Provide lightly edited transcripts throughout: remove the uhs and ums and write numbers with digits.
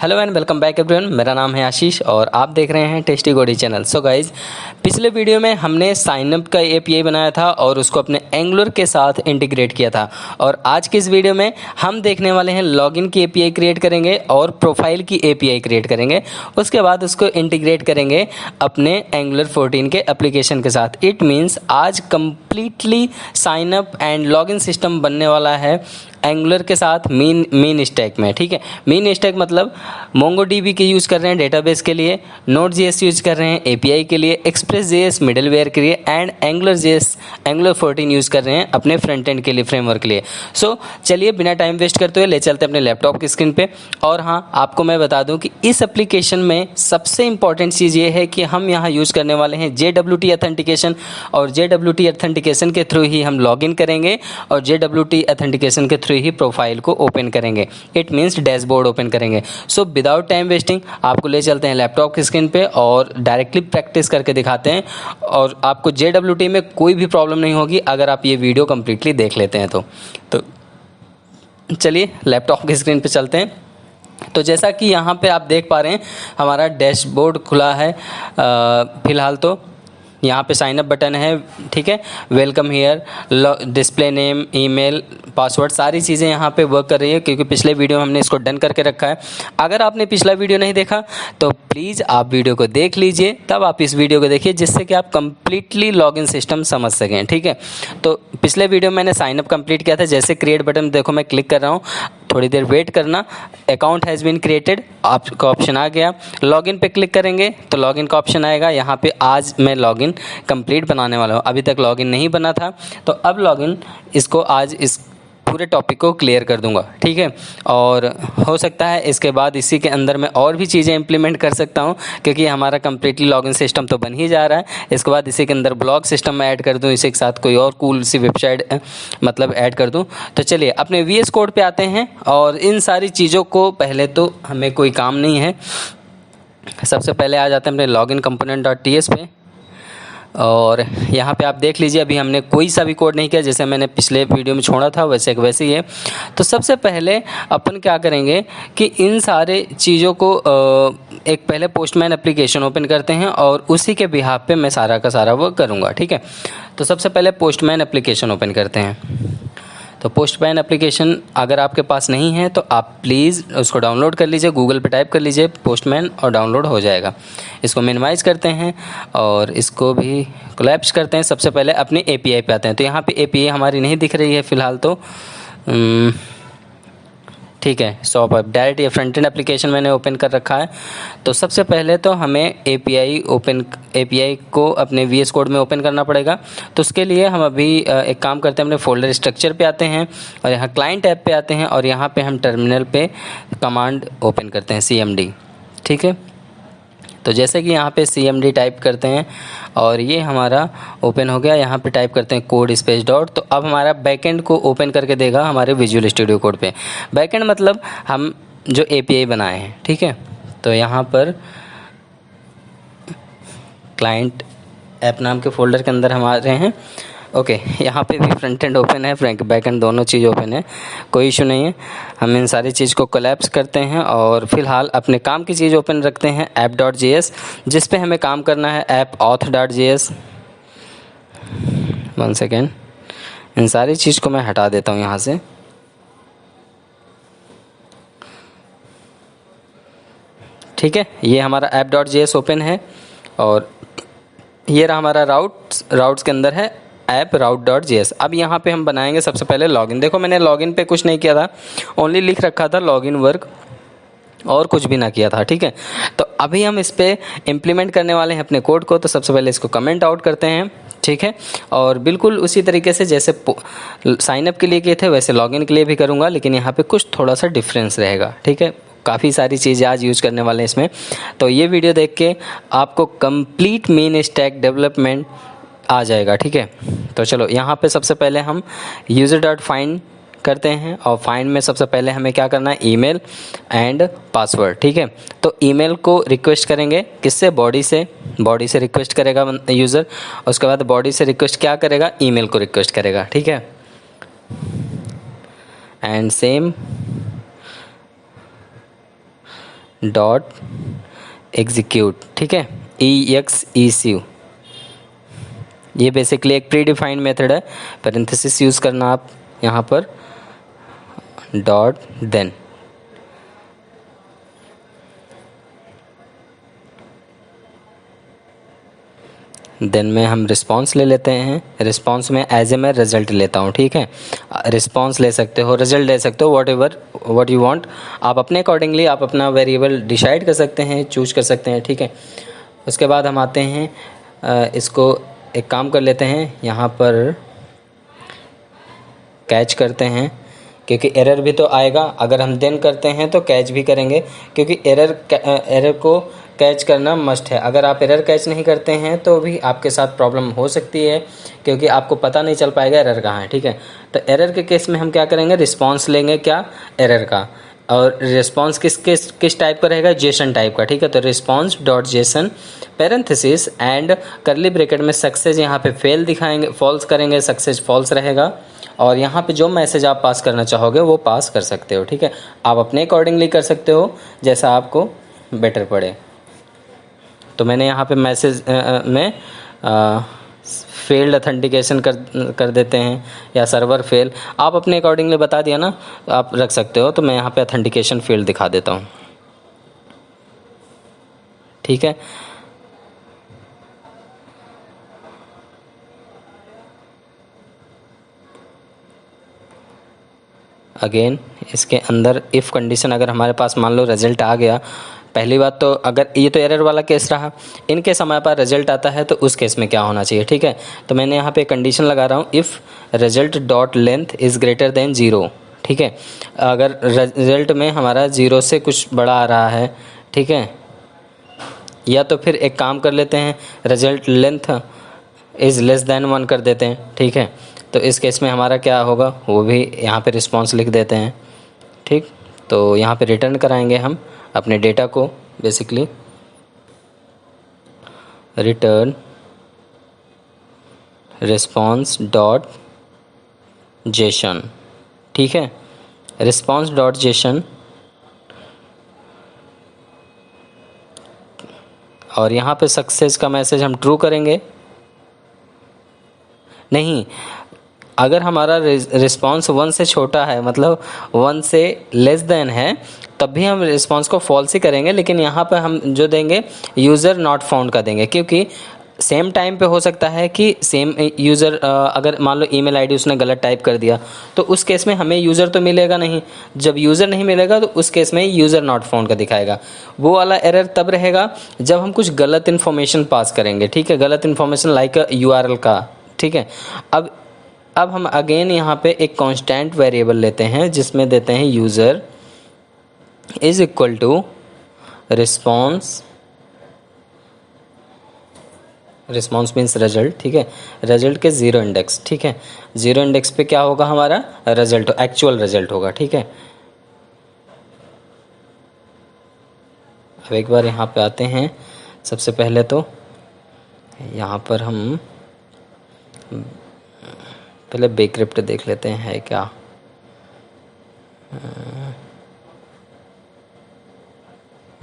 Hello and welcome back everyone. मेरा नाम है आशीष और आप देख रहे हैं टेस्टी गोडी चैनल। सो गाइज, पिछले वीडियो में हमने साइनअप का एपीआई बनाया था और उसको अपने एंगुलर के साथ इंटीग्रेट किया था, और आज की इस वीडियो में हम देखने वाले हैं लॉगिन की एपीआई क्रिएट करेंगे और प्रोफाइल की एपीआई क्रिएट करेंगे। उसके बाद उसको इंटीग्रेट करेंगे अपने एंगुलर 14 के एप्लीकेशन के साथ। इट मीन्स आज completely sign up and login system बनने वाला है एंगुलर के साथ मीन स्टैक में। ठीक है, मीन स्टैक मतलब मोंगोडीबी के यूज़ कर रहे हैं डेटाबेस के लिए, नोड.js यूज़ कर रहे हैं एपीआई के लिए, एक्सप्रेस.js मिडलवेयर के लिए एंड एंगुलर 14 यूज़ कर रहे हैं अपने फ्रंट एंड के लिए, फ्रेमवर्क के लिए। सो चलिए बिना टाइम वेस्ट करते हुए ले चलते हैं अपने लैपटॉप की स्क्रीन पे। और हाँ, आपको मैं बता दूं कि इस एप्लीकेशन में सबसे इंपॉर्टेंट चीज़ ये है कि हम यहाँ यूज़ करने वाले हैं JWT ऑथेंटिकेशन, और JWT ऑथेंटिकेशन के थ्रू ही हम लॉगिन करेंगे और JWT ऑथेंटिकेशन के थ्रू ही प्रोफाइल को ओपन करेंगे। इट मीन्स डैशबोर्ड ओपन करेंगे। सो विदाउट टाइम वेस्टिंग आपको ले चलते हैं लैपटॉप की स्क्रीन पे और डायरेक्टली प्रैक्टिस करके दिखाते हैं, और आपको JWT में कोई भी प्रॉब्लम नहीं होगी अगर आप ये वीडियो कंप्लीटली देख लेते हैं तो चलिए लैपटॉप की स्क्रीन पे चलते हैं। तो जैसा कि यहाँ पे आप देख पा रहे हैं हमारा डैशबोर्ड खुला है। फ़िलहाल तो यहाँ पे साइनअप बटन है, ठीक है, welcome here, display name, email, password, सारी चीज़ें यहाँ पे वर्क कर रही है क्योंकि पिछले वीडियो में हमने इसको डन करके रखा है। अगर आपने पिछला वीडियो नहीं देखा तो प्लीज़ आप वीडियो को देख लीजिए, तब आप इस वीडियो को देखिए जिससे कि आप कंप्लीटली लॉगिन सिस्टम समझ सकें। ठीक है, तो पिछले वीडियो में मैंने साइनअप कंप्लीट किया था। जैसे क्रिएट बटन देखो मैं क्लिक कर रहा हूँ, थोड़ी देर वेट करना, अकाउंट हैज़ बीन क्रिएटेड आपका ऑप्शन आ गया। लॉगिन पे क्लिक करेंगे तो लॉगिन का ऑप्शन आएगा। यहाँ पे आज मैं लॉगिन कंप्लीट बनाने वाला हूँ, अभी तक लॉगिन नहीं बना था तो अब लॉगिन इसको आज इस पूरे टॉपिक को क्लियर कर दूंगा। ठीक है, और हो सकता है इसके बाद इसी के अंदर मैं और भी चीज़ें इंप्लीमेंट कर सकता हूं क्योंकि हमारा कंप्लीटली लॉगिन सिस्टम तो बन ही जा रहा है। इसके बाद इसी के अंदर ब्लॉग सिस्टम में ऐड कर दूं, इसी के साथ कोई और कूल सी वेबसाइट मतलब ऐड कर दूं। तो चलिए अपने VS कोड पे आते हैं, और इन सारी चीज़ों को पहले तो हमें कोई काम नहीं है। सबसे पहले आ जाते हैं अपने लॉगिन component.ts पे, और यहाँ पे आप देख लीजिए अभी हमने कोई सा भी कोड नहीं किया, जैसे मैंने पिछले वीडियो में छोड़ा था वैसे ही है। तो सबसे पहले अपन क्या करेंगे कि इन सारे चीज़ों को एक पहले पोस्टमैन एप्लीकेशन ओपन करते हैं और उसी के बिहाफ पे मैं सारा का सारा वर्क करूँगा। ठीक है, तो सबसे पहले पोस्टमैन एप्लीकेशन ओपन करते हैं। तो पोस्टमैन एप्लीकेशन अगर आपके पास नहीं है तो आप प्लीज़ उसको डाउनलोड कर लीजिए, गूगल पे टाइप कर लीजिए पोस्टमैन और डाउनलोड हो जाएगा। इसको मिनिमाइज़ करते हैं और इसको भी कोलैप्स करते हैं। सबसे पहले अपने एपीआई पे आते हैं। तो यहाँ पे एपीआई हमारी नहीं दिख रही है फ़िलहाल तो ठीक है, शॉप ऐप डायरेक्ट ये फ्रंट एंड एप्लीकेशन मैंने ओपन कर रखा है। तो सबसे पहले तो हमें एपीआई को अपने VS कोड में ओपन करना पड़ेगा। तो उसके लिए हम अभी एक काम करते हैं, अपने फोल्डर स्ट्रक्चर पे आते हैं और यहाँ क्लाइंट ऐप पे आते हैं और यहाँ पे हम टर्मिनल पे कमांड ओपन करते हैं CMD। ठीक है, तो जैसे कि यहाँ पे CMD टाइप करते हैं और ये हमारा ओपन हो गया। यहाँ पे टाइप करते हैं कोड स्पेस डॉट, तो अब हमारा बैकएंड को ओपन करके देगा हमारे विजुअल स्टूडियो कोड पे। बैकएंड मतलब हम जो API बनाए हैं। ठीक है, तो यहाँ पर क्लाइंट ऐप नाम के फोल्डर के अंदर हम आ रहे हैं। ओके, यहाँ पे भी फ्रंट एंड ओपन है, बैक एंड दोनों चीज़ ओपन है, कोई इशू नहीं है। हम इन सारी चीज़ को कोलैप्स करते हैं और फिलहाल अपने काम की चीज़ ओपन रखते हैं app.js, जिस पे हमें काम करना है ऐप auth.js। 1 सेकेंड, इन सारी चीज़ को मैं हटा देता हूँ यहाँ से। ठीक है, ये हमारा app.js ओपन है और ये रहा हमारा राउट्स के अंदर है ऐप route.js। अब यहाँ पे हम बनाएंगे सबसे पहले लॉगिन। देखो मैंने लॉगिन पे कुछ नहीं किया था, ओनली लिख रखा था लॉगिन वर्क और कुछ भी ना किया था। ठीक है, तो अभी हम इस पे इम्प्लीमेंट करने वाले हैं अपने कोड को। तो सबसे पहले इसको कमेंट आउट करते हैं। ठीक है, और बिल्कुल उसी तरीके से जैसे साइनअप के लिए किए थे वैसे लॉगिन के लिए भी करूँगा, लेकिन यहाँ पे कुछ थोड़ा सा डिफरेंस रहेगा। ठीक है, काफ़ी सारी चीज़ें आज यूज़ करने वाले हैं इसमें। तो ये वीडियो देख के आपको कंप्लीट मीन स्टैक डेवलपमेंट आ जाएगा। ठीक है, तो चलो यहाँ पे सबसे पहले हम user.find करते हैं और फाइंड में सबसे पहले हमें क्या करना है, ईमेल एंड पासवर्ड। ठीक है, तो ईमेल को रिक्वेस्ट करेंगे किससे, बॉडी से रिक्वेस्ट करेगा यूज़र। उसके बाद बॉडी से रिक्वेस्ट क्या करेगा, ईमेल को रिक्वेस्ट करेगा। ठीक है, एंड सेम डॉट एग्जीक्यूट, ठीक है, EXECU। ये बेसिकली एक प्री डिफाइंड मेथड है, पैरेंथेसिस यूज़ करना आप यहाँ पर, डॉट देन में हम रिस्पॉन्स ले लेते हैं। रिस्पॉन्स में एज ए मैं रिज़ल्ट लेता हूँ, ठीक है। रिस्पॉन्स ले सकते हो, रिज़ल्ट ले सकते हो, व्हाट यू वांट। आप अपने अकॉर्डिंगली आप अपना वेरिएबल डिसाइड कर सकते हैं, चूज कर सकते हैं, ठीक है। उसके बाद हम आते हैं, इसको एक काम कर लेते हैं, यहाँ पर कैच करते हैं, क्योंकि एरर भी तो आएगा। अगर हम देन करते हैं तो कैच भी करेंगे, क्योंकि एरर को कैच करना मस्ट है। अगर आप एरर कैच नहीं करते हैं तो भी आपके साथ प्रॉब्लम हो सकती है, क्योंकि आपको पता नहीं चल पाएगा एरर कहाँ है, ठीक है। तो एरर के केस में हम क्या करेंगे, रिस्पॉन्स लेंगे, क्या, एरर का। और रिस्पॉन्स किस टाइप का रहेगा, जेसन टाइप का, ठीक है। तो response dot JSON parenthesis and करली ब्रैकेट में सक्सेस यहाँ पे फेल दिखाएंगे, फॉल्स करेंगे, सक्सेस फॉल्स रहेगा। और यहाँ पे जो मैसेज आप पास करना चाहोगे वो पास कर सकते हो, ठीक है। आप अपने अकॉर्डिंगली कर सकते हो, जैसा आपको बेटर पड़े। तो मैंने यहाँ पे मैसेज में फेल्ड अथेंटिकेशन कर देते हैं, या सर्वर फेल, आप अपने अकॉर्डिंगली बता दिया ना, आप रख सकते हो। तो मैं यहाँ पे अथेंटिकेशन फेल्ड दिखा देता हूँ, ठीक है। अगेन इसके अंदर इफ़ कंडीशन अगर हमारे पास मान लो रिज़ल्ट आ गया, पहली बात तो अगर ये तो एरर वाला केस रहा, इनके समय पर रिजल्ट आता है तो उस केस में क्या होना चाहिए, ठीक है। तो मैंने यहाँ पे कंडीशन लगा रहा हूँ, if result dot length is greater than 0, ठीक है। अगर रिजल्ट में हमारा 0 से कुछ बड़ा आ रहा है, ठीक है, या तो फिर एक काम कर लेते हैं, result length is less than 1 कर देते हैं, ठीक है। तो इस केस में हमारा क्या होगा, वो भी यहाँ पे रिस्पॉन्स लिख देते हैं, ठीक। तो यहाँ पे रिटर्न कराएंगे हम अपने डेटा को, basically return response dot JSON, ठीक है। रिस्पॉन्स डॉट जेसन, और यहाँ पे सक्सेस का मैसेज हम ट्रू करेंगे। नहीं, अगर हमारा रिस्पॉन्स 1 से छोटा है, मतलब 1 से लेस देन है, तब भी हम रिस्पॉन्स को फॉल्स ही करेंगे। लेकिन यहाँ पर हम जो देंगे यूज़र नॉट फाउंड का देंगे, क्योंकि सेम टाइम पे हो सकता है कि सेम यूज़र, अगर मान लो ईमेल आईडी उसने गलत टाइप कर दिया, तो उस केस में हमें यूज़र तो मिलेगा नहीं। जब यूज़र नहीं मिलेगा तो उस केस में यूज़र नॉट फाउंड का दिखाएगा। वो वाला एरर तब रहेगा जब हम कुछ गलत इन्फॉर्मेशन पास करेंगे, ठीक है, गलत इन्फॉर्मेशन लाइक URL का, ठीक है। अब हम अगेन यहाँ पे एक कांस्टेंट वेरिएबल लेते हैं, जिसमें देते हैं user is equal to response, response means result, ठीक है, रिजल्ट के 0 इंडेक्स, ठीक है। 0 इंडेक्स पे क्या होगा, हमारा रिजल्ट, एक्चुअल रिजल्ट होगा, ठीक है। अब एक बार यहाँ पे आते हैं, सबसे पहले तो यहाँ पर हम पहले बेक्रिप्ट देख लेते हैं है क्या।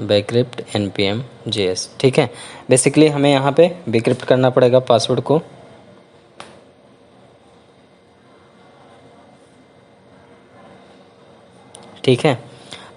बेक्रिप्ट npm js, ठीक है। बेसिकली हमें यहाँ पे बेक्रिप्ट करना पड़ेगा पासवर्ड को, ठीक है।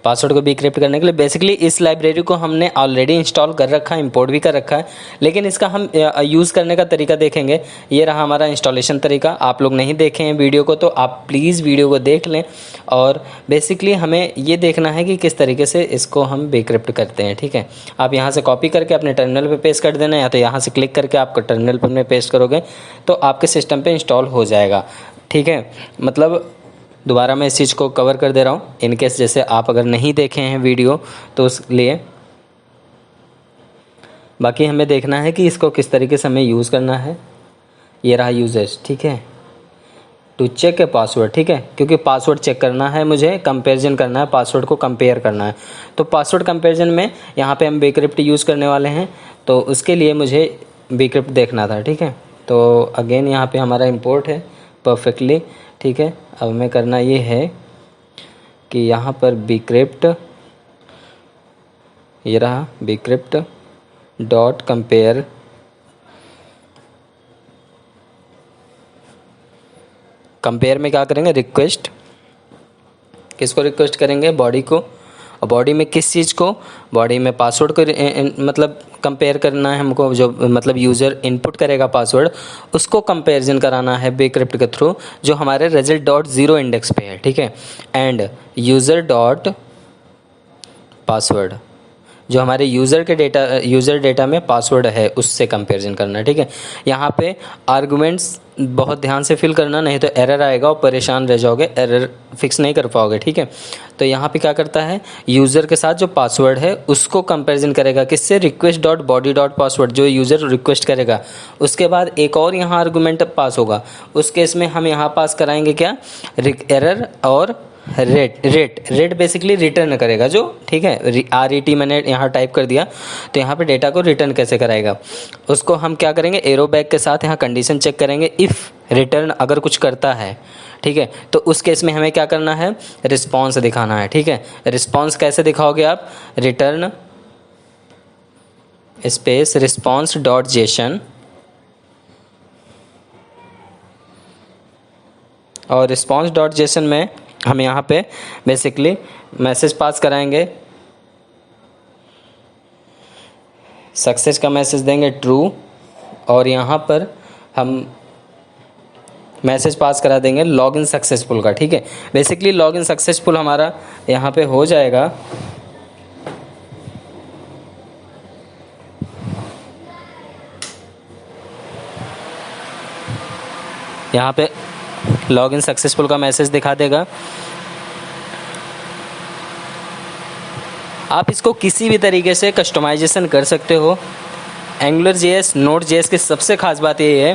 पासवर्ड को डिक्रिप्ट करने के लिए बेसिकली इस लाइब्रेरी को हमने ऑलरेडी इंस्टॉल कर रखा है, इंपोर्ट भी कर रखा है, लेकिन इसका हम यूज़ करने का तरीका देखेंगे। ये रहा हमारा इंस्टॉलेशन तरीका। आप लोग नहीं देखे हैं वीडियो को तो आप प्लीज़ वीडियो को देख लें। और बेसिकली हमें ये देखना है कि किस तरीके से इसको हम डिक्रिप्ट करते हैं, ठीक है। आप यहाँ से कॉपी करके अपने टर्मिनल पर पेस्ट कर देना, या तो यहाँ से क्लिक करके आपको टर्मिनल पर में पेस्ट करोगे तो आपके सिस्टम पर इंस्टॉल हो जाएगा, ठीक है। मतलब दोबारा मैं इस चीज़ को कवर कर दे रहा हूँ, इनकेस जैसे आप अगर नहीं देखे हैं वीडियो तो उस लिए। बाकी हमें देखना है कि इसको किस तरीके से हमें यूज़ करना है। ये रहा यूजेज, ठीक है, टू चेक ए पासवर्ड, ठीक है, क्योंकि पासवर्ड चेक करना है मुझे, कंपैरिजन करना है, पासवर्ड को कंपेयर करना है। तो पासवर्ड कंपैरिजन में यहाँ पे हम बेक्रिप्ट यूज़ करने वाले हैं, तो उसके लिए मुझे बेक्रिप्ट देखना था, ठीक है। तो अगेन यहाँ पे हमारा इंपोर्ट है परफेक्टली, ठीक है। अब हमें करना ये है कि यहाँ पर बेक्रिप्ट ये रहा bcrypt डॉट कंपेयर में क्या करेंगे, रिक्वेस्ट, किसको रिक्वेस्ट करेंगे, बॉडी को। और बॉडी में किस चीज़ को, बॉडी में पासवर्ड को मतलब कंपेयर करना है हमको, जो मतलब यूज़र इनपुट करेगा पासवर्ड उसको कंपेरिजन कराना है bcrypt के थ्रू, जो हमारे रिजल्ट डॉट ज़ीरो इंडेक्स पे है, ठीक है। एंड यूज़र डॉट पासवर्ड, जो हमारे यूज़र डेटा में पासवर्ड है उससे कंपैरिजन करना है, ठीक है। यहाँ पे आर्गुमेंट्स बहुत ध्यान से फिल करना, नहीं तो एरर आएगा और परेशान रह जाओगे, एरर फिक्स नहीं कर पाओगे, ठीक है। तो यहाँ पे क्या करता है, यूज़र के साथ जो पासवर्ड है उसको कंपैरिजन करेगा, किससे, request dot body dot password, जो यूज़र रिक्वेस्ट करेगा। उसके बाद एक और यहाँ आर्गुमेंट पास होगा, उस केस में हम यहाँ पास कराएंगे क्या, एरर और रेट बेसिकली रिटर्न करेगा जो, ठीक है। RET मैंने यहाँ टाइप कर दिया, तो यहाँ पे डेटा को रिटर्न कैसे कराएगा उसको हम क्या करेंगे, एरो बैग के साथ यहाँ कंडीशन चेक करेंगे, इफ़ रिटर्न अगर कुछ करता है, ठीक है, तो उस केस में हमें क्या करना है, रिस्पॉन्स दिखाना है, ठीक है। रिस्पॉन्स कैसे दिखाओगे आप, return space response dot JSON, और रिस्पॉन्स डॉट जेसन में हम यहाँ पे बेसिकली मैसेज पास कराएंगे, सक्सेस का मैसेज देंगे ट्रू, और यहाँ पर हम मैसेज पास करा देंगे लॉगिन सक्सेसफुल का, ठीक है। बेसिकली लॉगिन सक्सेसफुल हमारा यहाँ पे हो जाएगा, यहाँ पे लॉगिन सक्सेसफुल का मैसेज दिखा देगा। आप इसको किसी भी तरीके से कस्टमाइजेशन कर सकते हो। AngularJS, Node.js की सबसे खास बात ये है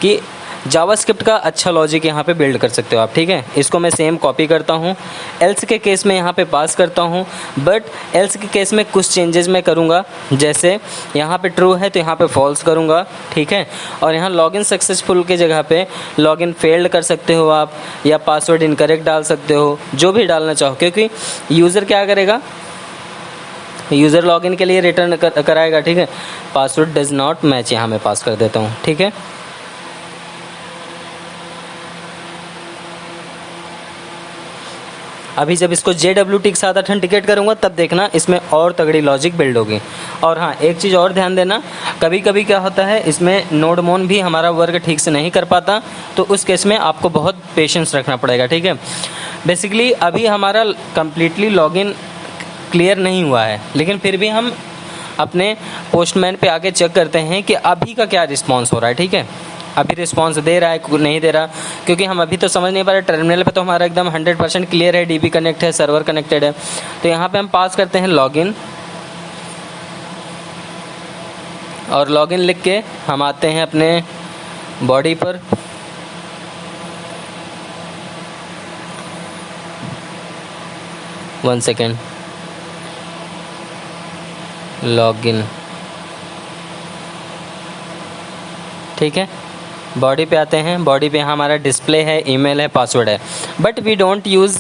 कि जावास्क्रिप्ट का अच्छा लॉजिक यहाँ पे बिल्ड कर सकते हो आप, ठीक है। इसको मैं सेम कॉपी करता हूँ, एल्स के केस में यहाँ पे पास करता हूँ, बट एल्स के केस में कुछ चेंजेस मैं करूँगा, जैसे यहाँ पे ट्रू है तो यहाँ पे फॉल्स करूँगा, ठीक है। और यहाँ लॉगिन सक्सेसफुल के जगह पे लॉगिन फेल्ड कर सकते हो आप, या पासवर्ड इनकरेक्ट डाल सकते हो, जो भी डालना चाहो, क्योंकि यूज़र क्या करेगा, यूज़र लॉगिन के लिए रिटर्न कराएगा, ठीक है। पासवर्ड डज नॉट मैच यहाँ मैं पास कर देता हूँ, ठीक है। अभी जब इसको JWT के साथ ऑथेंटिकेट करूँगा तब देखना इसमें और तगड़ी लॉजिक बिल्ड होगी। और हाँ, एक चीज़ और ध्यान देना, कभी कभी क्या होता है इसमें नोडमोन भी हमारा वर्क ठीक से नहीं कर पाता, तो उस केस में आपको बहुत पेशेंस रखना पड़ेगा, ठीक है। बेसिकली अभी हमारा कंप्लीटली लॉगिन क्लियर नहीं हुआ है, लेकिन फिर भी हम अपने पोस्टमैन पे आके चेक करते हैं कि अभी का क्या रिस्पॉन्स हो रहा है, ठीक है। अभी रिस्पॉन्स दे रहा है नहीं दे रहा, क्योंकि हम अभी तो समझ नहीं पा रहे। टर्मिनल पे तो हमारा एकदम 100% क्लियर है, DB कनेक्ट है, सर्वर कनेक्टेड है। तो यहाँ पे हम पास करते हैं लॉगिन, और लॉगिन लिख के हम आते हैं अपने बॉडी पर, वन सेकेंड, लॉगिन, ठीक है। बॉडी पे आते हैं, बॉडी पे हमारा डिस्प्ले है, ईमेल है, पासवर्ड है, but we don't use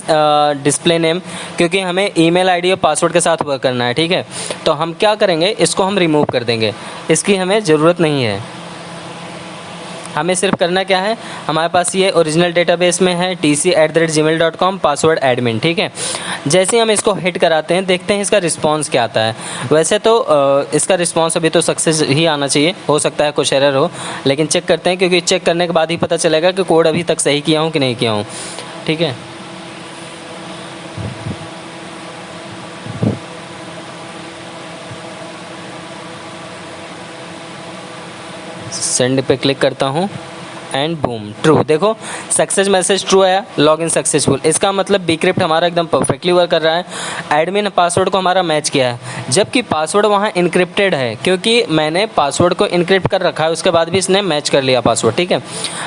display name, क्योंकि हमें ईमेल आईडी और पासवर्ड के साथ वर्क करना है, ठीक है। तो हम क्या करेंगे, इसको हम रिमूव कर देंगे, इसकी हमें ज़रूरत नहीं है। हमें सिर्फ करना क्या है, हमारे पास ये ओरिजिनल डेटाबेस में है tc@gmail.com पासवर्ड एडमिन, ठीक है। जैसे ही हम इसको हिट कराते हैं, देखते हैं इसका रिस्पांस क्या आता है। वैसे तो इसका रिस्पांस अभी तो सक्सेस ही आना चाहिए, हो सकता है कुछ एरर हो, लेकिन चेक करते हैं, क्योंकि चेक करने के बाद ही पता चलेगा कि कोड अभी तक सही किया हूँ कि नहीं किया हूँ, ठीक है। सेंड पे क्लिक करता हूँ एंड बूम, ट्रू। देखो सक्सेस मैसेज ट्रू आया, लॉगिन सक्सेसफुल। इसका मतलब bcrypt हमारा एकदम परफेक्टली वर्क कर रहा है। एडमिन पासवर्ड को हमारा मैच किया है, जबकि पासवर्ड वहाँ इनक्रिप्टेड है, क्योंकि मैंने पासवर्ड को इनक्रिप्ट कर रखा है, उसके बाद भी इसने मैच कर लिया पासवर्ड, ठीक है।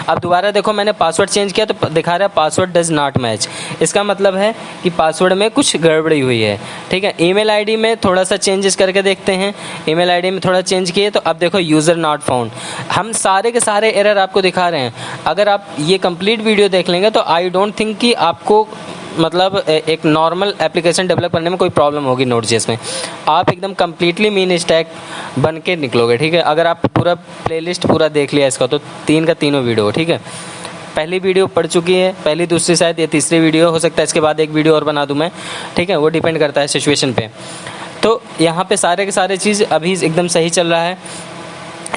अब दोबारा देखो, मैंने पासवर्ड चेंज किया तो दिखा रहा है पासवर्ड डज नॉट मैच। इसका मतलब है कि पासवर्ड में कुछ गड़बड़ी हुई है, ठीक है। ईमेल आईडी में थोड़ा सा चेंजेस करके देखते हैं, ईमेल आईडी में थोड़ा चेंज किए तो अब देखो यूज़र नॉट फाउंड। हम सारे के सारे एरर आपको दिखा रहे हैं। अगर आप ये कंप्लीट वीडियो देख लेंगे तो आई डोंट थिंक कि आपको मतलब एक नॉर्मल एप्लीकेशन डेवलप करने में कोई प्रॉब्लम होगी नोड.जेएस में, आप एकदम कम्प्लीटली मीन स्टैक बन के निकलोगे, ठीक है। अगर आप पूरा प्लेलिस्ट पूरा देख लिया इसका तो 3 का तीनों वीडियो, ठीक है। पहली वीडियो पड़ चुकी है, पहली दूसरी शायद ये तीसरी वीडियो हो सकता है, इसके बाद एक वीडियो और बना दूँ मैं, ठीक है। वो डिपेंड करता है सिचुएशन पे। तो यहाँ पे सारे के सारे चीज़ अभी एकदम सही चल रहा है,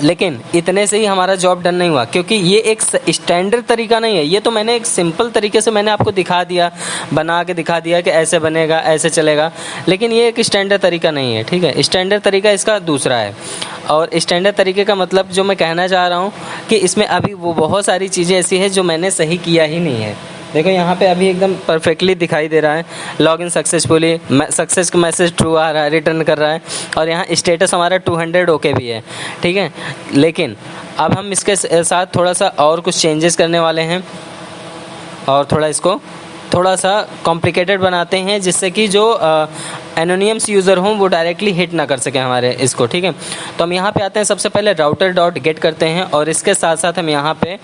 लेकिन इतने से ही हमारा जॉब डन नहीं हुआ, क्योंकि ये एक स्टैंडर्ड तरीका नहीं है। ये तो मैंने एक सिंपल तरीके से मैंने आपको दिखा दिया, बना के दिखा दिया कि ऐसे बनेगा, ऐसे चलेगा, लेकिन ये एक स्टैंडर्ड तरीका नहीं है, ठीक है। स्टैंडर्ड तरीका इसका दूसरा है। और स्टैंडर्ड तरीके का मतलब जो मैं कहना चाह रहा हूँ कि इसमें अभी वो बहुत सारी चीज़ें ऐसी हैं जो मैंने सही किया ही नहीं है। देखो यहाँ पे अभी एकदम परफेक्टली दिखाई दे रहा है, लॉगिन सक्सेसफुली, सक्सेस का मैसेज ट्रू आ रहा है, रिटर्न कर रहा है, और यहाँ स्टेटस हमारा 200 ओके भी है, ठीक है। लेकिन अब हम इसके साथ थोड़ा सा और कुछ चेंजेस करने वाले हैं और थोड़ा इसको थोड़ा सा कॉम्प्लिकेटेड बनाते हैं, जिससे कि जो एनोनिमस यूज़र हों वो डायरेक्टली हिट ना कर सकें हमारे इसको, ठीक है। तो हम यहाँ पे आते हैं, सबसे पहले राउटर डॉट गेट करते हैं और इसके साथ साथ हम यहाँ पे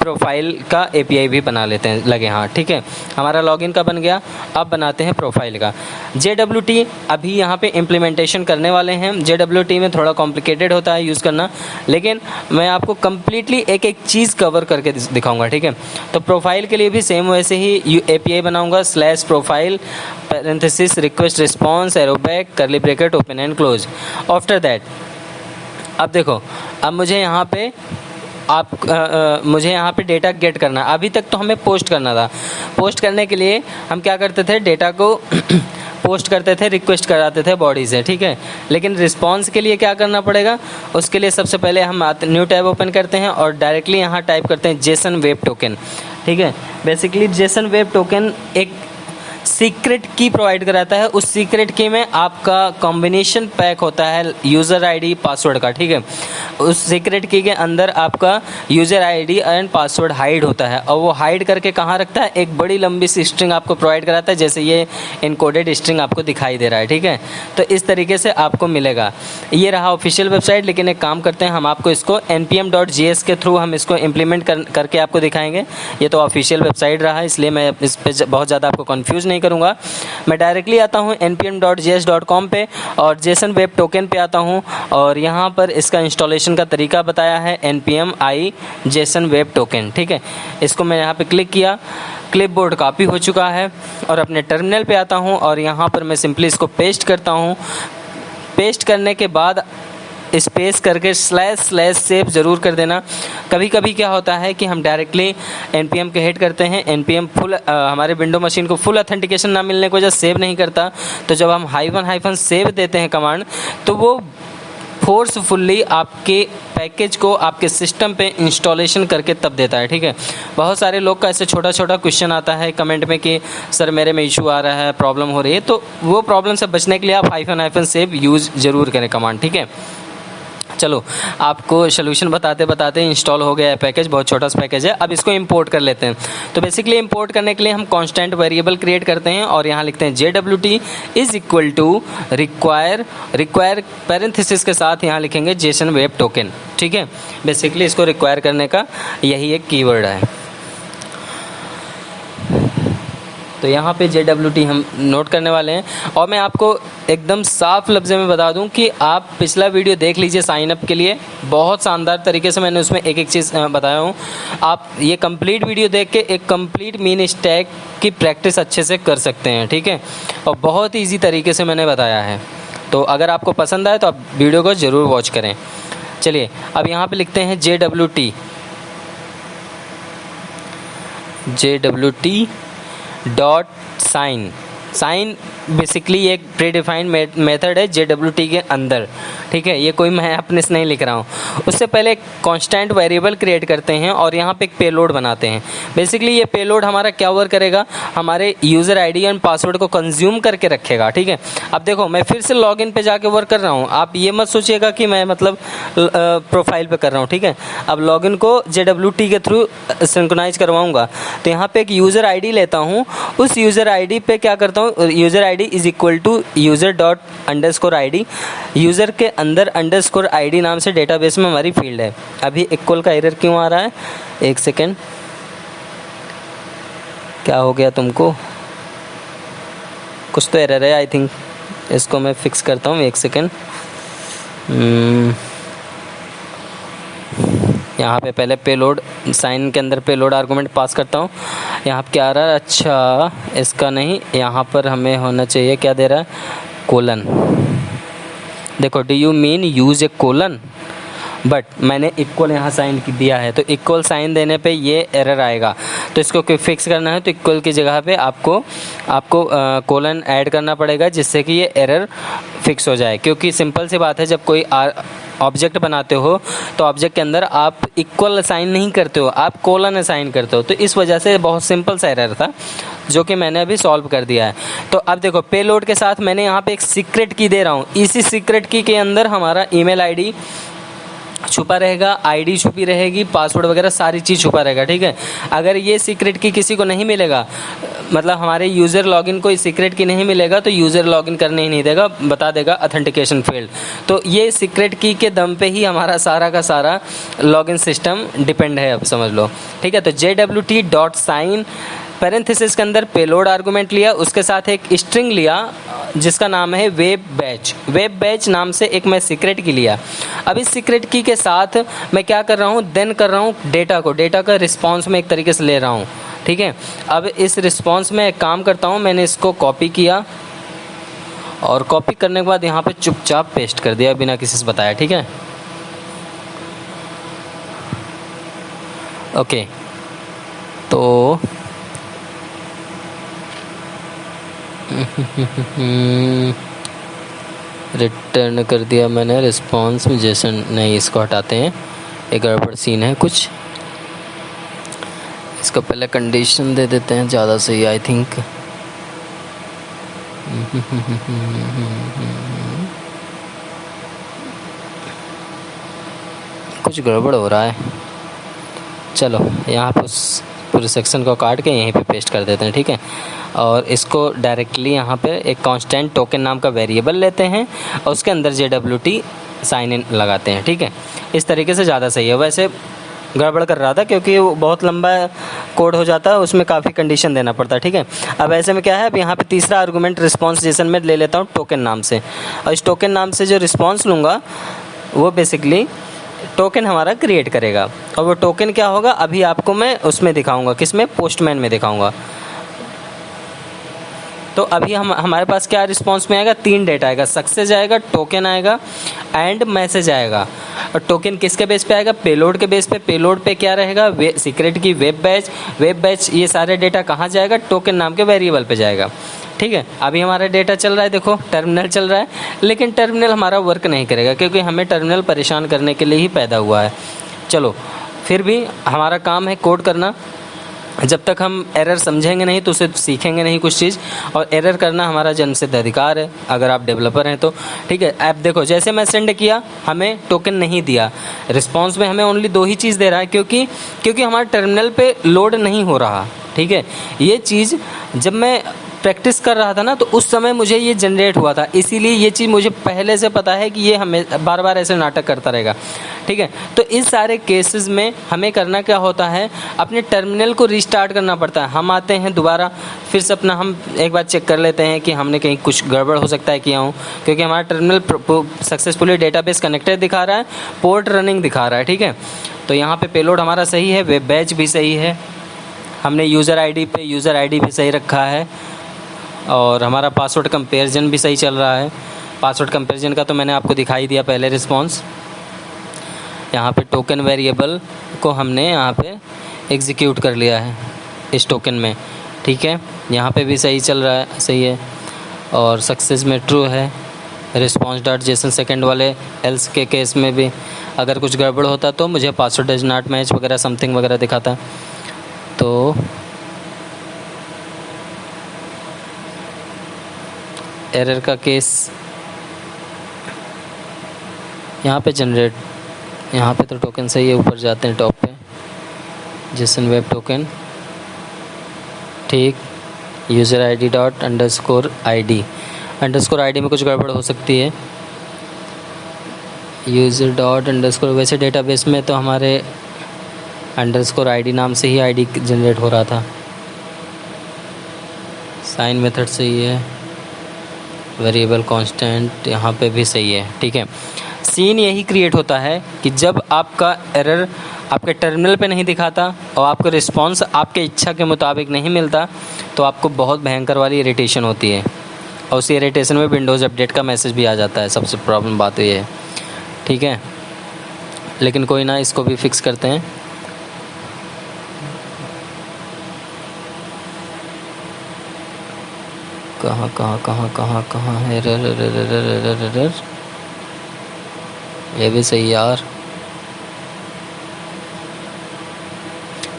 प्रोफाइल का एपीआई भी बना लेते हैं लगे, हाँ, ठीक है। हमारा लॉगिन का बन गया, अब बनाते हैं प्रोफाइल का। JWT अभी यहाँ पे इम्प्लीमेंटेशन करने वाले हैं। JWT में थोड़ा कॉम्प्लिकेटेड होता है यूज़ करना, लेकिन मैं आपको कम्प्लीटली एक एक चीज़ कवर करके दिखाऊँगा, ठीक है। तो प्रोफाइल के लिए भी सेम वैसे ही एपीआई बनाऊँगा, /profile parenthesis request response arrow back curly bracket open and close. After that अब देखो, अब मुझे यहाँ पे डेटा गेट करना है। अभी तक तो हमें पोस्ट करना था। पोस्ट करने के लिए हम क्या करते थे, डेटा को पोस्ट करते थे, रिक्वेस्ट कराते थे बॉडी से, ठीक है। लेकिन रिस्पॉन्स के लिए क्या करना पड़ेगा, उसके लिए सबसे पहले हम न्यू टैब ओपन करते हैं और डायरेक्टली यहाँ टाइप करते हैं जेसन वेब टोकन, ठीक है। बेसिकली जेसन वेब टोकन एक सीक्रेट की प्रोवाइड कराता है। उस सीक्रेट की में आपका कॉम्बिनेशन पैक होता है यूज़र आईडी पासवर्ड का, ठीक है। उस सीक्रेट की के अंदर आपका user ID and password hide होता है, और वो हाइड करके कहाँ रखता है, एक बड़ी लंबी सी स्ट्रिंग आपको प्रोवाइड कराता है, जैसे ये इनकोडेड स्ट्रिंग आपको दिखाई दे रहा है, ठीक है। तो इस तरीके से आपको मिलेगा। ये रहा ऑफिशियल वेबसाइट, लेकिन एक काम करते हैं, हम आपको इसको npm.js के थ्रू हम इसको इम्प्लीमेंट करके आपको दिखाएंगे। ये तो ऑफिशियल वेबसाइट रहा, इसलिए मैं इस पर बहुत ज़्यादा आपको कन्फ्यूज़ नहीं करूँगा। मैं डायरेक्टली आता हूँ npm.js.com पे और जेसन वेब टोकन पे आता हूँ, और यहाँ पर इसका इंस्टॉलेशन का तरीका बताया है npm i Jason web token, ठीक है। इसको मैं यहाँ पे क्लिक किया, क्लिपबोर्ड कॉपी हो चुका है, और अपने टर्मिनल पे आता हूँ और यहाँ पर मैं सिंपली इसको पेस्ट करता हूँ। पेस्ट करने के बाद स्पेस करके // सेव ज़रूर कर देना। कभी कभी क्या होता है कि हम डायरेक्टली npm के हेड करते हैं, npm फुल हमारे विंडो मशीन को फुल ऑथेंटिकेशन ना मिलने की वजह से सेव नहीं करता। तो जब हम -/ सेव देते हैं कमांड, तो वो फोर्सफुल्ली आपके पैकेज को आपके सिस्टम पे इंस्टॉलेशन करके तब देता है, ठीक है। बहुत सारे लोग का ऐसे छोटा छोटा क्वेश्चन आता है कमेंट में कि सर मेरे में इशू आ रहा है, प्रॉब्लम हो रही है, तो वो प्रॉब्लम से बचने के लिए आप -/ सेव यूज़ ज़रूर करें कमांड, ठीक है। चलो, आपको सोल्यूशन बताते बताते इंस्टॉल हो गया है पैकेज, बहुत छोटा सा पैकेज है। अब इसको इंपोर्ट कर लेते हैं। तो बेसिकली इंपोर्ट करने के लिए हम कांस्टेंट वेरिएबल क्रिएट करते हैं और यहाँ लिखते हैं JWT is equal to require parenthesis के साथ यहाँ लिखेंगे जेसन वेब टोकन, ठीक है। बेसिकली इसको रिक्वायर करने का यही एक कीवर्ड है। तो यहाँ पे JWT हम नोट करने वाले हैं, और मैं आपको एकदम साफ लफ्ज़ों में बता दूं कि आप पिछला वीडियो देख लीजिए साइन अप के लिए, बहुत शानदार तरीके से मैंने उसमें एक एक चीज़ बताया हूँ। आप ये कंप्लीट वीडियो देख के एक कंप्लीट मीन स्टैक की प्रैक्टिस अच्छे से कर सकते हैं, ठीक है। और बहुत ईजी तरीके से मैंने बताया है। तो अगर आपको पसंद आए तो आप वीडियो को ज़रूर वॉच करें। चलिए, अब यहाँ पर लिखते हैं JWT डॉट साइन बेसिकली एक प्रीडिफाइंड मेथड है JWT के अंदर, ठीक है। ये कोई मैं अपने से नहीं लिख रहा हूँ। उससे पहले एक कांस्टेंट वेरिएबल क्रिएट करते हैं और यहाँ पे एक पेलोड बनाते हैं। बेसिकली ये पेलोड हमारा क्या वर्क करेगा, हमारे यूज़र आईडी एंड पासवर्ड को कंज्यूम करके रखेगा, ठीक है। अब देखो, मैं फिर से लॉगिन पे जाके वर्क कर रहा हूँ, आप ये मत सोचिएगा कि मैं मतलब प्रोफाइल पे कर रहा हूँ, ठीक है। अब लॉगिन को JWT के थ्रू सिंक्रोनाइज करवाऊँगा, तो यहाँ पर एक यूज़र आई लेता हूँ। उस यूज़र आई पे क्या करता हूँ, user ID is equal to user._id। User के अंदर _id नाम से डेटाबेस में हमारी फील्ड है। अभी इक्वल का एरर क्यों आ रहा है, एक सेकेंड, क्या हो गया तुमको। कुछ तो एरर है आई थिंक, इसको मैं फिक्स करता हूँ, एक सेकेंड। यहाँ पे पहले पेलोड साइन के अंदर पेलोड आर्गूमेंट पास करता हूँ। यहाँ पे क्या आ रहा है, अच्छा इसका नहीं, यहाँ पर हमें होना चाहिए, क्या दे रहा है, कोलन। देखो, do you mean use A colon, but मैंने इक्वल यहाँ साइन दिया है, तो इक्वल साइन देने पे ये एरर आएगा। तो इसको फिक्स करना है तो इक्वल की जगह पे आपको कोलन ऐड करना पड़ेगा, जिससे कि ये एरर फिक्स हो जाए। क्योंकि सिंपल सी बात है, जब कोई ऑब्जेक्ट बनाते हो तो ऑब्जेक्ट के अंदर आप इक्वल असाइन नहीं करते हो, आप कोलन असाइन करते हो। तो इस वजह से बहुत सिंपल सा एरर था, जो कि मैंने अभी सॉल्व कर दिया है। तो अब देखो, पेलोड के साथ मैंने यहाँ पे एक सीक्रेट की दे रहा हूँ। इसी सीक्रेट की के अंदर हमारा ईमेल आईडी छुपा रहेगा, आईडी छुपी रहेगी, पासवर्ड वगैरह सारी चीज़ छुपा रहेगा, ठीक है। अगर ये सीक्रेट की किसी को नहीं मिलेगा, मतलब हमारे यूज़र लॉगिन को इस सीक्रेट की नहीं मिलेगा, तो यूज़र लॉगिन करने ही नहीं देगा, बता देगा ऑथेंटिकेशन फेल्ड। तो ये सीक्रेट की के दम पे ही हमारा सारा का सारा लॉगिन सिस्टम डिपेंड है, अब समझ लो, ठीक है। तो JWT.sign पैरेंथेसिस के अंदर पेलोड आर्गूमेंट लिया, उसके साथ एक स्ट्रिंग लिया जिसका नाम है वेब बैच। वेब बैच नाम से एक मैं सीक्रेट की लिया। अब इस सीक्रेट की के साथ मैं क्या कर रहा हूँ, देन कर रहा हूँ डेटा का रिस्पॉन्स में एक तरीके से ले रहा हूँ, ठीक है। अब इस रिस्पॉन्स में एक काम करता हूँ, मैंने इसको कॉपी किया और कॉपी करने के बाद यहाँ पे चुपचाप पेस्ट कर दिया बिना किसी से बताया, ठीक है। ओके, तो रिटर्न कर दिया मैंने रिस्पॉन्स में, जैसे नहीं, इसको हटाते हैं, एक गड़बड़ सीन है कुछ। इसको पहले कंडीशन दे देते हैं, ज़्यादा सही आई थिंक। कुछ गड़बड़ हो रहा है, चलो यहाँ पर उस पूरे सेक्शन को काट के यहीं पे पेस्ट कर देते हैं, ठीक है। और इसको डायरेक्टली यहाँ पे एक कांस्टेंट टोकन नाम का वेरिएबल लेते हैं और उसके अंदर JWT साइन इन लगाते हैं, ठीक है। इस तरीके से ज़्यादा सही है। वैसे गड़बड़ कर रहा था क्योंकि वो बहुत लंबा कोड हो जाता है, उसमें काफ़ी कंडीशन देना पड़ता है, ठीक है। अब ऐसे में क्या है, अब यहाँ पे तीसरा आर्गूमेंट रिस्पॉन्स जेसन में ले लेता हूँ टोकन नाम से, और इस टोकन नाम से जो रिस्पॉन्स लूँगा वो बेसिकली टोकन हमारा क्रिएट करेगा। और वो टोकन क्या होगा, अभी आपको मैं उसमें दिखाऊंगा, किसमें, पोस्टमैन में दिखाऊंगा। तो अभी हमारे पास क्या रिस्पॉन्स में आएगा, 3 डेटा आएगा, सक्सेस आएगा, टोकन आएगा एंड मैसेज आएगा। और टोकन किसके बेस पे आएगा, पेलोड के बेस पे। पेलोड पे क्या रहेगा, सीक्रेट की वेब बैच, ये सारे डेटा कहाँ जाएगा, टोकन नाम के वेरिएबल पे जाएगा, ठीक है। अभी हमारा डेटा चल रहा है, देखो टर्मिनल चल रहा है, लेकिन टर्मिनल हमारा वर्क नहीं करेगा क्योंकि हमें टर्मिनल परेशान करने के लिए ही पैदा हुआ है। चलो, फिर भी हमारा काम है कोड करना। जब तक हम एरर समझेंगे नहीं तो उसे सीखेंगे नहीं कुछ चीज़, और एरर करना हमारा जन्मसिद्ध अधिकार है अगर आप डेवलपर हैं तो, ठीक है। ऐप देखो, जैसे मैं सेंड किया हमें टोकन नहीं दिया, रिस्पॉन्स में हमें ओनली 2 ही चीज़ दे रहा है क्योंकि हमारे टर्मिनल पे लोड नहीं हो रहा, ठीक है। ये चीज़ जब मैं प्रैक्टिस कर रहा था ना, तो उस समय मुझे ये जनरेट हुआ था, इसीलिए ये चीज़ मुझे पहले से पता है कि ये हमें बार बार ऐसे नाटक करता रहेगा, ठीक है। तो इस सारे केसेस में हमें करना क्या होता है, अपने टर्मिनल को रीस्टार्ट करना पड़ता है। हम आते हैं दोबारा, फिर से अपना हम एक बार चेक कर लेते हैं कि हमने कहीं कुछ गड़बड़ हो सकता है किया हूँ, क्योंकि हमारा टर्मिनल सक्सेसफुली डेटाबेस कनेक्टेड दिखा रहा है, पोर्ट रनिंग दिखा रहा है, ठीक है। तो यहाँ पे पेलोड हमारा सही है, वेब बैच भी सही है, हमने यूज़र आईडी पे यूज़र आईडी भी सही रखा है, और हमारा पासवर्ड कंपेरिजन भी सही चल रहा है। पासवर्ड कंपेरिजन का तो मैंने आपको दिखाई दिया पहले रिस्पॉन्स। यहाँ पे टोकन वेरिएबल को हमने यहाँ पे एग्जीक्यूट कर लिया है इस टोकन में, ठीक है। यहाँ पे भी सही चल रहा है, सही है, और सक्सेस में ट्रू है। response.json सेकेंड वाले एल्स के केस में भी अगर कुछ गड़बड़ होता तो मुझे पासवर्ड डज नॉट मैच वगैरह समथिंग वगैरह दिखाता। तो एरर का केस यहाँ पे जनरेट, यहाँ पे तो टोकन सही है, ऊपर जाते हैं टॉप पे, जेसन वेब टोकन, ठीक। User ID dot underscore ID में कुछ गड़बड़ हो सकती है। यूज़र डॉट अंडरस्कोर, वैसे डेटाबेस में तो हमारे अंडरस्कोर आईडी नाम से ही आईडी जनरेट हो रहा था। साइन मेथड सही है, वेरिएबल कांस्टेंट यहाँ पे भी सही है, ठीक है। सीन यही क्रिएट होता है कि जब आपका एरर आपके टर्मिनल पे नहीं दिखाता और आपको रिस्पांस आपके इच्छा के मुताबिक नहीं मिलता, तो आपको बहुत भयंकर वाली इरिटेशन होती है, और उसी इरिटेशन में विंडोज़ अपडेट का मैसेज भी आ जाता है। सबसे प्रॉब्लम बात ये है, ठीक है। लेकिन कोई ना, इसको भी फिक्स करते हैं। कहाँ है एरर? ये भी सही यार,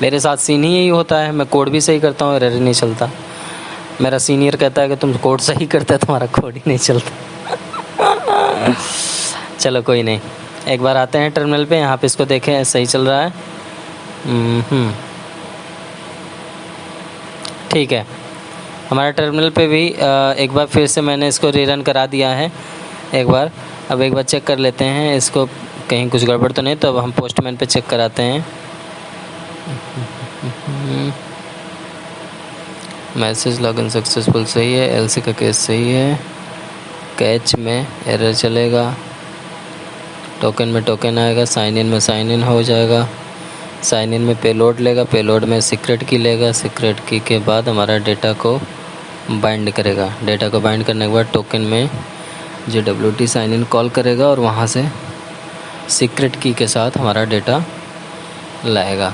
मेरे साथ सीन ही यही होता है। मैं कोड भी सही करता हूँ, एरर ही नहीं चलता। मेरा सीनियर कहता है कि तुम कोड सही करते हो, तुम्हारा कोड ही नहीं चलता। चलो कोई नहीं, एक बार आते हैं टर्मिनल पे। यहाँ पे इसको देखें, सही चल रहा है। ठीक है, हमारा टर्मिनल पे भी एक बार फिर से मैंने इसको रीरन करा दिया है एक बार। अब एक बार चेक कर लेते हैं इसको, कहीं कुछ गड़बड़ तो नहीं। तो अब हम पोस्टमैन पे चेक कराते हैं। मैसेज लॉगिन सक्सेसफुल सही है, एलसी का केस सही है, कैच में एरर चलेगा, टोकन में टोकन आएगा, साइन इन में साइन इन हो जाएगा, साइन इन में पेलोड लेगा, पेलोड में सीक्रेट की लेगा, सीक्रेट की के बाद हमारा डेटा को बाइंड करेगा। डेटा को बाइंड करने के बाद टोकन में JWT साइन इन कॉल करेगा और वहाँ से सीक्रेट की के साथ हमारा डेटा लाएगा।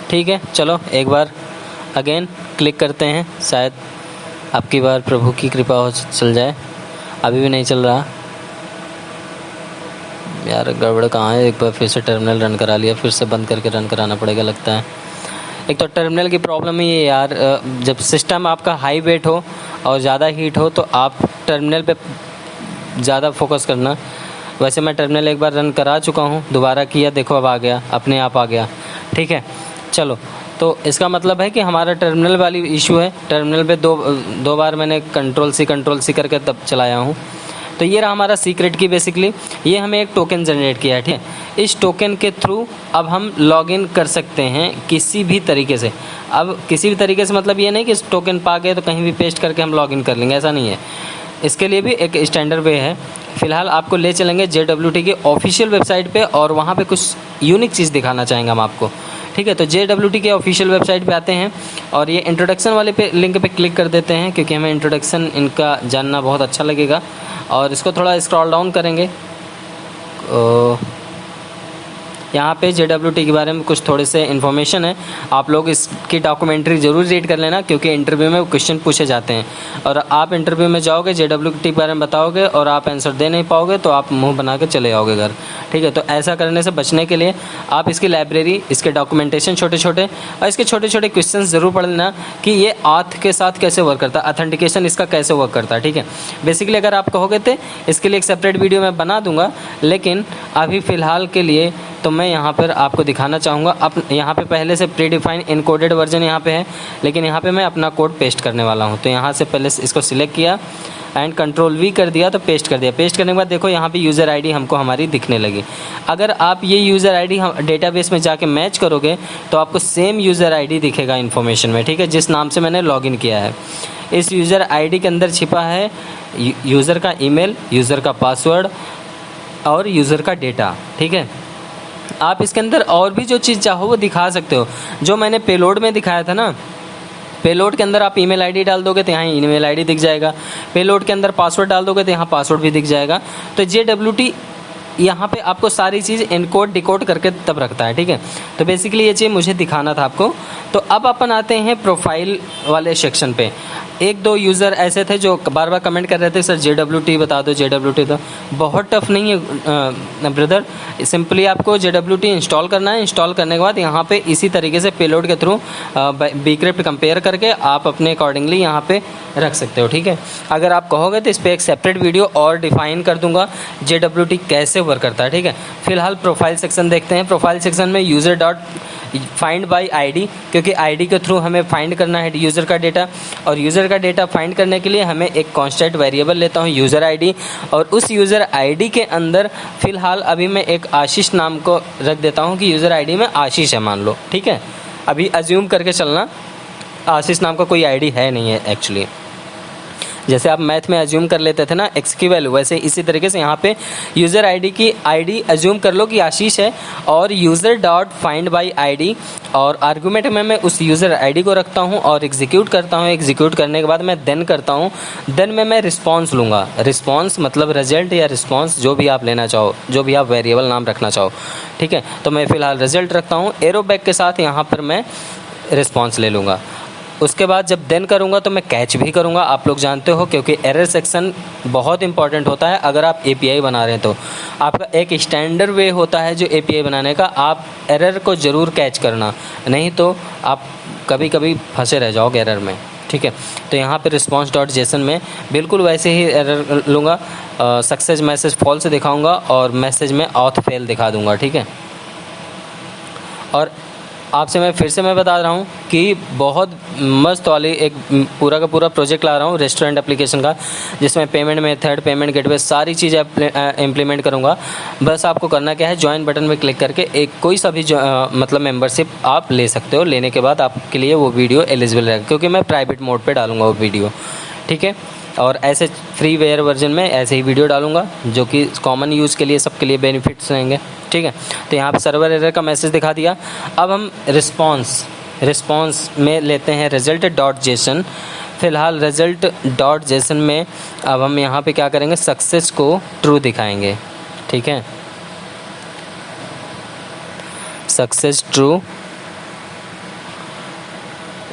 ठीक है, चलो एक बार अगेन क्लिक करते हैं, शायद आपकी बार प्रभु की कृपा हो चल जाए। अभी भी नहीं चल रहा यार, गड़बड़ कहाँ है। एक बार फिर से टर्मिनल रन करा लिया, फिर से बंद करके रन कराना पड़ेगा लगता है। एक तो टर्मिनल की प्रॉब्लम ही है यार, जब सिस्टम आपका हाई वेट हो और ज़्यादा हीट हो तो आप टर्मिनल पे ज़्यादा फोकस करना। वैसे मैं टर्मिनल एक बार रन करा चुका हूँ, दोबारा किया, देखो अब आ गया, अपने आप आ गया। ठीक है, चलो, तो इसका मतलब है कि हमारा टर्मिनल वाली इशू है। टर्मिनल पे दो बार मैंने कंट्रोल सी करके तब चलाया हूँ। तो ये रहा हमारा सीक्रेट की। बेसिकली ये हमें एक टोकन जनरेट किया है, ठीक है। इस टोकन के थ्रू अब हम लॉगिन कर सकते हैं किसी भी तरीके से। अब किसी भी तरीके से मतलब ये नहीं कि इस टोकन पा गए तो कहीं भी पेस्ट करके हम लॉगिन कर लेंगे, ऐसा नहीं है। इसके लिए भी एक स्टैंडर्ड वे है। फ़िलहाल आपको ले चलेंगे JWT की ऑफिशियल वेबसाइट पे और वहाँ पे कुछ यूनिक चीज़ दिखाना चाहेंगे हम आपको। ठीक है, तो JWT के ऑफिशियल वेबसाइट पे आते हैं और ये इंट्रोडक्शन वाले पे लिंक पे क्लिक कर देते हैं, क्योंकि हमें इंट्रोडक्शन इनका जानना बहुत अच्छा लगेगा। और इसको थोड़ा स्क्रॉल डाउन करेंगे, यहाँ पे JWT के बारे में कुछ थोड़े से इन्फॉर्मेशन है। आप लोग इसकी डॉक्यूमेंट्री ज़रूर रीड कर लेना, क्योंकि इंटरव्यू में क्वेश्चन पूछे जाते हैं। और आप इंटरव्यू में जाओगे, JWT के बारे में बताओगे और आप आंसर दे नहीं पाओगे तो आप मुंह बना के चले जाओगे घर। ठीक है, तो ऐसा करने से बचने के लिए आप इसकी लाइब्रेरी, इसके डॉक्यूमेंटेशन छोटे छोटे और इसके छोटे छोटे क्वेश्चन ज़रूर पढ़ लेना कि ये ऑथ के साथ कैसे वर्क करता है, ऑथेंटिकेशन इसका कैसे वर्क करता है। ठीक है, बेसिकली अगर आप कहोगे तो इसके लिए एक सेपरेट वीडियो मैं बना दूंगा, लेकिन अभी फ़िलहाल के लिए तो मैं यहाँ पर आपको दिखाना चाहूँगा। अब यहाँ पे पहले से प्री डिफाइन इनकोडेड वर्जन यहाँ पे है, लेकिन यहाँ पे मैं अपना कोड पेस्ट करने वाला हूँ। तो यहाँ से पहले इसको सिलेक्ट किया एंड Ctrl+V कर दिया तो पेस्ट कर दिया। पेस्ट करने के बाद देखो यहाँ पे यूज़र आईडी हमको हमारी दिखने लगी। अगर आप ये यूज़र आईडी हम डेटाबेस में जाके मैच करोगे तो आपको सेम यूज़र आईडी दिखेगा इन्फॉर्मेशन में, ठीक है, जिस नाम से मैंने लॉगिन किया है। इस यूज़र आईडी के अंदर छिपा है यूज़र का ईमेल, यूज़र का पासवर्ड और यूज़र का डेटा। ठीक है, आप इसके अंदर और भी जो चीज़ चाहो वो दिखा सकते हो। जो मैंने पेलोड में दिखाया था ना, पेलोड के अंदर आप ईमेल आईडी डाल दोगे तो यहाँ ईमेल आईडी दिख जाएगा। पेलोड के अंदर पासवर्ड डाल दोगे तो यहाँ पासवर्ड भी दिख जाएगा। तो JWT यहाँ पे आपको सारी चीज़ इनकोड डिकोड करके तब रखता है। ठीक है, तो बेसिकली ये चीज़ मुझे दिखाना था आपको। तो अब अपन आते हैं प्रोफाइल वाले सेक्शन पे। एक दो यूज़र ऐसे थे जो बार बार कमेंट कर रहे थे, सर JWT बता दो, JWT तो बहुत टफ नहीं है ब्रदर। सिंपली आपको JWT इंस्टॉल करना है। इंस्टॉल करने के बाद यहाँ पे इसी तरीके से पेलोड के थ्रू Bcrypt कंपेयर करके आप अपने अकॉर्डिंगली यहाँ पे रख सकते हो। ठीक है, अगर आप कहोगे तो इस पर एक सेपरेट वीडियो और डिफाइन कर दूंगा JWT कैसे वर्क करता है। ठीक है, फिलहाल प्रोफाइल सेक्शन देखते हैं। प्रोफाइल सेक्शन में user dot find by ID, क्योंकि आईडी के थ्रू हमें फाइंड करना है यूज़र का डेटा, और यूज़र का डेटा फाइंड करने के लिए हमें एक कांस्टेंट वेरिएबल लेता हूँ यूज़र आईडी, और उस यूज़र आईडी के अंदर फ़िलहाल अभी मैं एक आशीष नाम को रख देता हूँ कि यूज़र आईडी में आशीष है मान लो। ठीक है, अभी अज्यूम करके चलना आशीष नाम का कोई आईडी है नहीं है एक्चुअली। जैसे आप मैथ में एज्यूम कर लेते थे ना एक्स की वैल्यू, वैसे इसी तरीके से यहाँ पे यूज़र आईडी की आईडी एज्यूम कर लो कि आशीष है, और user dot find by ID, और आर्गूमेंट में मैं उस यूज़र आईडी को रखता हूँ और एग्जीक्यूट करता हूँ। एग्जीक्यूट करने के बाद मैं देन करता हूँ, देन में मैं रिस्पॉन्स लूँगा। रिस्पॉन्स मतलब रिजल्ट या रिस्पॉन्स, जो भी आप लेना चाहो, जो भी आप वेरिएबल नाम रखना चाहो, ठीक है। तो मैं फ़िलहाल रिजल्ट रखता हूँ, एरो बैक के साथ यहाँ पर मैं रिस्पॉन्स ले लूँगा। उसके बाद जब देन करूँगा तो मैं कैच भी करूँगा, आप लोग जानते हो, क्योंकि एरर सेक्शन बहुत इंपॉर्टेंट होता है। अगर आप एपीआई बना रहे हैं तो आपका एक स्टैंडर्ड वे होता है जो एपीआई बनाने का, आप एरर को ज़रूर कैच करना, नहीं तो आप कभी कभी फंसे रह जाओगे एरर में, ठीक है। तो यहाँ पे रिस्पॉन्स डॉट जेसन में बिल्कुल वैसे ही एरर लूँगा, सक्सेस मैसेज फॉल्स दिखाऊँगा और मैसेज में ऑथ फेल दिखा दूँगा, ठीक है। और आपसे मैं फिर से बता रहा हूँ कि बहुत मस्त वाली एक पूरा का पूरा प्रोजेक्ट ला रहा हूँ रेस्टोरेंट एप्लीकेशन का, जिसमें पेमेंट मेथड, पेमेंट गेटवे, सारी चीज़ें इम्प्लीमेंट करूँगा। बस आपको करना क्या है, ज्वाइन बटन में क्लिक करके एक कोई सा भी मतलब मेंबरशिप आप ले सकते हो। लेने के बाद आपके लिए वो वीडियो एलिजिबल रहेगा, क्योंकि मैं प्राइवेट मोड पर डालूँगा वो वीडियो, ठीक है। और ऐसे फ्रीवेयर वर्जन में ऐसे ही वीडियो डालूंगा जो कि कॉमन यूज़ के लिए, सबके लिए बेनिफिट्स रहेंगे, ठीक है। तो यहाँ पे सर्वर एरर का मैसेज दिखा दिया। अब हम रिस्पॉन्स में लेते हैं रिजल्ट डॉट जेसन। फ़िलहाल रिजल्ट डॉट जेसन में अब हम यहाँ पे क्या करेंगे, सक्सेस को ट्रू दिखाएंगे, ठीक है। सक्सेस ट्रू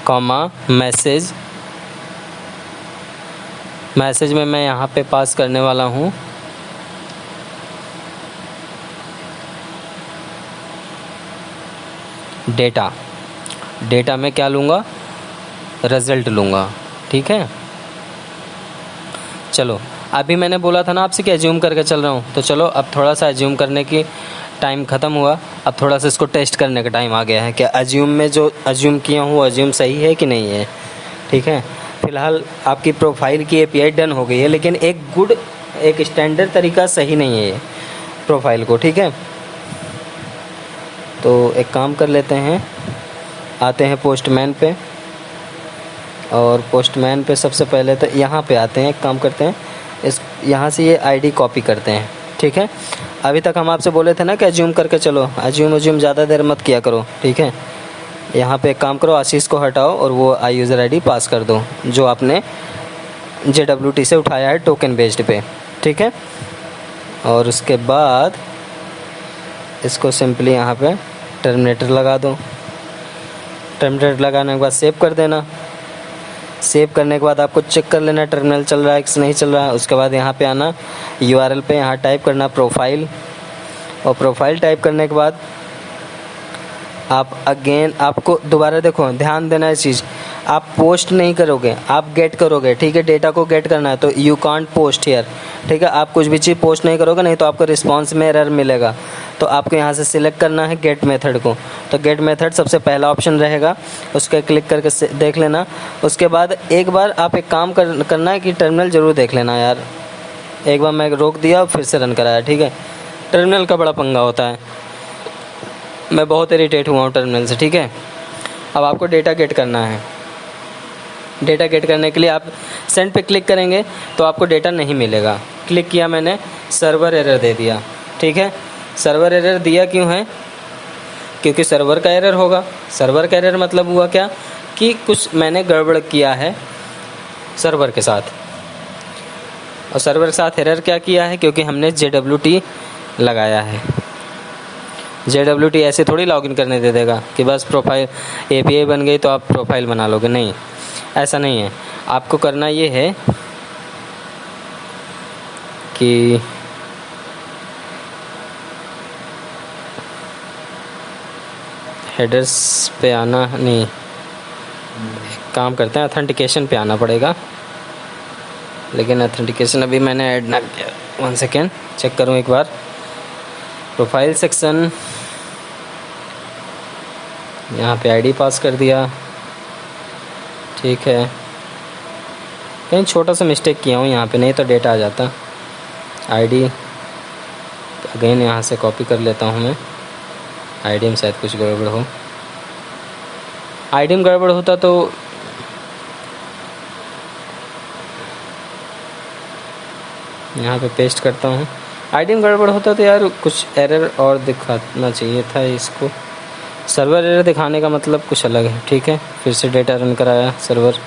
कॉमा मैसेज में मैं यहाँ पे पास करने वाला हूँ डेटा में क्या लूँगा, रिज़ल्ट लूँगा, ठीक है। चलो, अभी मैंने बोला था ना आपसे कि एज्यूम करके चल रहा हूँ, तो चलो अब थोड़ा सा एज्यूम करने की टाइम ख़त्म हुआ, अब थोड़ा सा इसको टेस्ट करने का टाइम आ गया है कि एज्यूम में जो एज्यूम किया हूँ एज्यूम सही है कि नहीं है, ठीक है। फ़िलहाल आपकी प्रोफाइल की एपीआई डन हो गई है, लेकिन एक स्टैंडर्ड तरीका सही नहीं है ये प्रोफाइल को, ठीक है। तो एक काम कर लेते हैं, आते हैं पोस्टमैन पे, और पोस्टमैन पे सबसे पहले तो यहाँ पे आते हैं, एक काम करते हैं, यहाँ से ये आईडी कॉपी करते हैं, ठीक है। अभी तक हम आपसे बोले थे ना कि एज्यूम करके चलो, एज्यूम ज़्यादा देर मत किया करो, ठीक है। यहाँ पे एक काम करो, आशीष को हटाओ और वो यूज़र आईडी पास कर दो जो आपने JWT से उठाया है टोकन बेस्ड पे, ठीक है। और उसके बाद इसको सिंपली यहाँ पे टर्मिनेटर लगा दो। टर्मिनेटर लगाने के बाद सेव कर देना। सेव करने के बाद आपको चेक कर लेना टर्मिनल चल रहा है कि नहीं चल रहा है। उसके बाद यहाँ पे आना, URL पे यहाँ टाइप करना प्रोफाइल, और प्रोफाइल टाइप करने के बाद आप आपको दोबारा देखो, ध्यान देना इस चीज़, आप पोस्ट नहीं करोगे, आप गेट करोगे, ठीक है। डेटा को गेट करना है, तो यू कांट पोस्ट हियर, ठीक है। आप कुछ भी चीज़ पोस्ट नहीं करोगे, नहीं तो आपको रिस्पॉन्स में एरर मिलेगा। तो आपको यहाँ से सिलेक्ट करना है गेट मेथड को, तो गेट मेथड सबसे पहला ऑप्शन रहेगा, उसके क्लिक करके देख लेना। उसके बाद एक बार आप एक काम करना है कि टर्मिनल ज़रूर देख लेना यार। एक बार मैं रोक दिया फिर से रन कराया, ठीक है। टर्मिनल का बड़ा पंगा होता है, मैं बहुत इरिटेट हुआ हूँ टर्मिनल से, ठीक है। अब आपको डेटा गेट करना है। डेटा गेट करने के लिए आप सेंड पे क्लिक करेंगे तो आपको डेटा नहीं मिलेगा। क्लिक किया मैंने, सर्वर एरर दे दिया, ठीक है। सर्वर एरर दिया क्यों है, क्योंकि सर्वर का एरर होगा। सर्वर का एरर मतलब हुआ क्या कि कुछ मैंने गड़बड़ किया है सर्वर के साथ, और सर्वर के साथ एरर क्या किया है, क्योंकि हमने JWT लगाया है। JWT ऐसे थोड़ी लॉगिन करने दे देगा कि बस प्रोफाइल API बन गई तो आप प्रोफाइल बना लोगे, नहीं, ऐसा नहीं है। आपको करना ये है कि हेडर्स पे आना, नहीं, काम करते हैं, ऑथेंटिकेशन पे आना पड़ेगा, लेकिन ऑथेंटिकेशन अभी मैंने ऐड ना किया। 1 सेकेंड चेक करूँ एक बार। प्रोफाइल सेक्शन, यहाँ पे आईडी पास कर दिया, ठीक है। कहीं छोटा सा मिस्टेक किया हूँ यहाँ पे, नहीं तो डेटा आ जाता। आईडी अगेन यहाँ से कॉपी कर लेता हूँ मैं। आईडी में शायद कुछ गड़बड़ हो, आईडी में गड़बड़ होता तो यहाँ पे पेस्ट करता हूँ। आईडी में गड़बड़ होता तो यार कुछ एरर और दिखाना चाहिए था इसको। सर्वर एरर दिखाने का मतलब कुछ अलग है, ठीक है। फिर से डेटा रन कराया सर्वर।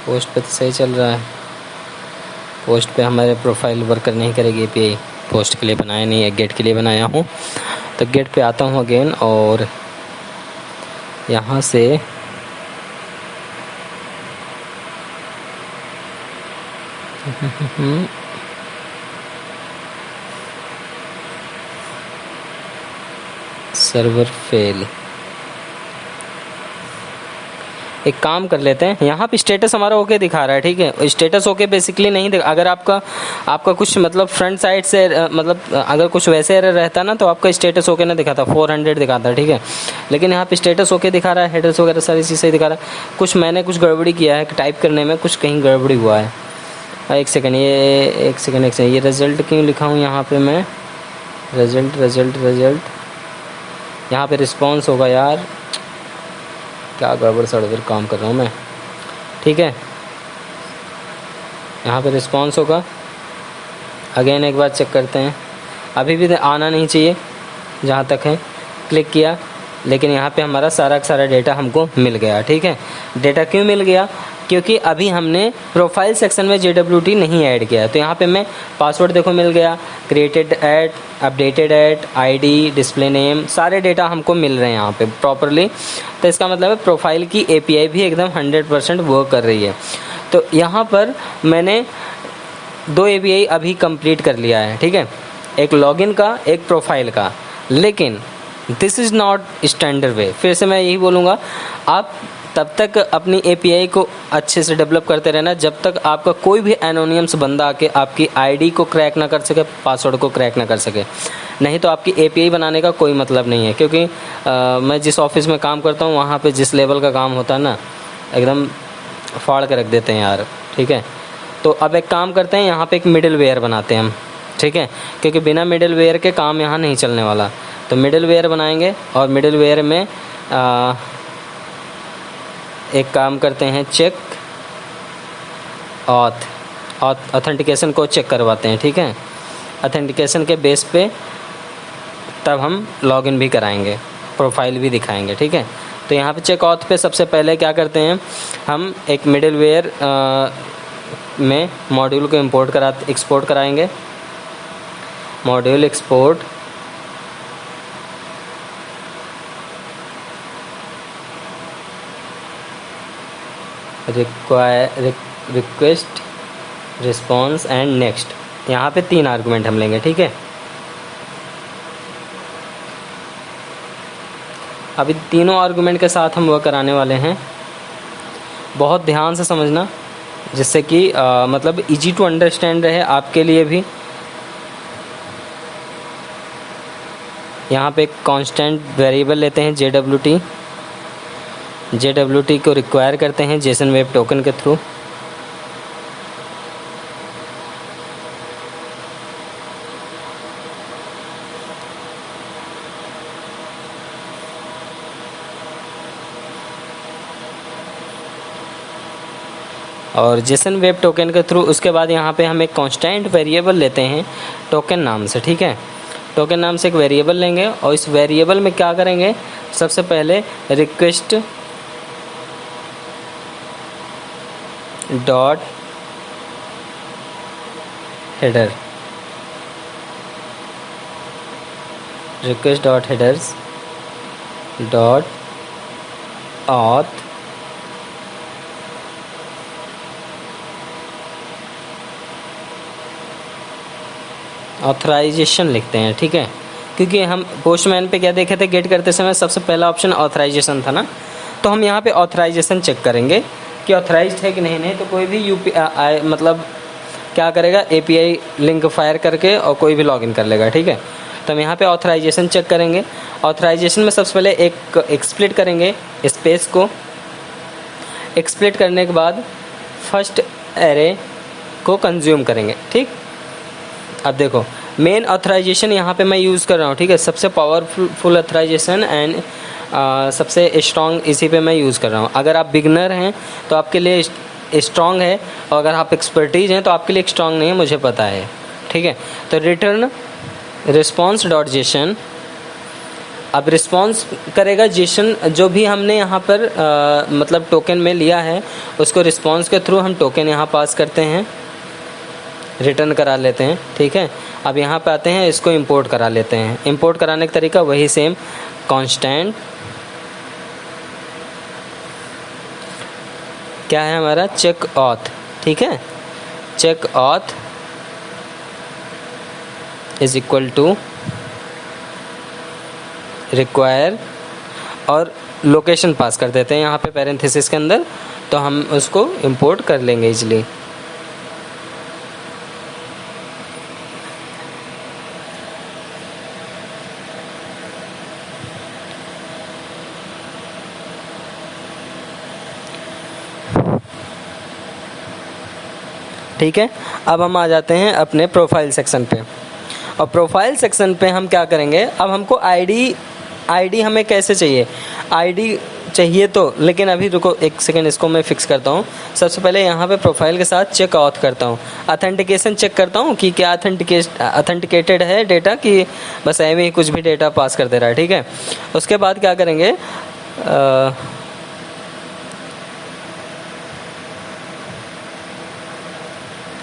पोस्ट पे तो सही चल रहा है। पोस्ट पे हमारे प्रोफाइल वर्कर नहीं करेगी एपीआई। पोस्ट के लिए बनाया नहीं है, गेट के लिए बनाया हूँ। तो गेट पे आता हूँ अगेन और यहाँ से सर्वर फेल। एक काम कर लेते हैं, यहाँ पे स्टेटस हमारा ओके दिखा रहा है, ठीक है। स्टेटस ओके बेसिकली नहीं अगर आपका कुछ मतलब फ्रंट साइड से मतलब अगर कुछ वैसे एरर रहता ना तो आपका स्टेटस ओके ना दिखाता, 400 दिखाता, ठीक है। लेकिन यहाँ पे स्टेटस ओके दिखा रहा है, हेडर्स वगैरह सारी चीज़ सही दिखा रहा है। कुछ मैंने कुछ गड़बड़ी किया है टाइप करने में, कुछ कहीं गड़बड़ी हुआ है। एक सेकेंड, ये रिज़ल्ट क्यों लिखा हूँ यहाँ पर मैं? रिज़ल्ट यहाँ पर रिस्पॉन्स होगा यार। क्या गड़बड़ सड़बड़ काम कर रहा हूँ मैं, ठीक है। यहाँ पे रिस्पॉन्स होगा। अगेन एक बार चेक करते हैं। अभी भी आना नहीं चाहिए जहाँ तक है। क्लिक किया, लेकिन यहाँ पे हमारा सारा डेटा हमको मिल गया, ठीक है। डेटा क्यों मिल गया? क्योंकि अभी हमने प्रोफाइल सेक्शन में JWT नहीं ऐड किया। तो यहाँ पे मैं पासवर्ड देखो मिल गया, created add, updated add, ID, display name, सारे डेटा हमको मिल रहे हैं यहाँ पे प्रॉपरली। तो इसका मतलब है प्रोफाइल की API भी एकदम 100% वर्क कर रही है। तो यहाँ पर मैंने 2 API अभी कंप्लीट कर लिया है, ठीक है। एक लॉगिन का, एक प्रोफाइल का। लेकिन दिस इज़ नॉट स्टैंडर्ड वे। फिर से मैं यही बोलूँगा, आप तब तक अपनी API को अच्छे से डेवलप करते रहना जब तक आपका कोई भी एनोनिमस बंदा आके आपकी आईडी को क्रैक ना कर सके, पासवर्ड को क्रैक ना कर सके। नहीं तो आपकी API बनाने का कोई मतलब नहीं है। क्योंकि मैं जिस ऑफिस में काम करता हूँ वहाँ पे जिस लेवल का काम होता है ना, एकदम फाड़ के रख देते हैं यार, ठीक है। तो अब एक काम करते हैं, यहाँ पे एक मिडिल वेयर बनाते हैं हम, ठीक है। क्योंकि बिना मिडिल वेयर के काम यहाँ नहीं चलने वाला। तो मिडिल वेयर बनाएंगे और मिडिल वेयर में एक काम करते हैं, चेक ऑथेंटिकेशन को चेक करवाते हैं, ठीक है। ऑथेंटिकेशन के बेस पे तब हम लॉगिन भी कराएंगे, प्रोफाइल भी दिखाएंगे, ठीक है। तो यहाँ पे चेक ऑथ पे सबसे पहले क्या करते हैं, हम एक मिडिल वेयर में मॉड्यूल को एक्सपोर्ट कराएंगे। Module export, request, response and next. यहाँ पे 3 आर्गुमेंट हम लेंगे, ठीक है। अभी तीनों आर्गुमेंट के साथ हम वह कराने वाले हैं। बहुत ध्यान से समझना, जिससे कि मतलब इजी टू अंडरस्टैंड रहे आपके लिए भी। यहाँ पे एक कांस्टेंट वेरिएबल लेते हैं JWT को रिक्वायर करते हैं जेसन वेब टोकन के थ्रू। और जेसन वेब टोकन के थ्रू उसके बाद यहाँ पे हम एक कांस्टेंट वेरिएबल लेते हैं टोकन नाम से, ठीक है। टोकन नाम से एक वेरिएबल लेंगे और इस वेरिएबल में क्या करेंगे, सबसे पहले request dot header, request dot headers dot auth authorization लिखते हैं, ठीक है। क्योंकि हम पोस्टमैन पे क्या देखे थे, गेट करते समय सबसे पहला ऑप्शन ऑथराइजेशन था ना। तो हम यहाँ पे ऑथराइजेशन चेक करेंगे कि ऑथराइज्ड है कि नहीं तो कोई भी UPI मतलब क्या करेगा, API लिंक फायर करके और कोई भी लॉगिन कर लेगा, ठीक है। तो हम यहाँ पे ऑथराइजेशन चेक करेंगे। ऑथराइजेशन में सबसे पहले एक एक्सप्लिट करेंगे स्पेस को। एक्सप्लिट करने के बाद फर्स्ट एरे को कंज्यूम करेंगे, ठीक। अब देखो मेन ऑथराइजेशन यहाँ पे मैं यूज़ कर रहा हूँ, ठीक है, सबसे पावरफुल ऑथराइजेशन एंड सबसे स्ट्रॉन्ग इसी पे मैं यूज़ कर रहा हूँ। अगर आप बिगनर हैं तो आपके लिए स्ट्रॉन्ग है, और अगर आप एक्सपर्टीज हैं तो आपके लिए स्ट्रॉन्ग नहीं है, मुझे पता है, ठीक है। तो रिटर्न रिस्पॉन्स डॉट जेसन, अब रिस्पॉन्स करेगा जेसन, जो भी हमने यहाँ पर मतलब टोकन में लिया है उसको रिस्पॉन्स के थ्रू हम टोकन यहाँ पास करते हैं, रिटर्न करा लेते हैं, ठीक है। अब यहाँ पे आते हैं, इसको इंपोर्ट करा लेते हैं। इंपोर्ट कराने का तरीका वही सेम, कांस्टेंट क्या है हमारा, चेक ऑथ, ठीक है, check auth is equal to require, और लोकेशन पास कर देते हैं यहाँ पे पैरेंथेसिस के अंदर, तो हम उसको इंपोर्ट कर लेंगे इजीली। ठीक है, अब हम आ जाते हैं अपने प्रोफाइल सेक्शन पे, और प्रोफाइल सेक्शन पे हम क्या करेंगे, अब हमको आईडी हमें कैसे चाहिए, आईडी चाहिए तो, लेकिन अभी रुको एक सेकेंड, इसको मैं फिक्स करता हूँ। सबसे पहले यहाँ पे प्रोफाइल के साथ चेक ऑथ करता हूँ, अथेंटिकेशन चेक करता हूँ कि क्या अथेंटिकेटेड है डेटा, कि बस ऐਵੇਂ ही कुछ भी डेटा पास कर दे रहा है, ठीक है। उसके बाद क्या करेंगे,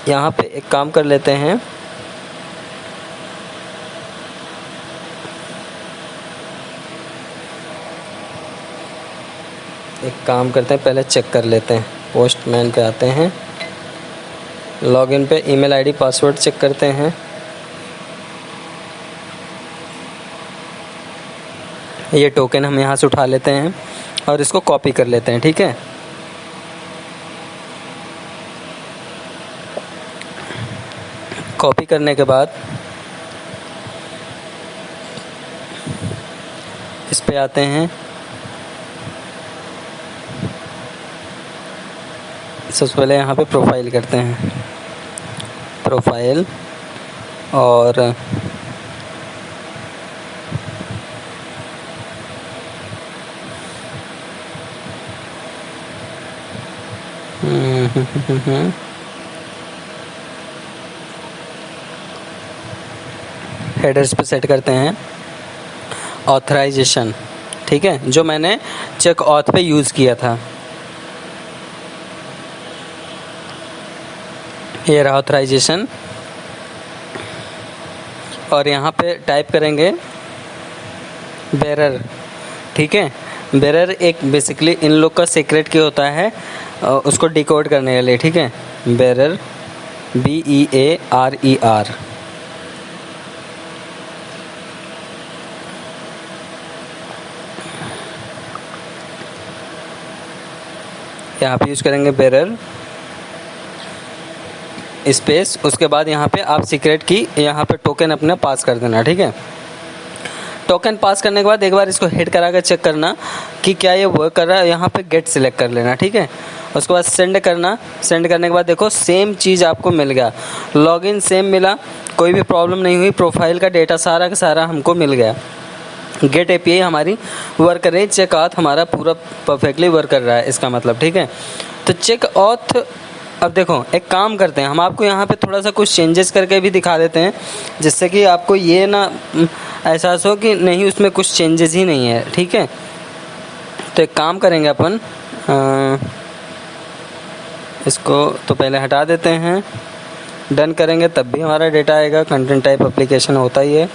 यहाँ पे एक काम कर लेते हैं, पहले चेक कर लेते हैं, पोस्टमैन पे आते हैं, लॉगिन पे ईमेल आईडी पासवर्ड चेक करते हैं। ये टोकन हम यहाँ से उठा लेते हैं और इसको कॉपी कर लेते हैं, ठीक है। कॉपी करने के बाद इस पे आते हैं, सबसे पहले यहाँ पे प्रोफाइल करते हैं, प्रोफाइल, और हेडर्स पे सेट करते हैं ऑथराइजेशन, ठीक है, जो मैंने चेक ऑथ पे यूज़ किया था। ये रहा ऑथराइजेशन, और यहाँ पे टाइप करेंगे बेरर, ठीक है। बेरर एक बेसिकली इन लोग का सीक्रेट की होता है, उसको डिकोड करने के लिए, ठीक है। बेरर BEARER, यहाँ पे यूज़ करेंगे बेरर स्पेस, उसके बाद यहाँ पे आप सीक्रेट की यहाँ पे टोकन अपने पास कर देना, ठीक है। टोकन पास करने के बाद एक बार इसको हिट करा कर चेक करना कि क्या ये वर्क कर रहा है, यहाँ पे गेट सिलेक्ट कर लेना, ठीक है। उसके बाद सेंड करना, सेंड करने के बाद देखो सेम चीज़ आपको मिल गया, लॉगिन सेम मिला, कोई भी प्रॉब्लम नहीं हुई, प्रोफाइल का डेटा सारा का सारा हमको मिल गया, गेट एपीआई हमारी वर्क कर रही है, चेक ऑथ हमारा पूरा परफेक्टली वर्क कर रहा है, इसका मतलब, ठीक है। तो चेक ऑथ, अब देखो एक काम करते हैं, हम आपको यहाँ पे थोड़ा सा कुछ चेंजेस करके भी दिखा देते हैं, जिससे कि आपको ये ना एहसास हो कि नहीं उसमें कुछ चेंजेस ही नहीं है, ठीक है। तो एक काम करेंगे अपन, इसको तो पहले हटा देते हैं, डन करेंगे तब भी हमारा डेटा आएगा, कंटेंट टाइप एप्लीकेशन होता ही है,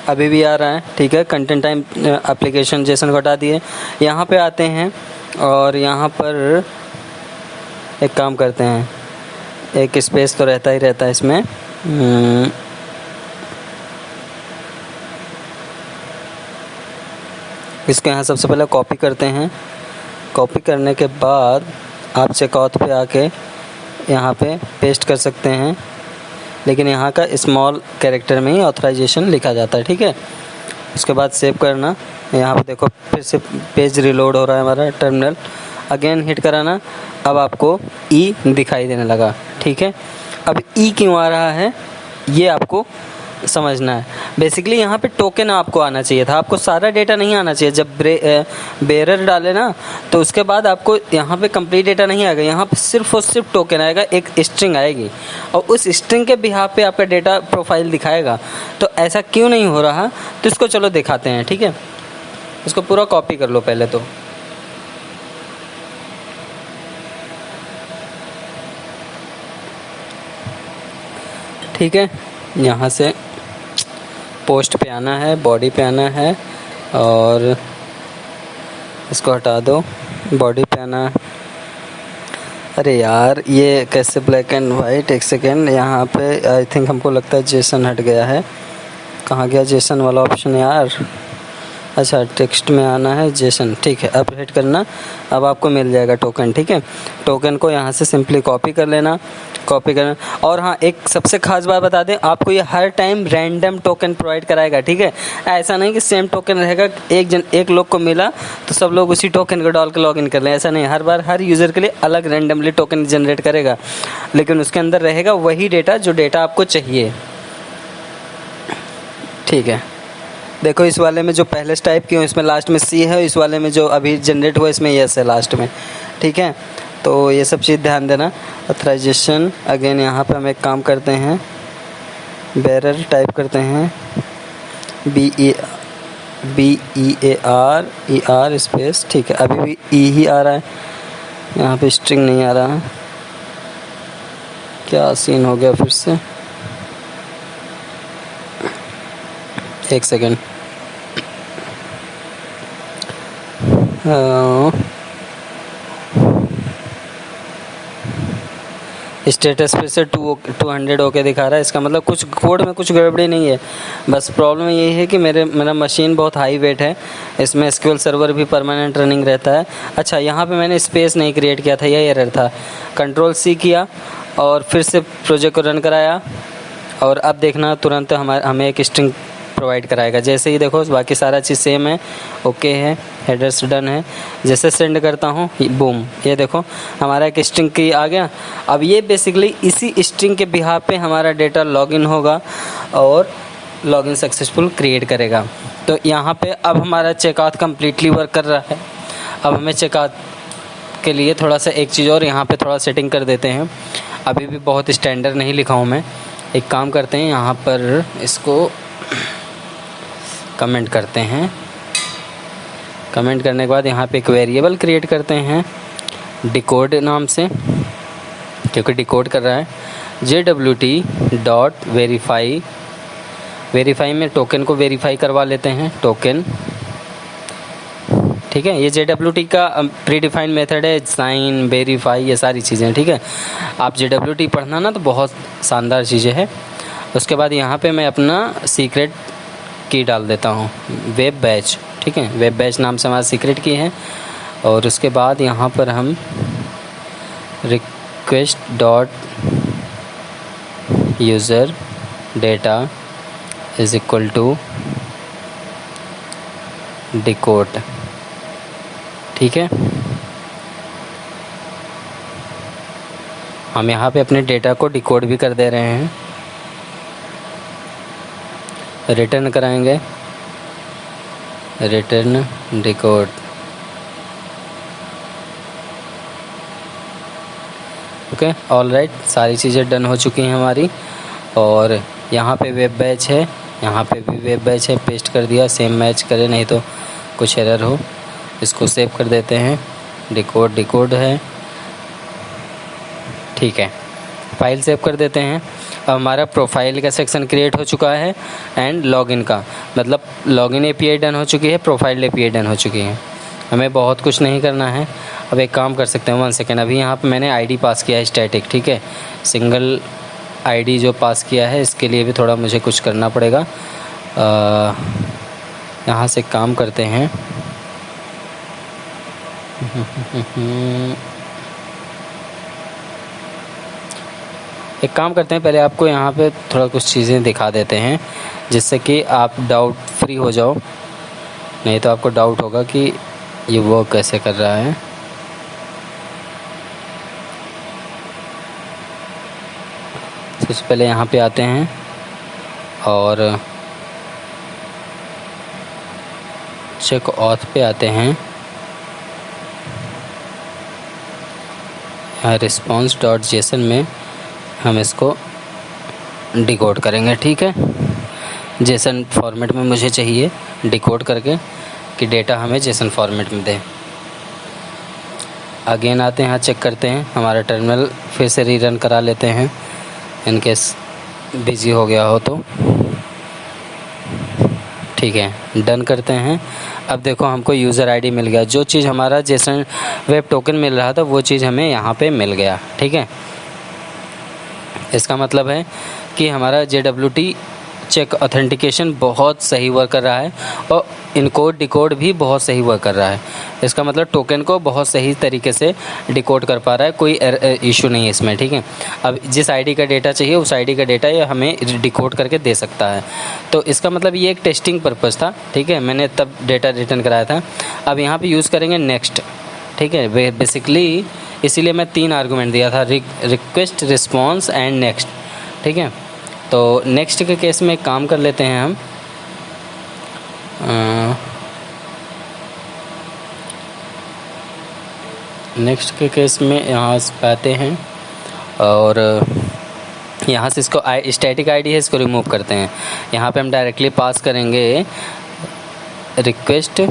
अभी भी आ रहा है, ठीक है। कंटेंट टाइप एप्लीकेशन जेसन को हटा दिए, यहाँ पे आते हैं और यहाँ पर एक काम करते हैं, एक स्पेस तो रहता ही रहता है इसमें, इसको यहाँ सबसे पहले कॉपी करते हैं। कॉपी करने के बाद आप चेकआउट पे आके यहाँ पे पेस्ट कर सकते हैं, लेकिन यहाँ का स्मॉल कैरेक्टर में ही ऑथराइजेशन लिखा जाता है, ठीक है। उसके बाद सेव करना, यहाँ पे देखो फिर से पेज रिलोड हो रहा है हमारा टर्मिनल। अगेन हिट कराना, अब आपको ई दिखाई देने लगा। ठीक है, अब ई क्यों आ रहा है ये आपको समझना है। बेसिकली यहाँ पे टोकन आपको आना चाहिए था, आपको सारा डेटा नहीं आना चाहिए। जब बेरर डाले ना तो उसके बाद आपको यहाँ पे कंप्लीट डेटा नहीं आएगा, यहाँ पे सिर्फ और सिर्फ टोकन आएगा, एक स्ट्रिंग आएगी और उस स्ट्रिंग के बिहाफ पे आपका डेटा प्रोफाइल दिखाएगा। तो ऐसा क्यों नहीं हो रहा, तो इसको चलो दिखाते हैं। ठीक है, इसको पूरा कॉपी कर लो पहले तो। ठीक है, यहाँ से पोस्ट पे आना है, बॉडी पे आना है और इसको हटा दो, बॉडी पे आना है। अरे यार ये कैसे ब्लैक एंड वाइट, एक सेकेंड, यहाँ पे आई थिंक हमको लगता है जेसन हट गया है। कहाँ गया जेसन वाला ऑप्शन यार? अच्छा, टेक्स्ट में आना है जेसन। ठीक है, अब हिट करना, अब आपको मिल जाएगा टोकन। ठीक है, टोकन को यहाँ से सिंपली कॉपी कर लेना, कॉपी करना। और हाँ, एक सबसे खास बात बता दें, आपको ये हर टाइम रैंडम टोकन प्रोवाइड कराएगा। ठीक है, ऐसा नहीं कि सेम टोकन रहेगा, एक लोग को मिला तो सब लोग उसी टोकन को डाल के लॉगिन कर लें, ऐसा नहीं। हर बार हर यूज़र के लिए अलग रैंडमली टोकन जनरेट करेगा, लेकिन उसके अंदर रहेगा वही डेटा जो डेटा आपको चाहिए। ठीक है, देखो इस वाले में जो पहले टाइप की हूँ इसमें लास्ट में सी है, इस वाले में जो अभी जनरेट हुआ इसमें यस है लास्ट में। ठीक है, तो ये सब चीज़ ध्यान देना। ऑथराइजेशन अगेन यहाँ पे हम एक काम करते हैं, बेरर टाइप करते हैं, BEAR स्पेस। ठीक है, अभी भी ई ही आ रहा है, यहाँ पे स्ट्रिंग नहीं आ रहा है, क्या सीन हो गया फिर से? एक सेकेंड, स्टेटस पे से 200 ओके दिखा रहा है, इसका मतलब कुछ कोड में कुछ गड़बड़ी नहीं है। बस प्रॉब्लम ये है कि मेरा मशीन बहुत हाई वेट है, इसमें एसक्यूएल सर्वर भी परमानेंट रनिंग रहता है। अच्छा, यहाँ पे मैंने स्पेस नहीं क्रिएट किया था, यह एरर था। कंट्रोल सी किया और फिर से प्रोजेक्ट को रन कराया और अब देखना तुरंत हमें एक स्ट्रिंग प्रोवाइड कराएगा। जैसे ही देखो बाकी सारा चीज़ सेम है, ओके है, हेडर्स डन है। जैसे सेंड करता हूँ बूम, ये देखो हमारा एक स्ट्रिंग की आ गया। अब ये बेसिकली इसी स्ट्रिंग के बिहाफ पे हमारा डेटा लॉगिन होगा और लॉगिन सक्सेसफुल क्रिएट करेगा। तो यहाँ पे अब हमारा चेकआउट कम्प्लीटली वर्क कर रहा है। अब हमें चेकआउट के लिए थोड़ा सा एक चीज़ और यहाँ पे थोड़ा सेटिंग कर देते हैं। अभी भी बहुत स्टैंडर्ड नहीं लिखा हूँ मैं, एक काम करते हैं, यहाँ पर इसको कमेंट करते हैं। कमेंट करने के बाद यहाँ पे एक वेरिएबल क्रिएट करते हैं डिकोड नाम से, क्योंकि डिकोड कर रहा है। JWT.verify, वेरीफाई में टोकन को वेरीफाई करवा लेते हैं, टोकन। ठीक है, ये JWT का प्री डिफाइंड मेथड है, साइन, वेरीफाई, ये सारी चीज़ें। ठीक है, आप JWT पढ़ना ना तो बहुत शानदार चीज़ें हैं। उसके बाद यहाँ पे मैं अपना सीक्रेट की डाल देता हूँ, वेब बैच। ठीक है, वेब बैच नाम से हमारा सीक्रेट की है। और उसके बाद यहाँ पर हम request dot user data is equal to decode. ठीक है, हम यहाँ पे अपने डेटा को डिकोड भी कर दे रहे हैं। रिटर्न कराएंगे, return decode. Okay, all right, सारी चीज़ें डन हो चुकी हैं हमारी। और यहाँ पे वेब बैच है, यहाँ पे भी वेब बैच है, पेस्ट कर दिया, सेम मैच करे नहीं तो कुछ एरर हो। इसको सेव कर देते हैं, डिकोड है। ठीक है, फाइल सेव कर देते हैं। अब हमारा प्रोफाइल का सेक्शन क्रिएट हो चुका है एंड लॉगिन का, मतलब लॉगिन API डन हो चुकी है, प्रोफाइल API डन हो चुकी है। हमें बहुत कुछ नहीं करना है। अब एक काम कर सकते हैं, 1 सेकेंड, अभी यहाँ पे मैंने ID पास किया है स्टैटिक। ठीक है, सिंगल ID जो पास किया है, इसके लिए भी थोड़ा मुझे कुछ करना पड़ेगा। यहाँ से काम करते हैं एक काम करते हैं, पहले आपको यहाँ पे थोड़ा कुछ चीज़ें दिखा देते हैं जिससे कि आप डाउट फ्री हो जाओ, नहीं तो आपको डाउट होगा कि ये वर्क कैसे कर रहा है। सबसे पहले यहाँ पे आते हैं और चेक ऑथ पे आते हैं। रिस्पॉन्स डॉट जेसन में हम इसको डिकोड करेंगे। ठीक है, जेसन फॉर्मेट में मुझे चाहिए डिकोड करके कि डेटा हमें जेसन फॉर्मेट में दे। अगेन आते हैं, यहाँ चेक करते हैं, हमारा टर्मिनल फिर से रीरन करा लेते हैं इन केस बिज़ी हो गया हो तो। ठीक है, डन करते हैं। अब देखो हमको यूज़र आईडी मिल गया, जो चीज़ हमारा जेसन वेब टोकन मिल रहा था वो चीज़ हमें यहाँ पे मिल गया। ठीक है, इसका मतलब है कि हमारा JWT चेक ऑथेंटिकेशन बहुत सही वर्क कर रहा है और इनकोड डिकोड भी बहुत सही वर्क कर रहा है। इसका मतलब टोकन को बहुत सही तरीके से डिकोड कर पा रहा है, कोई इशू नहीं है इसमें। ठीक है, अब जिस आईडी का डेटा चाहिए उस आईडी का डेटा ये हमें डिकोड करके दे सकता है। तो इसका मतलब ये एक टेस्टिंग पर्पज़ था। ठीक है, मैंने तब डेटा रिटर्न कराया था। अब यहाँ पर यूज़ करेंगे नेक्स्ट। ठीक है, बेसिकली इसीलिए मैं 3 आर्गूमेंट दिया था, रिक्वेस्ट, रिस्पॉन्स एंड नेक्स्ट। ठीक है, तो नेक्स्ट के केस में एक काम कर लेते हैं हम। नेक्स्ट के केस में यहाँ से पाते हैं और यहाँ से इसको स्टैटिक आईडी है, इसको रिमूव करते हैं। यहाँ पे हम डायरेक्टली पास करेंगे रिक्वेस्ट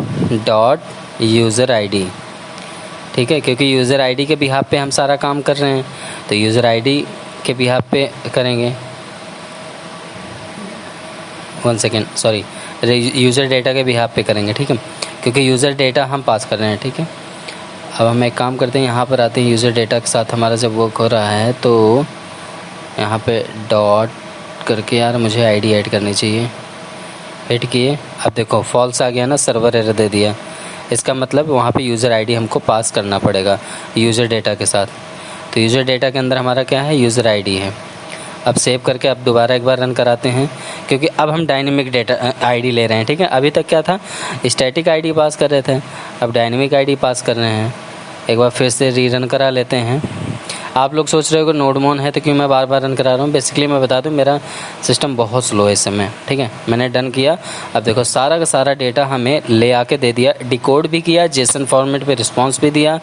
डॉट यूज़र आईडी। ठीक है, क्योंकि यूज़र आईडी के बिहाफ पे हम सारा काम कर रहे हैं, तो यूज़र आईडी के बिहाफ पे करेंगे। 1 सेकेंड, सॉरी, यूज़र डेटा के बिहाफ पे करेंगे। ठीक है, क्योंकि यूज़र डेटा हम पास कर रहे हैं। ठीक है, अब हम एक काम करते हैं, यहाँ पर आते हैं, यूज़र डेटा के साथ हमारा जब वर्क हो रहा है तो यहाँ पे डॉट करके, यार मुझे आईडी ऐड करनी चाहिए, ऐड किए। अब देखो फॉल्स आ गया ना, सर्वर एरर दे दिया। इसका मतलब वहाँ पे यूज़र आईडी हमको पास करना पड़ेगा यूज़र डेटा के साथ। तो यूज़र डेटा के अंदर हमारा क्या है, यूज़र आईडी है। अब सेव करके अब दोबारा एक बार रन कराते हैं, क्योंकि अब हम डायनेमिक डेटा आईडी ले रहे हैं। ठीक है, अभी तक क्या था, स्टैटिक आईडी पास कर रहे थे, अब डायनेमिक आईडी पास कर रहे हैं। एक बार फिर से रीरन करा लेते हैं। आप लोग सोच रहे हो कि नोडमोन है तो क्यों मैं बार बार रन करा रहा हूँ। बेसिकली मैं बता दूँ, मेरा सिस्टम बहुत स्लो है इस समय। ठीक है, मैंने डन किया। अब देखो सारा का सारा डेटा हमें ले आके दे दिया, डिकोड भी किया, जेसन फॉर्मेट पे रिस्पांस भी दिया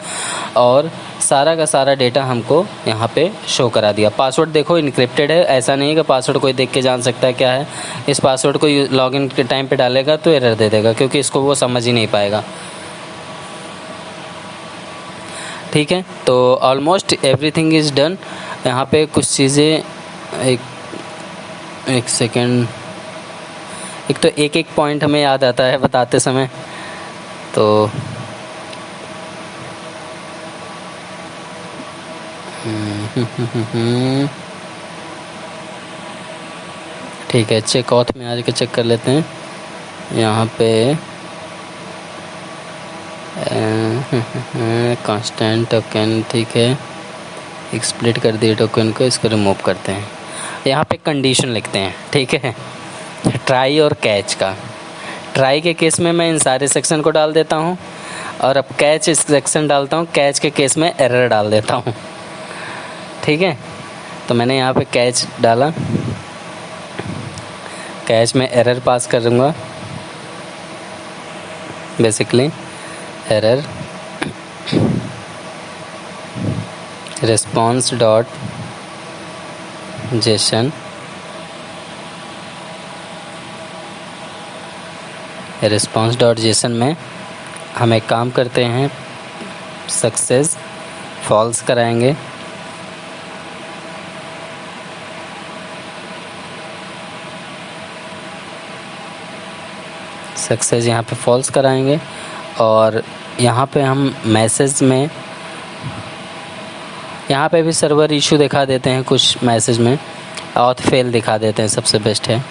और सारा का सारा डेटा हमको यहाँ पे शो करा दिया। पासवर्ड देखो इनक्रिप्टेड है, ऐसा नहीं है कि पासवर्ड कोई देख के जान सकता है क्या है। इस पासवर्ड को लॉगिन के टाइम पे डालेगा तो एरर दे देगा, क्योंकि इसको वो समझ ही नहीं पाएगा। ठीक है, तो ऑलमोस्ट एवरीथिंग इज़ डन। यहाँ पे कुछ चीज़ें, एक सेकेंड, एक तो एक पॉइंट हमें याद आता है बताते समय, तो ठीक है, चेक ऑथ में आके चेक कर लेते हैं। यहाँ पे कांस्टेंट टोकन, ठीक है, एक्सप्लिट कर दिए टोकन को, इसको रिमूव करते हैं। यहाँ पे कंडीशन लिखते हैं। ठीक है, ट्राई और कैच का। ट्राई के केस में मैं इन सारे सेक्शन को डाल देता हूँ और अब कैच सेक्शन डालता हूँ, कैच के केस में एरर डाल देता हूँ। ठीक है, तो मैंने यहाँ पे कैच डाला, कैच में एरर पास करूँगा, basically error response dot JSON, response dot JSON में हम एक काम करते हैं, सक्सेस फॉल्स कराएंगे। सक्सेस यहाँ पे फॉल्स कराएंगे और यहाँ पे हम मैसेज में, यहाँ पे भी सर्वर इशू दिखा देते हैं कुछ मैसेज में, ऑथ फेल दिखा देते हैं, सबसे बेस्ट है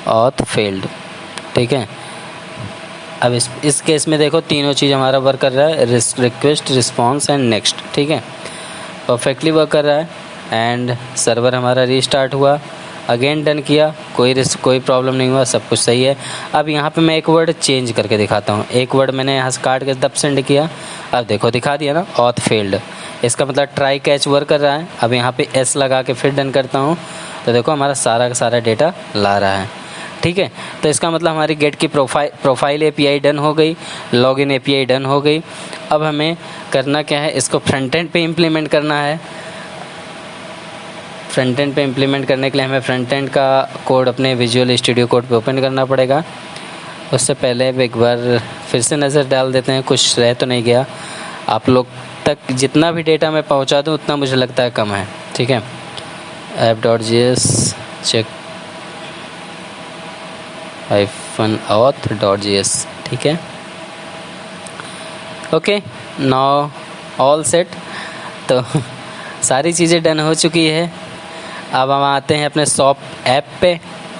ऑथ फेल्ड। ठीक है, अब इस केस में देखो तीनों चीज़ हमारा वर्क कर रहा है, रिक्वेस्ट, रिस्पॉन्स एंड नेक्स्ट। ठीक है, परफेक्टली वर्क कर रहा है एंड सर्वर हमारा रीस्टार्ट हुआ, अगेन डन किया, कोई प्रॉब्लम नहीं हुआ, सब कुछ सही है। अब यहाँ पे मैं एक वर्ड चेंज करके दिखाता हूँ। एक वर्ड मैंने यहाँ से काट के दब सेंड किया, अब देखो दिखा दिया ना, ऑथ फेल्ड। इसका मतलब ट्राई कैच वर्क कर रहा है। अब यहाँ पे एस लगा के फिर डन करता हूँ तो देखो हमारा सारा का सारा डेटा ला रहा है। ठीक है, तो इसका मतलब हमारी गेट की प्रोफाइल एपीआई डन हो गई, लॉगिन एपीआई डन हो गई। अब हमें करना क्या है, इसको फ्रंट एंड पे इम्प्लीमेंट करना है। फ्रंट एंड पे इम्प्लीमेंट करने के लिए हमें फ्रंट एंड का कोड अपने विजुअल स्टूडियो कोड पे ओपन करना पड़ेगा। उससे पहले एक बार फिर से नज़र डाल देते हैं कुछ रह तो नहीं गया। आप लोग तक जितना भी डेटा मैं पहुंचा दूं उतना मुझे लगता है कम है। ठीक है, app.js चेक -auth.js। ठीक है, ओके, नाउ ऑल सेट। तो सारी चीज़ें डन हो चुकी है। अब हम आते हैं अपने शॉप ऐप पे।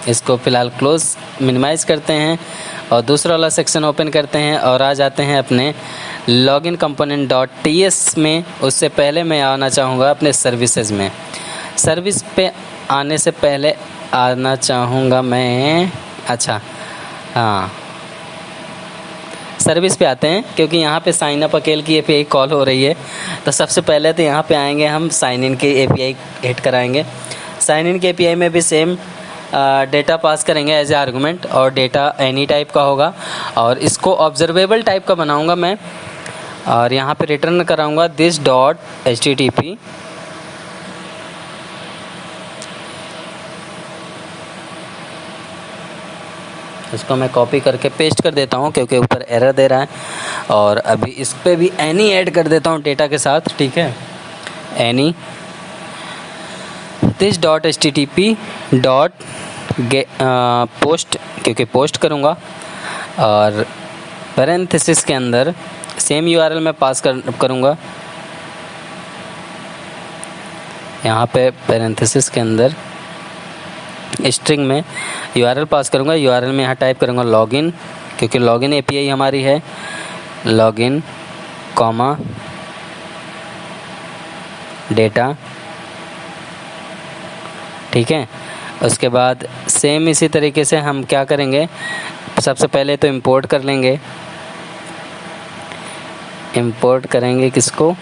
इसको फ़िलहाल क्लोज मिनिमाइज़ करते हैं और दूसरा वाला सेक्शन ओपन करते हैं और आ जाते हैं अपने लॉगिन कंपोनेंट .ts में। उससे पहले मैं आना चाहूँगा अपने सर्विसेज में। सर्विस पे आने से पहले आना चाहूँगा मैं, अच्छा हाँ, सर्विस पे आते हैं क्योंकि यहाँ पे साइन अप अकेले की एपीआई कॉल हो रही है। तो सबसे पहले तो यहाँ पे आएंगे, हम साइन इन की एपीआई हिट कराएंगे। साइन इन की एपीआई में भी सेम डेटा पास करेंगे एज ए आर्गूमेंट और डेटा एनी टाइप का होगा और इसको ऑब्जर्वेबल टाइप का बनाऊंगा मैं और यहाँ पे रिटर्न कराऊंगा दिस डॉट HTTP। इसको मैं कॉपी करके पेस्ट कर देता हूँ क्योंकि ऊपर एरर दे रहा है। और अभी इस पर भी एनी ऐड कर देता हूँ डेटा के साथ। ठीक है, any this dot HTTP dot post, क्योंकि पोस्ट करूँगा और पैरेंथेसिस के अंदर सेम URL में पास करूँगा। यहाँ पे पैरेंथेसिस के अंदर स्ट्रिंग में URL पास करूँगा। URL में यहाँ टाइप करूँगा लॉगिन, क्योंकि लॉगिन एपीआई हमारी है। Login comma data. ठीक है, उसके बाद सेम इसी तरीके से हम क्या करेंगे, सबसे पहले तो इंपोर्ट कर लेंगे। इंपोर्ट करेंगे किसको,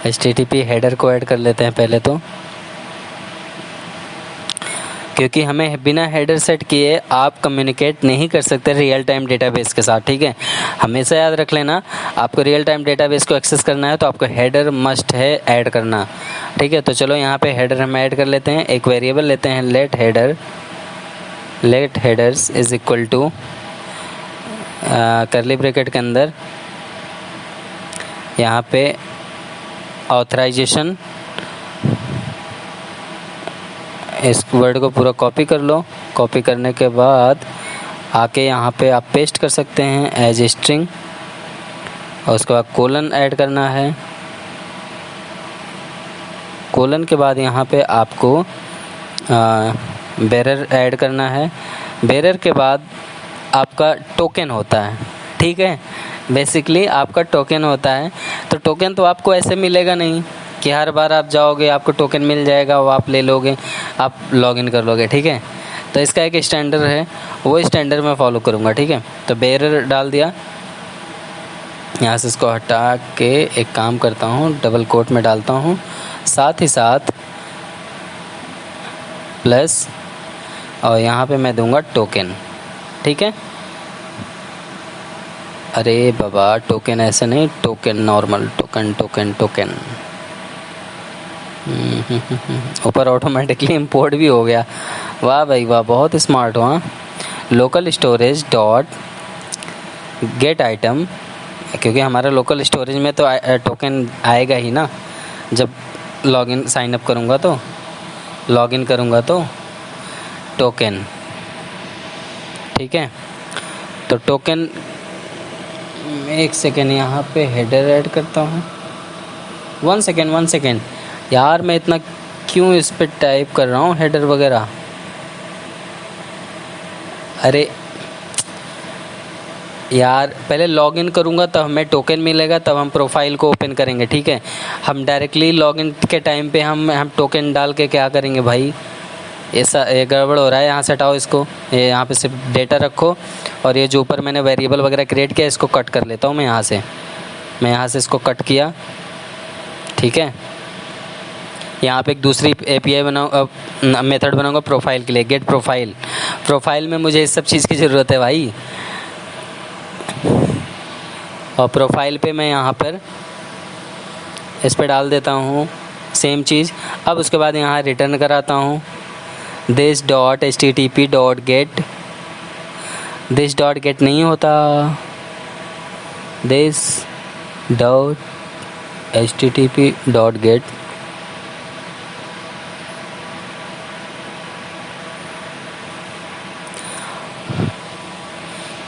HTTP हेडर को ऐड कर लेते हैं पहले तो, क्योंकि हमें बिना हेडर सेट किए आप कम्युनिकेट नहीं कर सकते रियल टाइम डेटाबेस के साथ। ठीक है, हमेशा याद रख लेना, आपको रियल टाइम डेटाबेस को एक्सेस करना है तो आपको हेडर मस्ट है ऐड करना। ठीक है, तो चलो यहाँ पे हेडर हम ऐड कर लेते हैं। एक वेरिएबल लेते हैं let headers is equal to curly bracket के अंदर यहाँ पे ऑथराइजेशन। इस वर्ड को पूरा कॉपी कर लो। कॉपी करने के बाद आके यहाँ पे आप पेस्ट कर सकते हैं एज स्ट्रिंग और उसके बाद कोलन ऐड करना है। कोलन के बाद यहाँ पे आपको बेरर ऐड करना है। बेरर के बाद आपका टोकन होता है। ठीक है, बेसिकली आपका टोकन होता है। तो टोकन तो आपको ऐसे मिलेगा नहीं कि हर बार आप जाओगे आपको टोकन मिल जाएगा, वो आप ले लोगे, आप लॉगिन कर लोगे। ठीक है, तो इसका एक स्टैंडर्ड है, वो स्टैंडर्ड मैं फॉलो करूँगा। ठीक है, तो बेरर डाल दिया। यहाँ से इसको हटा के एक काम करता हूँ, डबल कोट में डालता हूँ, साथ ही साथ प्लस, और यहाँ पे मैं दूंगा टोकन। ठीक है, अरे बाबा टोकन ऐसे नहीं, टोकन नॉर्मल, टोकन ऊपर ऑटोमेटिकली इंपोर्ट भी हो गया। वाह भाई वाह, बहुत स्मार्ट हुआ। Local storage dot gate item, क्योंकि हमारा लोकल स्टोरेज में तो टोकन आएगा ही ना, जब लॉगिन साइन अप करूँगा तो, लॉगिन करूँगा तो टोकन। ठीक है, तो टोकन, एक सेकेंड यहाँ पे हेडर ऐड करता हूँ। वन सेकेंड यार, मैं इतना क्यों इस पे टाइप कर रहा हूँ हेडर वगैरह। अरे यार, पहले लॉगिन करूँगा तब हमें टोकन मिलेगा, तब हम प्रोफाइल को ओपन करेंगे। ठीक है, हम डायरेक्टली लॉगिन के टाइम पे हम टोकन डाल के क्या करेंगे भाई। ये गड़बड़ हो रहा है, यहाँ से हटाओ इसको, ये यहाँ पे सिर्फ डेटा रखो और ये जो ऊपर मैंने वेरिएबल वगैरह क्रिएट किया इसको कट कर लेता हूँ मैं यहाँ से इसको कट किया। ठीक है, यहाँ पे एक दूसरी एपीआई बनाऊँ मेथड बनाऊँगा प्रोफाइल के लिए, गेट प्रोफाइल में मुझे इस सब चीज़ की ज़रूरत है भाई। और प्रोफाइल पे मैं यहाँ पर इस पे डाल देता हूँ सेम चीज़। अब उसके बाद यहाँ रिटर्न कराता हूँ this dot http dot get, this dot get नहीं होता, this dot http dot get.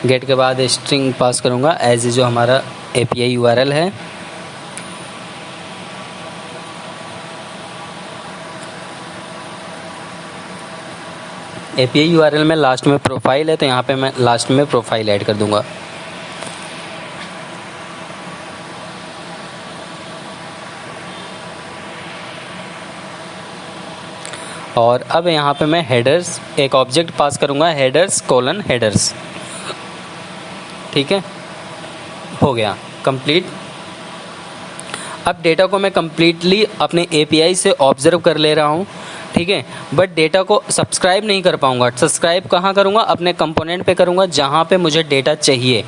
Get के बाद स्ट्रिंग पास करूँगा एज जो हमारा एपीआई यूआरएल है। एपीआई यूआरएल में लास्ट में प्रोफाइल है तो यहाँ पे मैं लास्ट में प्रोफाइल ऐड कर दूँगा। और अब यहाँ पे मैं हेडर्स एक ऑब्जेक्ट पास करूँगा, हेडर्स। ठीक है, हो गया कंप्लीट। अब डेटा को मैं कम्प्लीटली अपने एपीआई से ऑब्जर्व कर ले रहा हूँ। ठीक है, बट डेटा को सब्सक्राइब नहीं कर पाऊँगा। सब्सक्राइब कहाँ करूँगा? अपने कंपोनेंट पे करूँगा जहाँ पे मुझे डेटा चाहिए।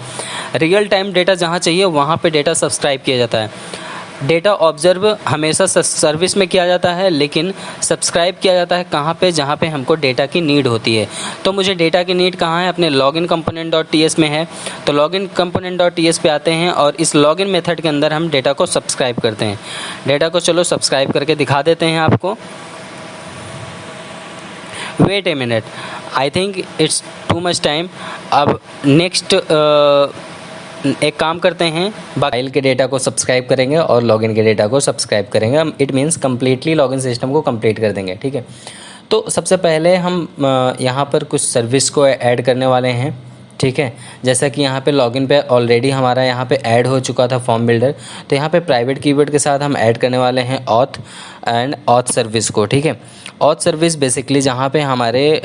रियल टाइम डेटा जहाँ चाहिए वहाँ पे डेटा सब्सक्राइब किया जाता है। डेटा ऑब्जर्व हमेशा सर्विस में किया जाता है, लेकिन सब्सक्राइब किया जाता है कहाँ पे? जहाँ पे हमको डेटा की नीड होती है। तो मुझे डेटा की नीड कहाँ है? अपने login component dot T S में है। तो login component dot T S पे आते हैं और इस लॉगिन मेथड के अंदर हम डेटा को सब्सक्राइब करते हैं। डेटा को चलो सब्सक्राइब करके दिखा देते हैं आपको। Wait a minute, I think it's too much time. अब नेक्स्ट एक काम करते हैं, फाइल के डेटा को सब्सक्राइब करेंगे और लॉगिन के डेटा को सब्सक्राइब करेंगे। हम it means completely login system को कंप्लीट कर देंगे। ठीक है, तो सबसे पहले हम यहाँ पर कुछ सर्विस को ऐड करने वाले हैं। ठीक है, जैसा कि यहाँ पे लॉगिन पे ऑलरेडी हमारा यहाँ पे ऐड हो चुका था फॉर्म बिल्डर, तो यहाँ पे प्राइवेट कीवर्ड के साथ हम ऐड करने वाले हैं ऑथ सर्विस को। ठीक है, ऑथ सर्विस बेसिकली जहाँ पे हमारे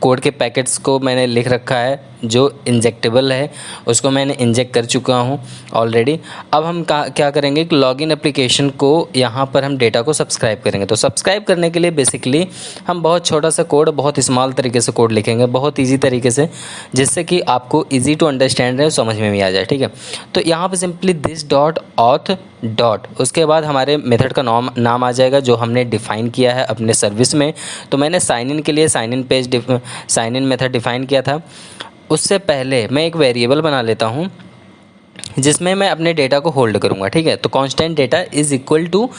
कोड के पैकेट्स को मैंने लिख रखा है, जो इंजेक्टेबल है उसको मैंने इंजेक्ट कर चुका हूँ ऑलरेडी। अब हम क्या करेंगे कि लॉगिन एप्लीकेशन को यहाँ पर हम डेटा को सब्सक्राइब करेंगे। तो सब्सक्राइब करने के लिए बेसिकली हम बहुत छोटा सा कोड, बहुत स्मॉल तरीके से कोड लिखेंगे, बहुत ईजी तरीके से, जिससे कि आपको ईजी टू अंडरस्टैंड रहे, समझ में भी आ जाए। ठीक है, तो यहाँ पर simply this dot auth dot, उसके बाद हमारे मेथड का नाम आ जाएगा जो हमने डिफ़ाइन किया है अपने सर्विस में। तो मैंने साइन इन के लिए साइन इन मेथड डिफ़ाइन किया था। उससे पहले मैं एक वेरिएबल बना लेता हूँ जिसमें मैं अपने डेटा को होल्ड करूँगा। ठीक है, तो constant data is equal to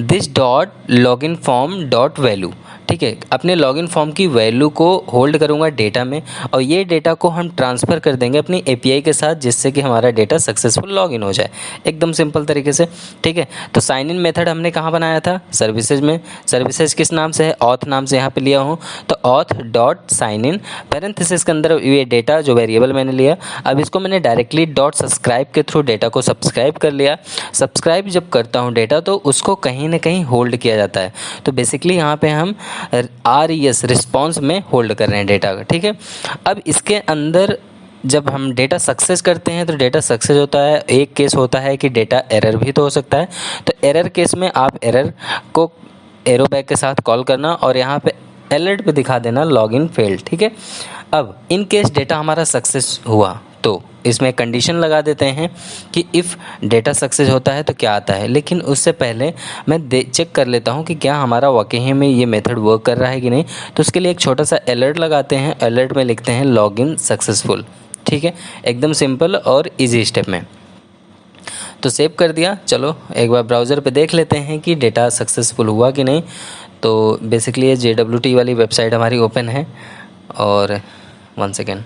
this dot login form dot value. ठीक है, अपने लॉगिन फॉर्म की वैल्यू को होल्ड करूँगा डेटा में, और ये डेटा को हम ट्रांसफ़र कर देंगे अपनी एपीआई के साथ, जिससे कि हमारा डेटा सक्सेसफुल लॉगिन हो जाए, एकदम सिंपल तरीके से। ठीक है, तो साइन इन मेथड हमने कहाँ बनाया था? सर्विसेज में। सर्विसेज किस नाम से है? ऑथ नाम से यहाँ पे लिया हूँ। तो auth dot sign in, parenthesis के अंदर ये डेटा जो वेरिएबल मैंने लिया, अब इसको मैंने डायरेक्टली डॉट सब्सक्राइब के थ्रू डेटा को सब्सक्राइब कर लिया। सब्सक्राइब जब करता हूँ डेटा तो उसको कहीं ना कहीं होल्ड किया जाता है। तो बेसिकली यहाँ पे हम RES रिस्पॉन्स में होल्ड कर रहे हैं डेटा का। ठीक है, अब इसके अंदर जब हम डेटा सक्सेस करते हैं तो डेटा सक्सेस होता है। एक केस होता है कि डेटा एरर भी तो हो सकता है। तो एरर केस में आप एरर को एरो बैक के साथ कॉल करना और यहाँ पे अलर्ट पे दिखा देना लॉगिन फेल्ड। ठीक है, अब इन केस डेटा हमारा सक्सेस हुआ तो इसमें कंडीशन लगा देते हैं कि इफ़ डेटा सक्सेस होता है तो क्या आता है। लेकिन उससे पहले मैं चेक कर लेता हूँ कि क्या हमारा वाकई में ये मेथड वर्क कर रहा है कि नहीं। तो उसके लिए एक छोटा सा अलर्ट लगाते हैं। अलर्ट में लिखते हैं लॉगिन सक्सेसफुल। ठीक है, एकदम सिंपल और इजी स्टेप में। तो सेव कर दिया। चलो एक बार ब्राउज़र पे देख लेते हैं कि डेटा सक्सेसफुल हुआ कि नहीं। तो बेसिकली ये JWT वाली वेबसाइट हमारी ओपन है, और 1 सेकेंड,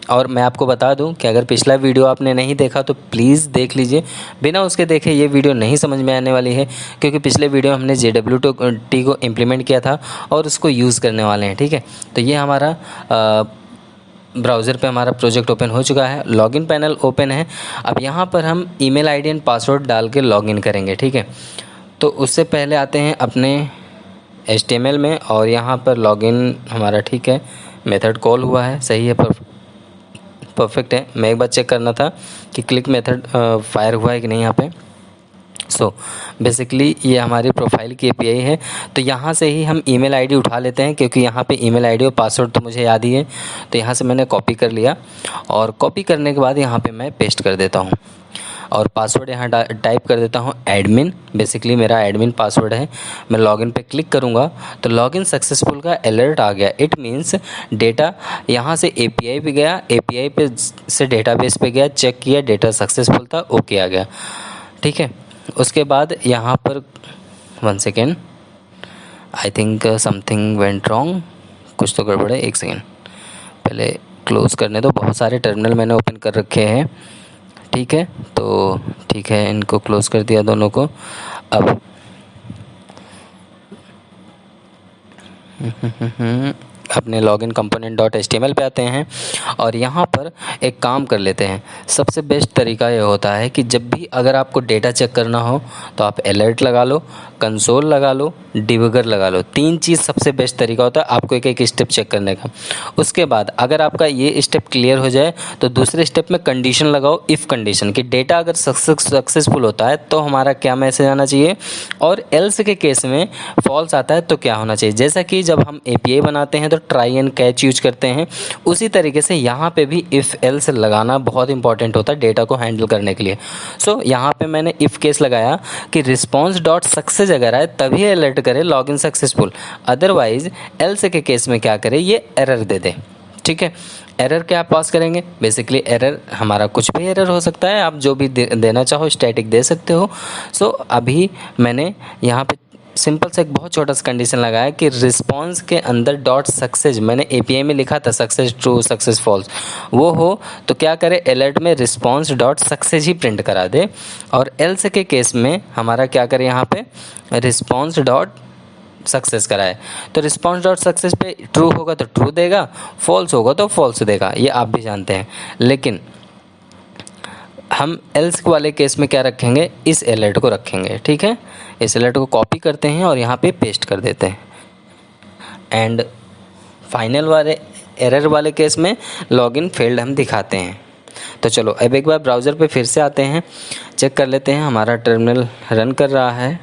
और मैं आपको बता दूं कि अगर पिछला वीडियो आपने नहीं देखा तो प्लीज़ देख लीजिए। बिना उसके देखे ये वीडियो नहीं समझ में आने वाली है, क्योंकि पिछले वीडियो हमने JWT को इम्प्लीमेंट किया था और उसको यूज़ करने वाले हैं। ठीक है, तो ये हमारा ब्राउज़र पे हमारा प्रोजेक्ट ओपन हो चुका है, लॉगिन पैनल ओपन है। अब यहाँ पर हम ईमेल आईडी एंड पासवर्ड डाल के लॉगिन करेंगे। ठीक है, तो उससे पहले आते हैं अपने HTML में, और यहाँ पर लॉगिन हमारा ठीक है, मेथड कॉल हुआ है, सही है, परफेक्ट है। मैं एक बार चेक करना था कि क्लिक मेथड फायर हुआ है कि नहीं यहाँ पे। सो बेसिकली ये हमारी प्रोफाइल की API है। तो यहाँ से ही हम ईमेल आईडी उठा लेते हैं, क्योंकि यहाँ पे ईमेल आईडी और पासवर्ड तो मुझे याद ही है। तो यहाँ से मैंने कॉपी कर लिया, और कॉपी करने के बाद यहाँ पे मैं पेस्ट कर देता हूँ, और पासवर्ड यहाँ टाइप कर देता हूँ एडमिन। बेसिकली मेरा एडमिन पासवर्ड है। मैं लॉगिन पे क्लिक करूँगा तो लॉगिन सक्सेसफुल का अलर्ट आ गया। इट मीन्स डेटा यहाँ से API पे गया, API पे से डेटाबेस पे गया, चेक किया, डेटा सक्सेसफुल था, ओके आ गया, ठीक है। उसके बाद यहाँ पर 1 second, I think something went wrong, कुछ तो गड़बड़ है। 1 सेकेंड, पहले क्लोज़ करने दो, बहुत सारे टर्मिनल मैंने ओपन कर रखे हैं, ठीक है। तो ठीक है, इनको क्लोज़ कर दिया दोनों को। अब अपने लॉगिन component.html पे आते हैं, और यहाँ पर एक काम कर लेते हैं। सबसे बेस्ट तरीका ये होता है कि जब भी अगर आपको डेटा चेक करना हो तो आप अलर्ट लगा लो, कंसोल लगा लो, डिबगर लगा लो। 3 चीज़ सबसे बेस्ट तरीका होता है आपको एक एक स्टेप चेक करने का। उसके बाद अगर आपका ये स्टेप क्लियर हो जाए तो दूसरे स्टेप में कंडीशन लगाओ, इफ़ कंडीशन कि डेटा अगर सक्सेसफुल होता है तो हमारा क्या मैसेज आना चाहिए, और एल्स के केस में फॉल्स आता है तो क्या होना चाहिए। जैसा कि जब हम API बनाते हैं तो ट्राई एंड कैच यूज करते हैं, उसी तरीके से यहाँ पे भी इफ़ एल्स लगाना बहुत इंपॉर्टेंट होता है डेटा को हैंडल करने के लिए। सो यहाँ पे मैंने इफ़ केस लगाया कि रिस्पॉन्स डॉट सक्सेस अगर आए तभी अलर्ट करे लॉगिन सक्सेसफुल, अदरवाइज एल्स के केस में क्या करे, ये एरर दे दे, ठीक है। एरर क्या पास करेंगे, बेसिकली एरर हमारा कुछ भी एरर हो सकता है, आप जो भी देना चाहो स्टैटिक दे सकते हो। सो अभी मैंने यहाँ पे सिंपल से एक बहुत छोटा सा कंडीशन लगाया कि रिस्पॉन्स के अंदर डॉट सक्सेस, मैंने API में लिखा था सक्सेस ट्रू सक्सेस फॉल्स, वो हो तो क्या करे, अलर्ट में रिस्पॉन्स डॉट सक्सेस ही प्रिंट करा दे, और एल्स के केस में हमारा क्या करे, यहाँ पे रिस्पॉन्स डॉट सक्सेस कराए। तो रिस्पॉन्स डॉट सक्सेस पे ट्रू होगा तो ट्रू देगा, फॉल्स होगा तो फॉल्स देगा, ये आप भी जानते हैं। लेकिन हम एल्स वाले केस में क्या रखेंगे, इस अलर्ट को रखेंगे, ठीक है। इस अलर्ट को कॉपी करते हैं और यहाँ पे पेस्ट कर देते हैं, एंड फाइनल वाले एरर वाले केस में लॉगिन फेल्ड हम दिखाते हैं। तो चलो अब एक बार ब्राउज़र पे फिर से आते हैं, चेक कर लेते हैं हमारा टर्मिनल रन कर रहा है।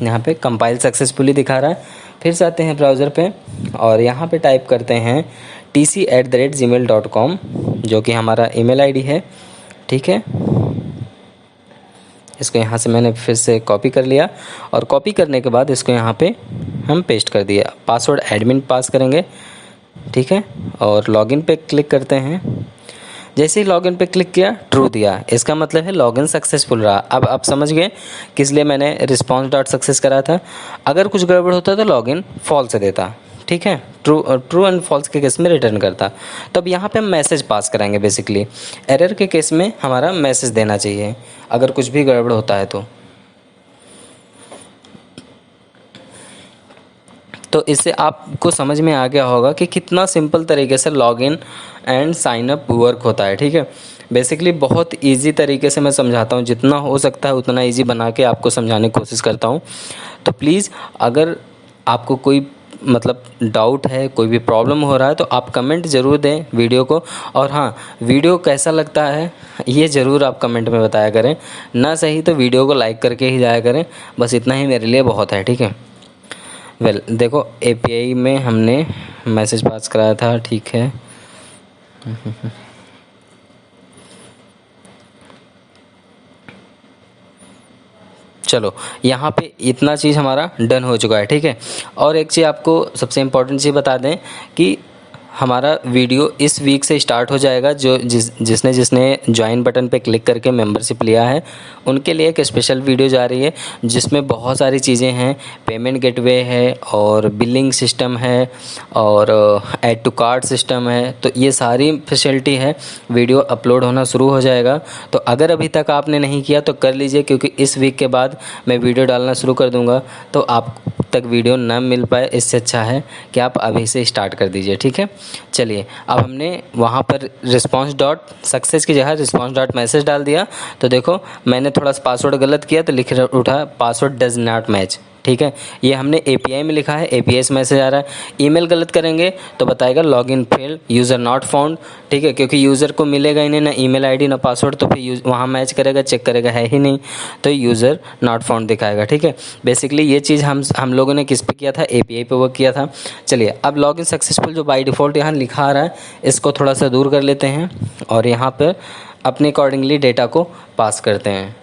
यहाँ पे कंपाइल सक्सेसफुली दिखा रहा है। फिर से आते हैं ब्राउज़र पे और यहाँ पे टाइप करते हैं tc@gmail.com, जो कि हमारा ईमेल आईडी है, ठीक है। इसको यहाँ से मैंने फिर से कॉपी कर लिया, और कॉपी करने के बाद इसको यहाँ पे हम पेस्ट कर दिया। पासवर्ड एडमिन पास करेंगे, ठीक है, और लॉगिन पे क्लिक करते हैं। जैसे ही लॉगिन पे क्लिक किया, ट्रू दिया, इसका मतलब है लॉगिन सक्सेसफुल रहा। अब आप समझ गए किस लिए मैंने रिस्पॉन्स डॉट सक्सेस करा था। अगर कुछ गड़बड़ होता तो लॉगिन फॉल्स देता, ठीक है, ट्रू एंड फॉल्स के केस में रिटर्न करता। तो अब यहाँ पे हम मैसेज पास कराएंगे। बेसिकली एरर के केस में हमारा मैसेज देना चाहिए अगर कुछ भी गड़बड़ होता है तो इससे आपको समझ में आ गया होगा कि कितना सिंपल तरीके से login and sign up work होता है, ठीक है। बेसिकली बहुत इजी तरीके से मैं समझाता हूँ, जितना हो सकता है उतना इजी बना के आपको समझाने की कोशिश करता हूँ। तो प्लीज़ अगर आपको कोई मतलब डाउट है, कोई भी प्रॉब्लम हो रहा है, तो आप कमेंट ज़रूर दें वीडियो को। और हाँ, वीडियो कैसा लगता है ये ज़रूर आप कमेंट में बताया करें, ना सही तो वीडियो को लाइक करके ही जाया करें। बस इतना ही मेरे लिए बहुत है, ठीक है। देखो API में हमने मैसेज पास कराया था, ठीक है। चलो यहाँ पे इतना चीज़ हमारा डन हो चुका है, ठीक है। और एक चीज़ आपको सबसे इम्पोर्टेंट चीज़ बता दें कि हमारा वीडियो इस वीक से स्टार्ट हो जाएगा। जो जिसने ज्वाइन बटन पे क्लिक करके मेंबरशिप लिया है उनके लिए एक स्पेशल वीडियो जा रही है, जिसमें बहुत सारी चीज़ें हैं। पेमेंट गेटवे है, और बिलिंग सिस्टम है, और ऐड टू कार्ट सिस्टम है। तो ये सारी फैसिलिटी है। वीडियो अपलोड होना शुरू हो जाएगा। तो अगर अभी तक आपने नहीं किया तो कर लीजिए, क्योंकि इस वीक के बाद मैं वीडियो डालना शुरू कर दूँगा। तो आप तक वीडियो ना मिल पाए, इससे अच्छा है कि आप अभी से स्टार्ट कर दीजिए, ठीक है। चलिए, अब हमने वहाँ पर रिस्पॉन्स डॉट सक्सेस की जगह रिस्पॉन्स डॉट मैसेज डाल दिया। तो देखो मैंने थोड़ा सा पासवर्ड गलत किया तो लिख उठा पासवर्ड डज नॉट मैच, ठीक है, ये हमने API में लिखा है, API से मैसेज आ रहा है। ईमेल गलत करेंगे तो बताएगा login failed, user not found, ठीक है, क्योंकि यूज़र को मिलेगा ही नहीं, ना ईमेल आईडी ना पासवर्ड, तो फिर वहाँ मैच करेगा, चेक करेगा है ही नहीं, तो यूज़र नॉट फाउंड दिखाएगा। ठीक है, बेसिकली ये चीज़ हम लोगों ने किस पे किया था, API पे वर्क किया था। चलिए अब लॉगिन सक्सेसफुल जो बाय डिफ़ॉल्ट यहाँ लिखा आ रहा है, इसको थोड़ा सा दूर कर लेते हैं और यहाँ पर अपने अकॉर्डिंगली डेटा को पास करते हैं।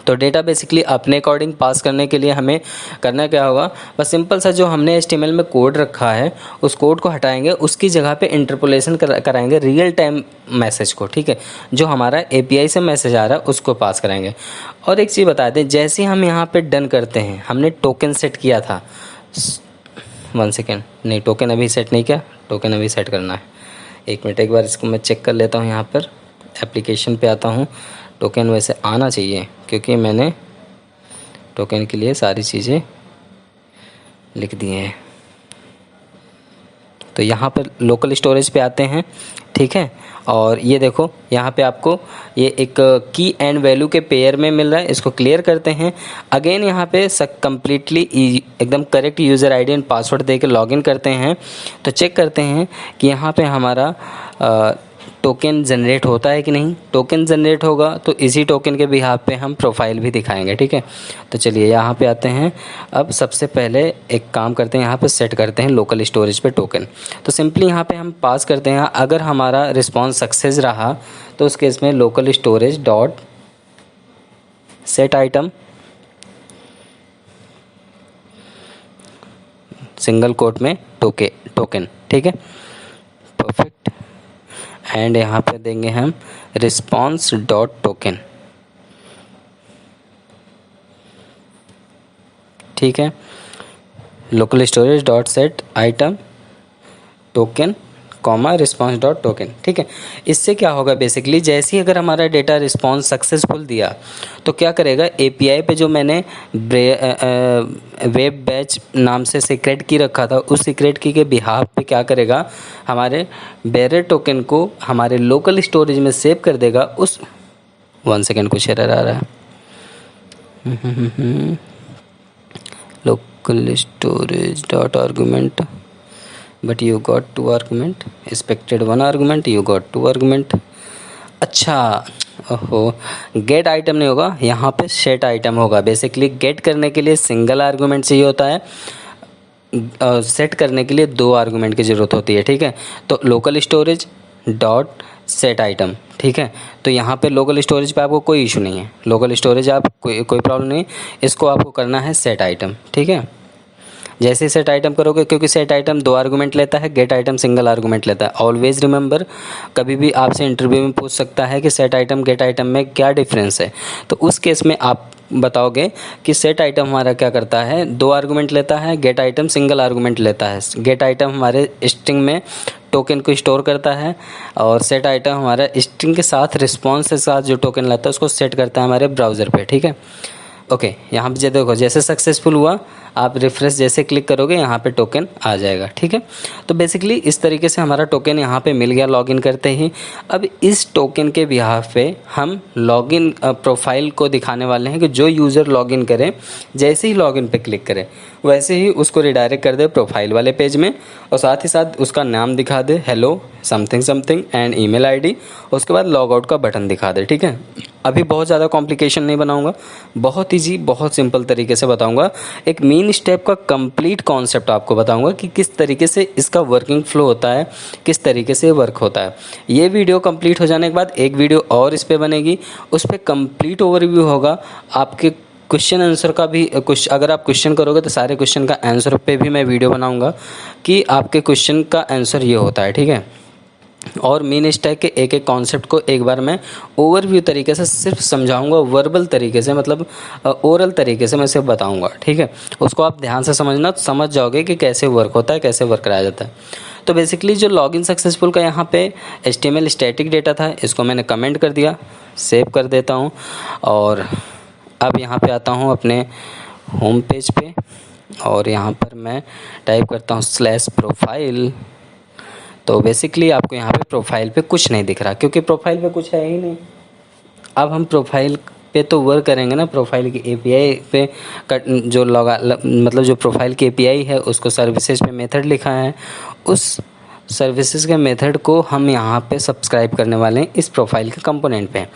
तो डेटा बेसिकली अपने अकॉर्डिंग पास करने के लिए हमें करना क्या होगा, बस सिंपल सा जो हमने HTML में कोड रखा है उस कोड को हटाएंगे, उसकी जगह पे इंटरपोलेशन कराएंगे रियल टाइम मैसेज को। ठीक है, जो हमारा API से मैसेज आ रहा है उसको पास कराएंगे। और एक चीज़ बता दें, जैसे हम यहाँ पे डन करते हैं, हमने टोकन सेट किया था, 1 सेकेंड, नहीं टोकन अभी सेट नहीं किया, टोकन अभी सेट करना है। 1 मिनट, एक बार इसको मैं चेक कर लेता हूँ। यहाँ पर एप्लीकेशन पे आता हूँ, टोकन वैसे आना चाहिए क्योंकि मैंने टोकन के लिए सारी चीज़ें लिख दी हैं। तो यहाँ पर लोकल स्टोरेज पे आते हैं, ठीक है, और ये देखो यहाँ पे आपको ये एक की एंड वैल्यू के पेयर में मिल रहा है, इसको क्लियर करते हैं। अगेन यहाँ पे कम्प्लीटली एकदम correct user ID and password दे के लॉगिन करते हैं। तो चेक करते हैं कि यहाँ पे हमारा टोकन जनरेट होता है कि नहीं। टोकन जनरेट होगा तो इसी टोकन के बिहाफ पे हम प्रोफाइल भी दिखाएंगे। ठीक है, तो चलिए यहाँ पे आते हैं। अब सबसे पहले एक काम करते हैं, यहाँ पे सेट करते हैं लोकल स्टोरेज पे टोकन। तो सिंपली यहाँ पे हम पास करते हैं, अगर हमारा रिस्पॉन्स सक्सेस रहा तो उस केस में local storage dot set item single quote में टोकन। ठीक है, परफेक्ट। एंड यहाँ पे देंगे हम रिस्पॉन्स डॉट टोकन। ठीक है, local storage dot set item token comma response dot token. ठीक है, इससे क्या होगा, बेसिकली जैसे ही अगर हमारा डेटा रिस्पॉन्स सक्सेसफुल दिया तो क्या करेगा, API पे जो मैंने वेब बैच नाम से सीक्रेट की रखा था, उस सीक्रेट की के बिहाफ पे क्या करेगा, हमारे बेरर टोकन को हमारे लोकल स्टोरेज में सेव कर देगा। उस 1 सेकेंड कुछ एरर आ रहा है। Local storage dot argument, but you got 2 argument, expected 1 argument, you got 2 argument. अच्छा, ओहो, गेट आइटम नहीं होगा, यहाँ पे सेट आइटम होगा। बेसिकली गेट करने के लिए सिंगल आर्गूमेंट चाहिए होता है, सेट करने के लिए 2 आर्गूमेंट की ज़रूरत होती है। ठीक है, तो local storage dot set item. ठीक है, तो यहाँ पे लोकल स्टोरेज पे आपको कोई इशू नहीं है, लोकल स्टोरेज आप कोई प्रॉब्लम नहीं, इसको आपको करना है सेट आइटम। ठीक है, जैसे ही सेट आइटम करोगे, क्योंकि सेट आइटम 2 आर्गूमेंट लेता है, गेट आइटम सिंगल आर्गूमेंट लेता है। ऑलवेज रिमेंबर, कभी भी आपसे इंटरव्यू में पूछ सकता है कि सेट आइटम गेट आइटम में क्या डिफरेंस है। तो उस केस में आप बताओगे कि सेट आइटम हमारा क्या करता है, 2 आर्गूमेंट लेता है, गेट आइटम सिंगल आर्गूमेंट लेता है। गेट आइटम हमारे स्ट्रिंग में टोकन को स्टोर करता है और सेट आइटम हमारा स्ट्रिंग के साथ रिस्पॉन्स के साथ जो टोकन लाता है उसको सेट करता है हमारे ब्राउज़र पे। ठीक है, ओके, यहाँ पे देखो जैसे सक्सेसफुल हुआ, आप रिफ्रेश जैसे क्लिक करोगे यहाँ पे टोकन आ जाएगा। ठीक है, तो बेसिकली इस तरीके से हमारा टोकन यहाँ पे मिल गया लॉगिन करते ही। अब इस टोकन के बिहाफ पे हम लॉगिन प्रोफाइल को दिखाने वाले हैं कि जो यूज़र लॉगिन करे, जैसे ही लॉगिन पे क्लिक करे वैसे ही उसको रिडायरेक्ट कर दे प्रोफाइल वाले पेज में, और साथ ही साथ उसका नाम दिखा दे, hello something something and email ID, उसके बाद लॉग आउट का बटन दिखा दे। ठीक है, अभी बहुत ज़्यादा कॉम्प्लिकेशन नहीं बनाऊंगा, बहुत ईजी बहुत सिंपल तरीके से बताऊंगा। एक मेन स्टेप का कंप्लीट कॉन्सेप्ट आपको बताऊंगा कि किस तरीके से इसका वर्किंग फ्लो होता है, किस तरीके से वर्क होता है। ये वीडियो कंप्लीट हो जाने के बाद एक वीडियो और इस पर बनेगी, उस पर कंप्लीट ओवरव्यू होगा। आपके क्वेश्चन आंसर का भी कुछ, अगर आप क्वेश्चन करोगे तो सारे क्वेश्चन का आंसर पे भी मैं वीडियो बनाऊंगा कि आपके क्वेश्चन का आंसर ये होता है। ठीक है, और मेन स्टैक के एक एक कॉन्सेप्ट को एक बार मैं ओवरव्यू तरीके से सिर्फ समझाऊंगा, वर्बल तरीके से, मतलब ओरल तरीके से मैं सिर्फ बताऊंगा। ठीक है, उसको आप ध्यान से समझना, तो समझ जाओगे कि कैसे वर्क होता है, कैसे वर्क कराया जाता है। तो बेसिकली जो लॉगिन सक्सेसफुल का यहाँ पे HTML स्टैटिक डेटा था, इसको मैंने कमेंट कर दिया, सेव कर देता हूँ। और अब यहाँ पे आता हूँ अपने होम पेज पे, और यहाँ पर मैं टाइप करता हूँ /प्रोफाइल। तो बेसिकली आपको यहाँ पे प्रोफाइल पे कुछ नहीं दिख रहा, क्योंकि प्रोफाइल पे कुछ है ही नहीं। अब हम प्रोफाइल पे तो वर्क करेंगे ना, प्रोफाइल की एपीआई पे जो मतलब जो प्रोफाइल की एपीआई है उसको सर्विसेज पे मेथड लिखा है, उस सर्विसेज के मेथड को हम यहाँ पे सब्सक्राइब करने वाले हैं इस प्रोफाइल के कंपोनेंट पे।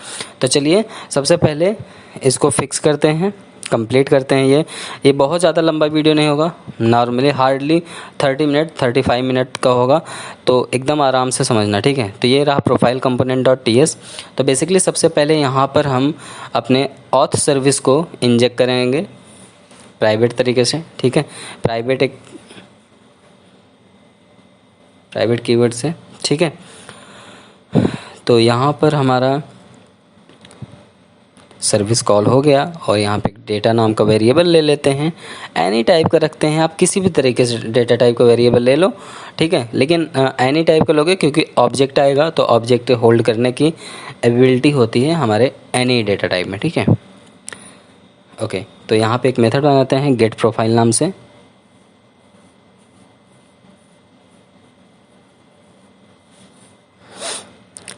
तो चलिए सबसे पहले इसको फिक्स करते हैं, कंप्लीट करते हैं। ये बहुत ज़्यादा लंबा वीडियो नहीं होगा, नॉर्मली हार्डली 30 मिनट 35 मिनट का होगा, तो एकदम आराम से समझना, ठीक है। तो ये रहा प्रोफाइल कंपोनेंट डॉट टीएस। तो बेसिकली सबसे पहले यहाँ पर हम अपने ऑथ सर्विस को इंजेक्ट करेंगे प्राइवेट तरीके से, ठीक है। प्राइवेट कीवर्ड से, ठीक है। तो यहाँ पर हमारा सर्विस कॉल हो गया और यहाँ पे डेटा नाम का वेरिएबल ले लेते हैं, एनी टाइप का रखते हैं, आप किसी भी तरीके से डेटा टाइप का वेरिएबल ले लो, ठीक है। लेकिन एनी टाइप का लोगे क्योंकि ऑब्जेक्ट आएगा, तो ऑब्जेक्ट होल्ड करने की एबिलिटी होती है हमारे एनी डेटा टाइप में, ठीक है। ओके, तो यहाँ पे एक मेथड बनाते हैं गेट प्रोफाइल नाम से।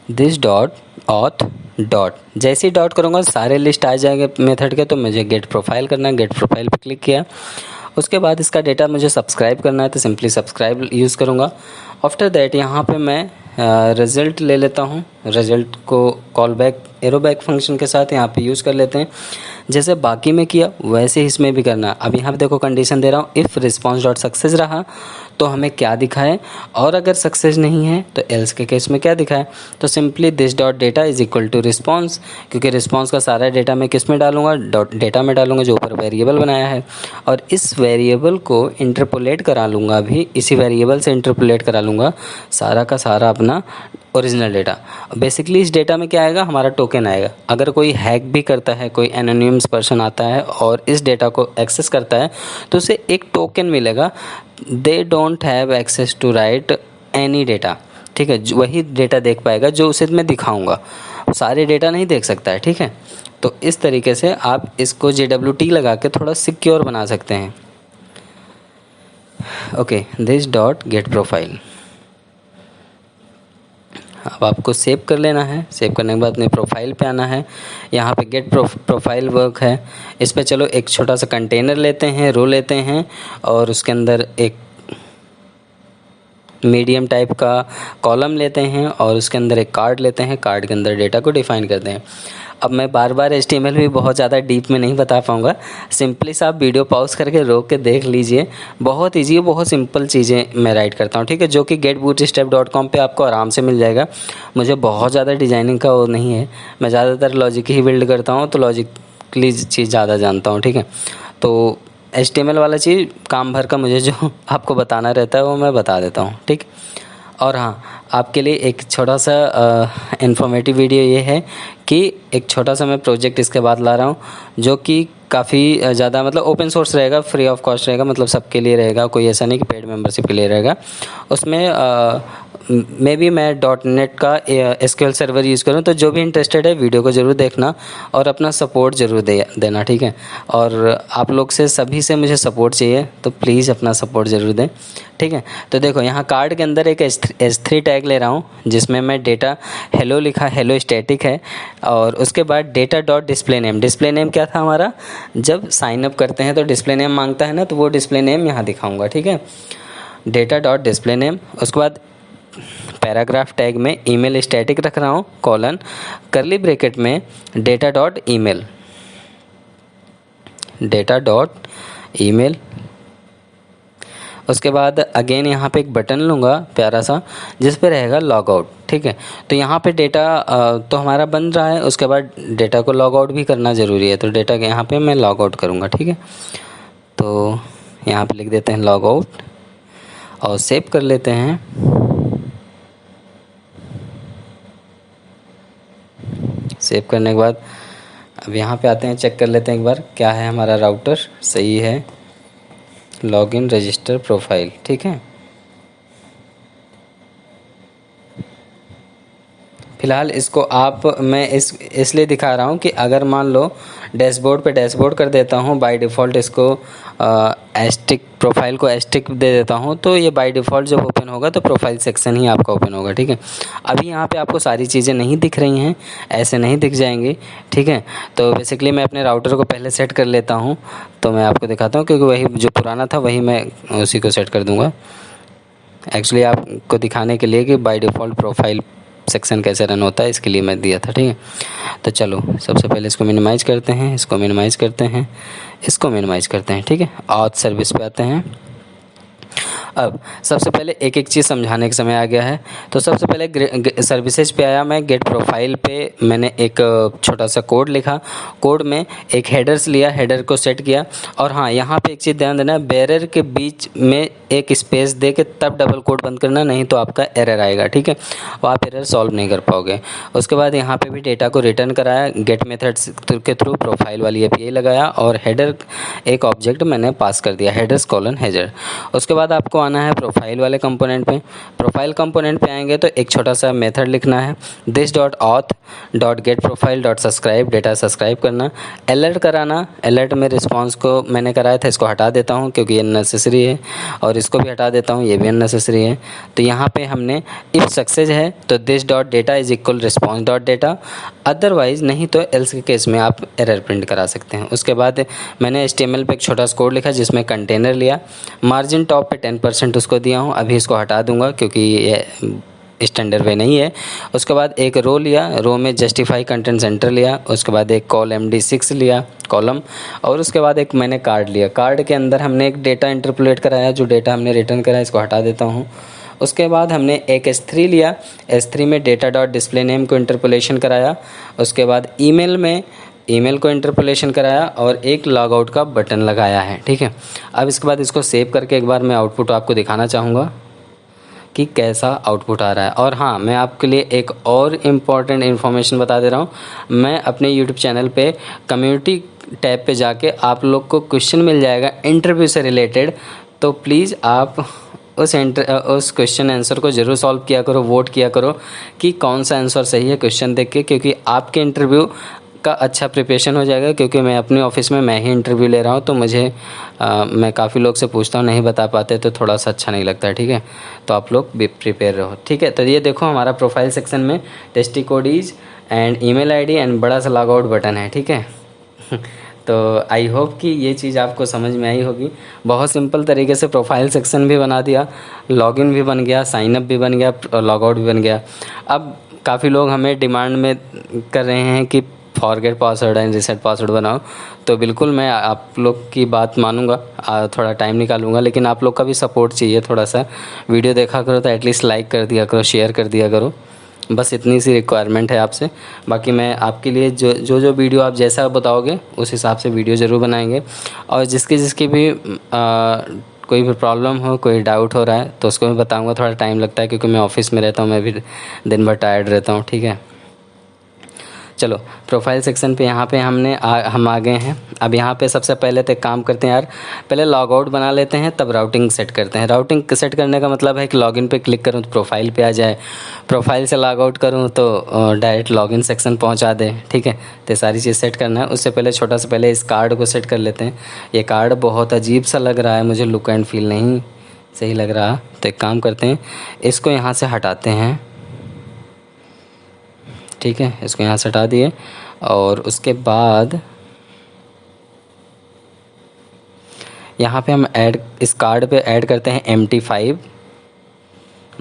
दिस डॉट ऑथ डॉट, जैसे ही डॉट करूँगा सारे लिस्ट आ जाएंगे मेथड के, तो मुझे गेट प्रोफाइल करना है, गेट प्रोफाइल पे क्लिक किया। उसके बाद इसका डेटा मुझे सब्सक्राइब करना है, तो सिंपली सब्सक्राइब यूज़ करूँगा। आफ्टर दैट यहाँ पे मैं रिज़ल्ट ले लेता हूँ, रिज़ल्ट को call back arrow back function के साथ यहाँ पे यूज़ कर लेते हैं। जैसे बाकी में किया वैसे ही इसमें भी करना। अब यहाँ पे देखो कंडीशन दे रहा हूँ, इफ़ रिस्पॉन्स डॉट सक्सेस रहा तो हमें क्या दिखाए, और अगर सक्सेस नहीं है तो एल्स के केस में क्या दिखाए। तो simply this dot data is equal to response, क्योंकि रिस्पॉन्स का सारा डेटा मैं किस में डालूंगा, डॉट डेटा में डालूंगा जो ऊपर वेरिएबल बनाया है, और इस वेरिएबल को इंटरपोलेट करा लूँगा, भी इसी वेरिएबल से इंटरपोलेट करा लूँगा सारा का सारा अपना ओरिजिनल डेटा। बेसिकली इस डेटा में क्या आएगा, हमारा टोकन आएगा। अगर कोई हैक भी करता है, कोई एनोनिमस पर्सन आता है और इस डेटा को एक्सेस करता है, तो उसे एक टोकन मिलेगा। They don't have access to write any data, ठीक है। वही डेटा देख पाएगा जो उसे मैं दिखाऊंगा, सारे डेटा नहीं देख सकता है, ठीक है। तो इस तरीके से आप इसको JWT लगा के थोड़ा सिक्योर बना सकते हैं। Okay, this dot get profile अब आपको सेव कर लेना है। सेव करने के बाद अपने प्रोफाइल पे आना है, यहाँ पे गेट प्रोफाइल वर्क है, इस पे चलो एक छोटा सा कंटेनर लेते हैं, रो लेते हैं, और उसके अंदर एक मीडियम टाइप का कॉलम लेते हैं, और उसके अंदर एक कार्ड लेते हैं, कार्ड के अंदर डेटा को डिफ़ाइन करते हैं। अब मैं बार बार HTML भी बहुत ज़्यादा डीप में नहीं बता पाऊँगा, सिंपली सा आप वीडियो पॉज करके रोक के देख लीजिए। बहुत ईजी है, बहुत सिंपल चीज़ें मैं राइट करता हूँ, ठीक है, जो कि getbootstrap.com पे आपको आराम से मिल जाएगा। मुझे बहुत ज़्यादा डिज़ाइनिंग का वो नहीं है, मैं ज़्यादातर लॉजिक ही बिल्ड करता हूँ, तो लॉजिकली चीज़ ज़्यादा जानता हूँ, ठीक है। तो HTML वाला चीज़ काम भर का मुझे जो आपको बताना रहता है वो मैं बता देता हूँ, ठीक। और हाँ, आपके लिए एक छोटा सा इन्फॉर्मेटिव वीडियो ये है कि एक छोटा सा मैं प्रोजेक्ट इसके बाद ला रहा हूँ, जो कि काफ़ी ज़्यादा मतलब ओपन सोर्स रहेगा, फ्री ऑफ कॉस्ट रहेगा, मतलब सबके लिए रहेगा, कोई ऐसा नहीं कि पेड मेंबरशिप के लिए रहेगा। उसमें मे बी मैं .NET का SQL सर्वर यूज़ करूँ, तो जो भी इंटरेस्टेड है वीडियो को ज़रूर देखना और अपना सपोर्ट ज़रूर देना, ठीक है। और आप लोग से सभी से मुझे सपोर्ट चाहिए, तो प्लीज़ अपना सपोर्ट ज़रूर दें, ठीक है। तो देखो यहाँ कार्ड के अंदर एक S3 टैग ले रहा हूँ, जिसमें मैं डेटा हेलो लिखा, हेलो स्टैटिक है, और उसके बाद data dot display name. Display name क्या था हमारा, जब साइन अप करते हैं तो डिस्प्ले नेम मांगता है ना, तो वो डिस्प्ले नेम यहाँ दिखाऊंगा, ठीक है, डेटा डॉट डिस्प्ले नेम। उसके बाद पैराग्राफ टैग में ईमेल स्टैटिक रख रहा हूँ, कॉलन करली ब्रैकेट में data dot email, data dot email. उसके बाद अगेन यहाँ पे एक बटन लूँगा प्यारा सा, जिस पे रहेगा लॉग आउट, ठीक है। तो यहाँ पे डेटा तो हमारा बन रहा है, उसके बाद डेटा को लॉग आउट भी करना ज़रूरी है, तो डेटा के यहाँ पे मैं लॉग आउट करूँगा, ठीक है। तो यहाँ पे लिख देते हैं लॉग आउट और सेव कर लेते हैं। सेव करने के बाद अब यहाँ पे आते हैं, चेक कर लेते हैं एक बार क्या है हमारा राउटर, सही है, लॉगिन रजिस्टर प्रोफाइल, ठीक है। फ़िलहाल इसको मैं इसलिए दिखा रहा हूँ कि अगर मान लो डैशबोर्ड कर देता हूँ, बाय डिफ़ॉल्ट इसको एस्टिक प्रोफाइल को एस्टिक दे देता हूँ, तो ये बाय डिफ़ॉल्ट जब ओपन होगा तो प्रोफाइल सेक्शन ही आपका ओपन होगा, ठीक है। अभी यहाँ पे आपको सारी चीज़ें नहीं दिख रही हैं, ऐसे नहीं दिख जाएंगी, ठीक है। तो बेसिकली मैं अपने राउटर को पहले सेट कर लेता हूँ, तो मैं आपको दिखाता हूँ, क्योंकि वही जो पुराना था वही मैं उसी को सेट कर दूँगा। एक्चुअली आपको दिखाने के लिए कि बाय डिफ़ॉल्ट प्रोफाइल सेक्शन कैसे रन होता है, इसके लिए मैं दिया था, ठीक है। तो चलो सबसे पहले इसको मिनिमाइज़ करते हैं, इसको मिनिमाइज़ करते हैं, इसको मिनिमाइज़ करते हैं, ठीक है। ऑथ सर्विस पे आते हैं। अब सबसे पहले एक एक चीज़ समझाने का समय आ गया है। तो सबसे पहले सर्विसेज पे आया मैं, गेट प्रोफाइल पे मैंने एक छोटा सा कोड लिखा, कोड में एक हेडर्स लिया, हेडर को सेट किया। और हाँ, यहाँ पे एक चीज़ ध्यान देना, बैरियर के बीच में एक स्पेस दे के तब डबल कोड बंद करना, नहीं तो आपका एरर आएगा, ठीक है, और आप एरर सॉल्व नहीं कर पाओगे। उसके बाद यहाँ पे भी डेटा को रिटर्न कराया, गेट मेथड्स के थ्रू प्रोफाइल वाली एपीआई लगाया, और हेडर एक ऑब्जेक्ट मैंने पास कर दिया, हेडर्स कॉलन हेडर। उसके बाद आपको आना है प्रोफाइल वाले कंपोनेंट पे। प्रोफाइल कंपोनेंट पे आएंगे तो एक छोटा सा मेथड लिखना है, this.auth.getProfile.subscribe, डेटा सब्सक्राइब करना, अलर्ट कराना। अलर्ट में रिस्पांस को मैंने कराया था, इसको हटा देता हूँ क्योंकि ये अननेसेसरी है, और इसको भी हटा देता हूँ, ये भी अननेसेसरी है। तो यहाँ पे हमने इफ सक्सेस है तो this.data is equal response.data, otherwise नहीं तो एल्स के केस में आप एरर प्रिंट करा सकते हैं। उसके बाद मैंने HTML पे एक छोटा सा कोड लिखा जिसमें कंटेनर लिया, मार्जिन टॉप पे 10% उसको दिया हूँ, अभी इसको हटा दूंगा क्योंकि ये स्टैंडर्ड वे नहीं है। उसके बाद एक रो लिया, रो में जस्टिफाई कंटेंट सेंटर लिया, उसके बाद एक कॉल MD6 लिया कॉलम, और उसके बाद एक मैंने कार्ड लिया। कार्ड के अंदर हमने एक डेटा इंटरपोलेट कराया, जो डेटा हमने रिटर्न कराया इसको हटा देता हूँ। उसके बाद हमने एक S3 लिया, S3 में डेटा डॉट डिस्प्ले नेम को इंटरपोलेशन कराया। उसके बाद ईमेल को इंटरपोलेशन कराया और एक लॉग आउट का बटन लगाया है, ठीक है। अब इसके बाद इसको सेव करके एक बार मैं आउटपुट आपको दिखाना चाहूँगा कि कैसा आउटपुट आ रहा है। और हाँ, मैं आपके लिए एक और इम्पॉर्टेंट इन्फॉर्मेशन बता दे रहा हूँ। मैं अपने यूट्यूब चैनल पे कम्युनिटी टैब पे जाके आप लोग को क्वेश्चन मिल जाएगा इंटरव्यू से रिलेटेड, तो प्लीज़ आप उस क्वेश्चन आंसर को ज़रूर सॉल्व किया करो, वोट किया करो कि कौन सा आंसर सही है क्वेश्चन देख के, क्योंकि आपके इंटरव्यू का अच्छा प्रिपरेशन हो जाएगा। क्योंकि मैं अपने ऑफिस में मैं ही इंटरव्यू ले रहा हूँ, तो मैं काफ़ी लोग से पूछता हूँ, नहीं बता पाते तो थोड़ा सा अच्छा नहीं लगता है, ठीक है। तो आप लोग भी प्रिपेयर रहो, ठीक है। तो ये देखो हमारा प्रोफाइल सेक्शन में टेस्टिकोडीज एंड ईमेल आईडी एंड बड़ा सा लॉग आउट बटन है, ठीक है। तो आई होप कि ये चीज़ आपको समझ में आई होगी। बहुत सिंपल तरीके से प्रोफाइल सेक्शन भी बना दिया, लॉगिन भी बन गया, साइनअप भी बन गया, लॉग आउट भी बन गया। अब काफ़ी लोग हमें डिमांड में कर रहे हैं कि forget password and reset password बनाओ, तो बिल्कुल मैं आप लोग की बात मानूंगा, थोड़ा टाइम निकालूंगा, लेकिन आप लोग का भी सपोर्ट चाहिए थोड़ा सा। वीडियो देखा करो तो एटलीस्ट लाइक कर दिया करो, शेयर कर दिया करो, बस इतनी सी रिक्वायरमेंट है आपसे। बाकी मैं आपके लिए जो वीडियो आप जैसा बताओगे उस हिसाब से वीडियो ज़रूर बनाएंगे। और जिसकी भी कोई भी प्रॉब्लम हो, कोई डाउट हो रहा है तो उसको मैं बताऊंगा। थोड़ा टाइम लगता है क्योंकि मैं ऑफिस में रहता हूँ, मैं भी दिन भर टायर्ड रहता हूँ, ठीक है। चलो प्रोफाइल सेक्शन पे यहाँ पे हम आ गए हैं। अब यहाँ पे सबसे पहले तो एक काम करते हैं यार, पहले लॉग आउट बना लेते हैं, तब राउटिंग सेट करते हैं। राउटिंग सेट करने का मतलब है कि लॉगिन पे क्लिक करूँ तो प्रोफाइल पे आ जाए, प्रोफाइल से लॉग आउट करूँ तो डायरेक्ट लॉगिन सेक्शन पहुँचा दे, ठीक है। तो सारी चीज़ सेट करना है। उससे पहले छोटा सा पहले इस कार्ड को सेट कर लेते हैं। ये कार्ड बहुत अजीब सा लग रहा है मुझे, लुक एंड फील नहीं सही लग रहा। तो एक काम करते हैं, इसको यहाँ से हटाते हैं, ठीक है। इसको यहाँ से हटा दिए और उसके बाद यहाँ पे हम इस कार्ड पे ऐड करते हैं MT5,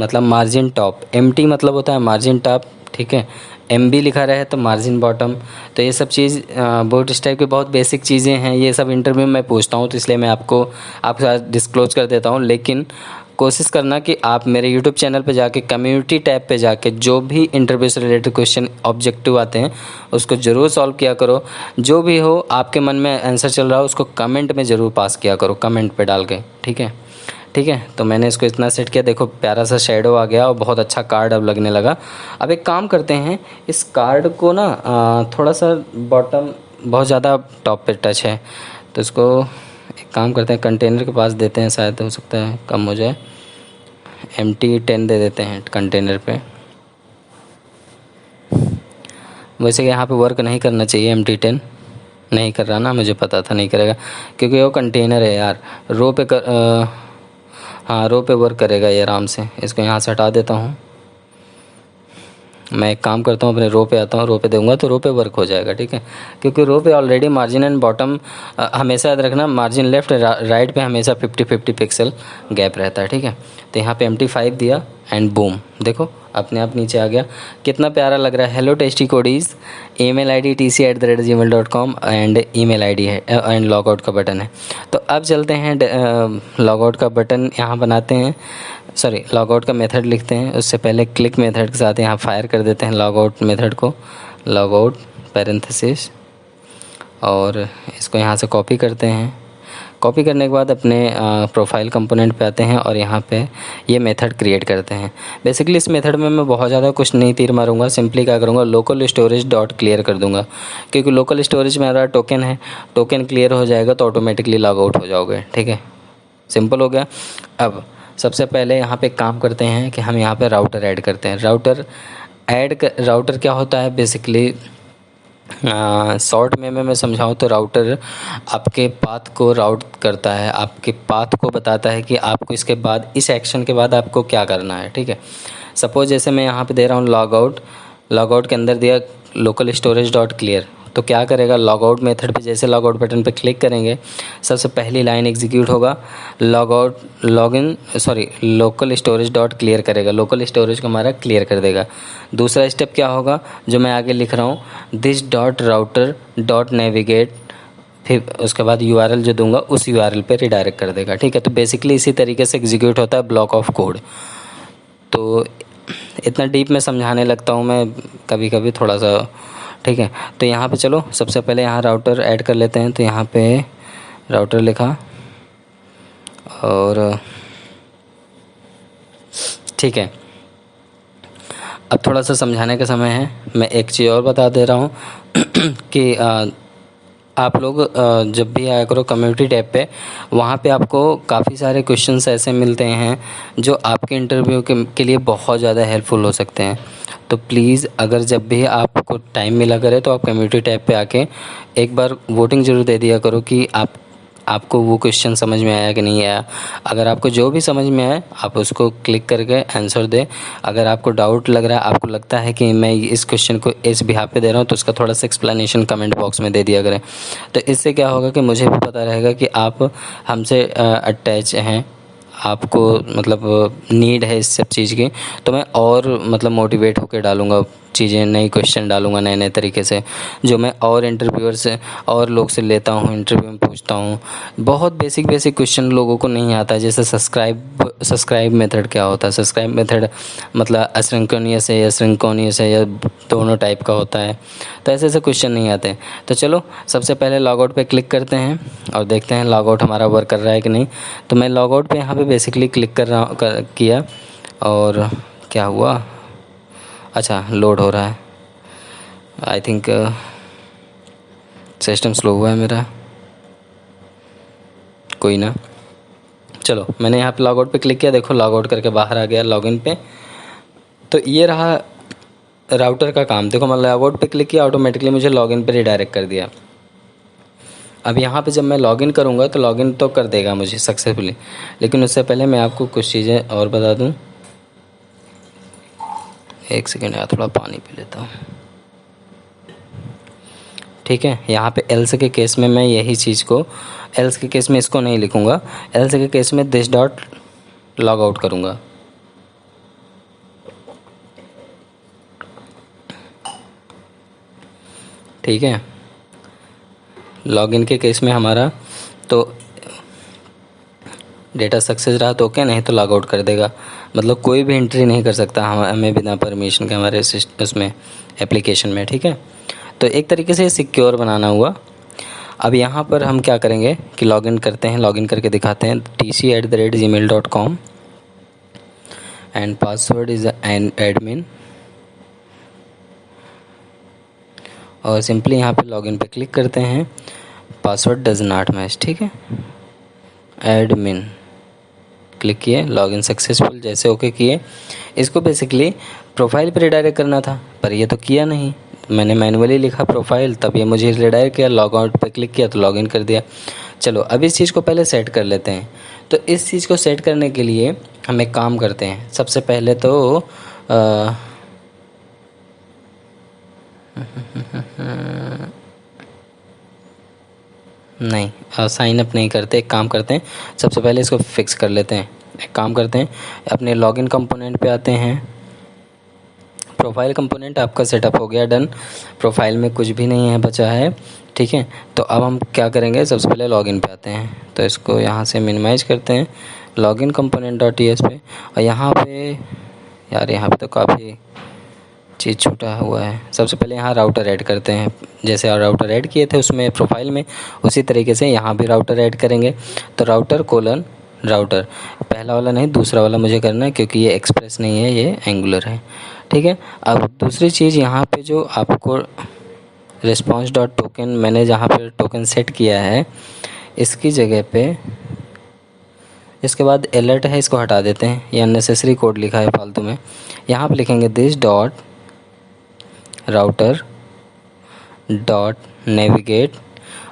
मतलब मार्जिन टॉप। MT मतलब होता है मार्जिन टॉप, ठीक है। MB लिखा रहे तो मार्जिन बॉटम। तो ये सब चीज़ बहुत इस टाइप की बहुत बेसिक चीज़ें हैं, ये सब इंटरव्यू में पूछता हूँ, तो इसलिए मैं आपके साथ डिस्क्लोज कर देता हूँ। लेकिन कोशिश करना कि आप मेरे YouTube चैनल पे जाके कम्युनिटी टैब पे जाके जो भी इंटरव्यू से रिलेटेड क्वेश्चन ऑब्जेक्टिव आते हैं उसको ज़रूर सॉल्व किया करो। जो भी हो आपके मन में आंसर चल रहा हो उसको कमेंट में ज़रूर पास किया करो, कमेंट पे डाल के, ठीक है। ठीक है, तो मैंने इसको इतना सेट किया, देखो प्यारा सा शेडो आ गया और बहुत अच्छा कार्ड अब लगने लगा। अब एक काम करते हैं, इस कार्ड को ना थोड़ा सा बॉटम बहुत ज़्यादा टॉप पे टच है, तो इसको एक काम करते हैं कंटेनर के पास देते हैं, शायद हो सकता है कम हो जाए। MT10 दे देते हैं कंटेनर पे। वैसे यहाँ पे वर्क नहीं करना चाहिए, MT10 नहीं कर रहा ना, मुझे पता था नहीं करेगा क्योंकि वो कंटेनर है यार। रो पे हाँ रो पे वर्क करेगा ये आराम से। इसको यहाँ से हटा देता हूँ। मैं एक काम करता हूँ, अपने रो पे आता हूँ, रो पे दूंगा तो रो पे वर्क हो जाएगा, ठीक है। क्योंकि रो पे ऑलरेडी मार्जिन एंड बॉटम हमेशा याद रखना, मार्जिन लेफ्ट राइट पे हमेशा 50-50 पिक्सल गैप रहता है, ठीक है। तो यहाँ पे MT5 दिया एंड बूम, देखो अपने आप नीचे आ गया। कितना प्यारा लग रहा है। हेलो टेस्टी कोडीज़, email ID tc@gmail.com and email ID है एंड लॉगआउट का बटन है। तो अब चलते हैं लॉगआउट का बटन यहाँ बनाते हैं, सॉरी लॉगआउट का मेथड लिखते हैं। उससे पहले क्लिक मेथड के साथ यहाँ फायर कर देते हैं लॉगआउट मेथड को, लॉगआउट पैरेंथेसिस, और इसको यहाँ से कॉपी करते हैं। कॉपी करने के बाद अपने प्रोफाइल कंपोनेंट पे आते हैं और यहाँ पे ये मेथड क्रिएट करते हैं। बेसिकली इस मेथड में मैं बहुत ज़्यादा कुछ नहीं तीर मारूंगा, सिंपली क्या करूँगा, लोकल स्टोरेज डॉट क्लियर कर दूंगा। क्योंकि लोकल स्टोरेज में मेरा टोकन है, टोकन क्लियर हो जाएगा तो ऑटोमेटिकली लॉग आउट हो जाओगे, ठीक है। सिंपल हो गया। अब सबसे पहले यहाँ पे काम करते हैं कि हम यहाँ पे राउटर ऐड करते हैं। राउटर क्या होता है बेसिकली, शॉर्ट में मैं समझाऊँ तो राउटर आपके पाथ को राउट करता है, आपके पाथ को बताता है कि आपको इसके बाद, इस एक्शन के बाद आपको क्या करना है, ठीक है। सपोज जैसे मैं यहाँ पे दे रहा हूँ लॉगआउट के अंदर दिया लोकल स्टोरेज डॉट क्लियर, तो क्या करेगा, लॉगआउट मेथड पे जैसे लॉगआउट बटन पे क्लिक करेंगे सबसे पहली लाइन एग्जीक्यूट होगा, लोकल स्टोरेज डॉट क्लियर करेगा, लोकल स्टोरेज को हमारा क्लियर कर देगा। दूसरा स्टेप क्या होगा जो मैं आगे लिख रहा हूँ, this dot router dot navigate, फिर उसके बाद URL जो दूंगा उस URL पे रिडायरेक्ट कर देगा, ठीक है। तो बेसिकली इसी तरीके से एग्जीक्यूट होता है ब्लॉक ऑफ कोड। तो इतना डीप में समझाने लगता हूँ मैं कभी कभी थोड़ा सा, ठीक है। तो यहाँ पे चलो सबसे पहले यहाँ राउटर ऐड कर लेते हैं। तो यहाँ पे राउटर लिखा और ठीक है। अब थोड़ा सा समझाने का समय है। मैं एक चीज़ और बता दे रहा हूँ कि आप लोग जब भी आया करो कम्युनिटी टैब पे, वहाँ पे आपको काफ़ी सारे क्वेश्चंस ऐसे मिलते हैं जो आपके इंटरव्यू के लिए बहुत ज़्यादा हेल्पफुल हो सकते हैं। तो प्लीज़ अगर जब भी आपको टाइम मिला करे तो आप कम्युनिटी टैब पे आके एक बार वोटिंग ज़रूर दे दिया करो कि आपको वो क्वेश्चन समझ में आया कि नहीं आया। अगर आपको जो भी समझ में आए आप उसको क्लिक करके आंसर दें। अगर आपको डाउट लग रहा है, आपको लगता है कि मैं इस क्वेश्चन को इस बिहाफ पे दे रहा हूँ, तो उसका थोड़ा सा एक्सप्लेनेशन कमेंट बॉक्स में दे दिया करें। तो इससे क्या होगा कि मुझे भी पता रहेगा कि आप हमसे अटैच हैं, आपको मतलब नीड है इस सब चीज़ की, तो मैं और मतलब मोटिवेट होकर डालूँगा चीज़ें, नई क्वेश्चन डालूँगा नए नए तरीके से, जो मैं और इंटरव्यूअर से और लोग से लेता हूँ, इंटरव्यू में पूछता हूँ। बहुत बेसिक क्वेश्चन लोगों को नहीं आता है, जैसे सब्सक्राइब मेथड क्या होता है। सब्सक्राइब मेथड मतलब असिंक्रोनियस है या सिंक्रोनियस है या दोनों टाइप का होता है। तो ऐसे ऐसे क्वेश्चन नहीं आते। तो चलो सबसे पहले लॉगआउट पे क्लिक करते हैं और देखते हैं लॉगआउट हमारा वर्क कर रहा है कि नहीं। तो मैं लॉगआउट पे यहाँ पे बेसिकली क्लिक किया और क्या हुआ, अच्छा लोड हो रहा है। आई थिंक सिस्टम स्लो हुआ है मेरा, कोई ना। चलो मैंने यहाँ पे लॉगआउट पे क्लिक किया, देखो लॉगआउट करके बाहर आ गया लॉगिन पे। तो ये रहा राउटर का काम। देखो मैं लॉगआउट पे क्लिक किया, ऑटोमेटिकली मुझे लॉगिन पे रिडायरेक्ट कर दिया। अब यहाँ पे जब मैं लॉगिन करूँगा तो लॉगिन तो कर देगा मुझे सक्सेसफुली, लेकिन उससे पहले मैं आपको कुछ चीज़ें और बता दूँ। एक सेकेंड यार, थोड़ा पानी पी लेता हूँ, ठीक है। यहाँ पे एल्स के केस में मैं यही चीज़ को, एल्स के केस में इसको नहीं लिखूँगा, एल्स के केस में दिस डॉट लॉग आउट करूँगा। ठीक है, लॉगिन के केस में हमारा तो डेटा सक्सेस रहा तो क्या, नहीं तो लॉग आउट कर देगा। मतलब कोई भी एंट्री नहीं कर सकता हमें बिना परमिशन के हमारे उसमें एप्लीकेशन में, ठीक है। तो एक तरीके से सिक्योर बनाना हुआ। अब यहाँ पर हम क्या करेंगे कि लॉगिन करते हैं, लॉगिन करके दिखाते हैं tc@gmail.com and password is an admin, और सिंपली यहाँ पे लॉगिन पे क्लिक करते हैं, पासवर्ड डज नॉट मैच, ठीक है। एडमिन क्लिक किए, लॉगिन सक्सेसफुल, जैसे ओके किए। इसको बेसिकली प्रोफाइल पे रिडायरेक्ट करना था पर ये तो किया नहीं, मैंने मैनुअली लिखा प्रोफाइल, तब ये मुझे रिडायरेक्ट किया, लॉग आउट पर क्लिक किया तो लॉगिन कर दिया। चलो अब इस चीज़ को पहले सेट कर लेते हैं। तो इस चीज़ को सेट करने के लिए हम एक काम करते हैं। सबसे पहले तो नहीं, साइन अप नहीं करते, एक काम करते हैं, सबसे पहले इसको फिक्स कर लेते हैं। एक काम करते हैं, अपने लॉगिन कंपोनेंट पे आते हैं। प्रोफाइल कंपोनेंट आपका सेटअप हो गया, डन। प्रोफाइल में कुछ भी नहीं है बचा है, ठीक है। तो अब हम क्या करेंगे, सबसे पहले लॉगिन पे आते हैं। तो इसको यहाँ से मिनिमाइज करते हैं, login component dot T S पे। और यहाँ पे यार, यहाँ पे तो काफ़ी चीज़ छूटा हुआ है। सबसे पहले यहाँ राउटर ऐड करते हैं, जैसे राउटर ऐड किए थे उसमें प्रोफाइल में, उसी तरीके से यहाँ भी राउटर ऐड करेंगे। तो राउटर कोलन राउटर, पहला वाला नहीं दूसरा वाला मुझे करना है, क्योंकि ये एक्सप्रेस नहीं है, ये एंगुलर है, ठीक है। अब दूसरी चीज़, यहाँ पे जो आपको रिस्पॉन्स डॉट टोकन, मैंने जहाँ पे टोकन सेट किया है इसकी जगह पे, इसके बाद अलर्ट है, इसको हटा देते हैं, ये अननेसेसरी कोड लिखा है फालतू में। यहाँ पे लिखेंगे this dot router dot navigate,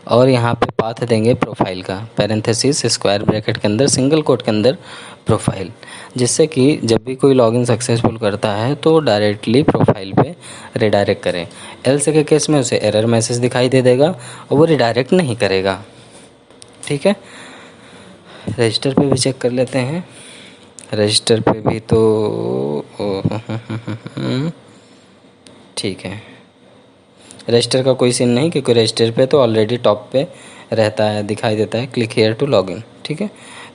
और यहाँ पे पाथ देंगे प्रोफाइल का, पैरेंथेसिस स्क्वायर ब्रैकेट के अंदर सिंगल कोट के अंदर प्रोफाइल, जिससे कि जब भी कोई लॉगिन सक्सेसफुल करता है तो डायरेक्टली प्रोफाइल पे रिडायरेक्ट करें। एल्स के केस में उसे एरर मैसेज दिखाई दे देगा और वो रिडायरेक्ट नहीं करेगा, ठीक है। रजिस्टर पे भी चेक कर लेते हैं। रजिस्टर पे भी तो ठीक है, रजिस्टर का कोई सीन नहीं, क्योंकि रजिस्टर पे तो ऑलरेडी टॉप पे रहता है, दिखाई देता है क्लिक हेयर टू लॉगिन, ठीक है।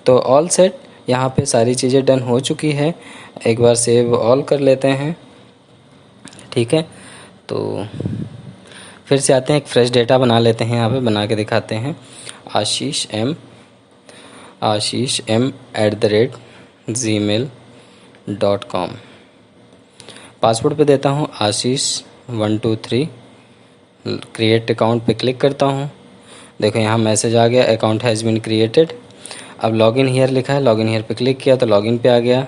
तो ऑल सेट, यहाँ पे सारी चीज़ें डन हो चुकी है। एक बार सेव ऑल कर लेते हैं, ठीक है। तो फिर से आते हैं, एक फ्रेश डेटा बना लेते हैं, यहाँ पे बना के दिखाते हैं। ashish@gmail.com। पासवर्ड पे देता हूँ आशीष123। क्रिएट अकाउंट पे क्लिक करता हूँ, देखो यहाँ मैसेज आ गया, अकाउंट हैज़ बीन क्रिएटेड। अब लॉगिन हियर लिखा है, लॉगिन हियर पे क्लिक किया तो लॉगिन पे आ गया।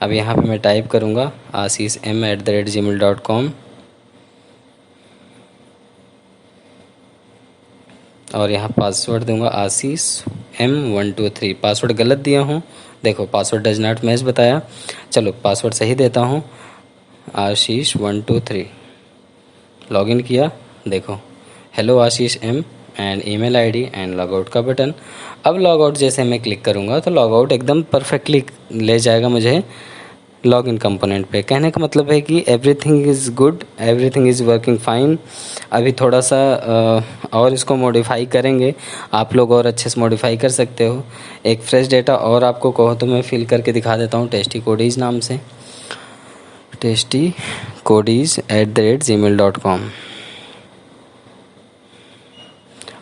अब यहाँ पे मैं टाइप करूँगा ashish@gmail.com, और यहाँ पासवर्ड दूंगा ashish123। पासवर्ड गलत दिया हूँ, देखो पासवर्ड डज नॉट मैच बताया। चलो पासवर्ड सही देता हूँ, ashish123। लॉगिन किया, देखो hello Ashish M and email ID and logout का बटन। अब लॉगआउट जैसे मैं क्लिक करूँगा तो लॉगआउट एकदम परफेक्टली ले जाएगा मुझे लॉगिन कंपोनेंट पे। कहने का मतलब है कि everything is good, everything is working fine. अभी थोड़ा सा और इसको मॉडिफाई करेंगे आप लोग, और अच्छे से मॉडिफाई कर सकते हो। एक फ्रेश डेटा और आपको कहो तो मैं फिल करके दिखा देता हूँ टेस्टी कोडीज़ नाम से, tasty-codees@gmail.com।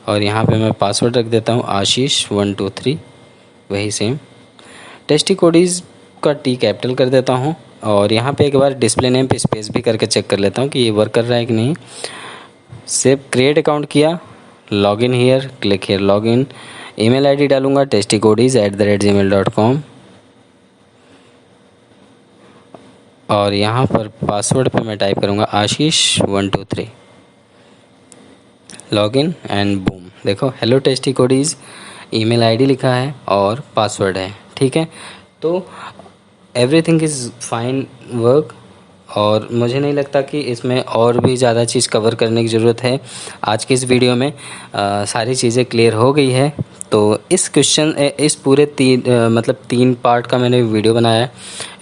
और यहाँ पे मैं पासवर्ड रख देता हूँ आशीष123, वही सेम। टेस्टी कोडीज़ का टी कैपिटल कर देता हूँ, और यहाँ पे एक बार डिस्प्ले नेम पे स्पेस भी करके चेक कर लेता हूँ कि ये वर्क कर रहा है कि नहीं। सेव क्रिएट अकाउंट किया, login here, click here login. Email ID डालूँगा tasty-codees@gmail.com, और यहाँ पर पासवर्ड पे मैं टाइप करूँगा आशीष123, लॉगिन एंड बूम। देखो हेलो टेस्टी कोडीज़, ईमेल आईडी लिखा है और पासवर्ड है, ठीक है। तो एवरीथिंग इज़ फाइन वर्क, और मुझे नहीं लगता कि इसमें और भी ज़्यादा चीज़ कवर करने की ज़रूरत है। आज की इस वीडियो में सारी चीज़ें क्लियर हो गई है। तो इस पूरे तीन पार्ट का मैंने वीडियो बनाया है।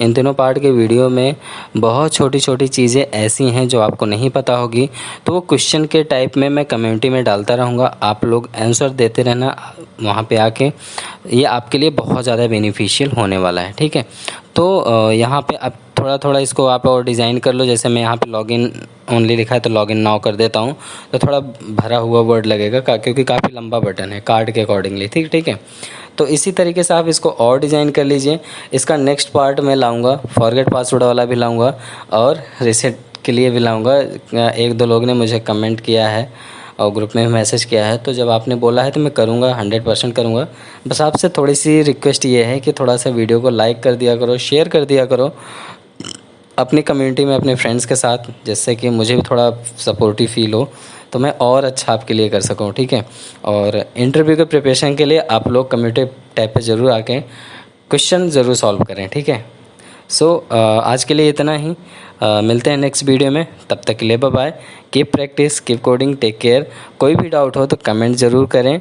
इन तीनों पार्ट के वीडियो में बहुत छोटी छोटी चीज़ें ऐसी हैं जो आपको नहीं पता होगी, तो वो क्वेश्चन के टाइप में मैं कम्युनिटी में डालता रहूँगा, आप लोग आंसर देते रहना वहाँ पे आके। ये आपके लिए बहुत ज़्यादा बेनिफिशियल होने वाला है, ठीक है। तो यहाँ पे अब थोड़ा थोड़ा इसको आप और डिज़ाइन कर लो। जैसे मैं यहाँ पे लॉगिन ओनली लिखा है तो लॉगिन नाउ कर देता हूँ, तो थोड़ा भरा हुआ वर्ड लगेगा क्योंकि काफ़ी लंबा बटन है, कार्ड के अकॉर्डिंगली, ठीक है। तो इसी तरीके से आप इसको और डिज़ाइन कर लीजिए। इसका नेक्स्ट पार्ट मैं लाऊंगा, फॉरगेट पासवर्ड वाला भी लाऊंगा और रीसेट के लिए भी लाऊंगा। एक दो लोग ने मुझे कमेंट किया है और ग्रुप में मैसेज किया है, तो जब आपने बोला है तो मैं करूँगा, 100% करूँगा। बस आपसे थोड़ी सी रिक्वेस्ट ये है कि थोड़ा सा वीडियो को लाइक कर दिया करो, शेयर कर दिया करो, अपनी कम्युनिटी में अपने फ्रेंड्स के साथ, जिससे कि मुझे भी थोड़ा सपोर्टिव फील हो, तो मैं और अच्छा आपके लिए कर सकूं, ठीक है। और इंटरव्यू के प्रिपरेशन के लिए आप लोग कम्युनिटी टैब पे ज़रूर आके क्वेश्चन ज़रूर सॉल्व करें, ठीक है। सो आज के लिए इतना ही। मिलते हैं नेक्स्ट वीडियो में, तब तक के लिए bye bye. Keep practice, keep coding, take care. कोई भी डाउट हो तो कमेंट ज़रूर करें।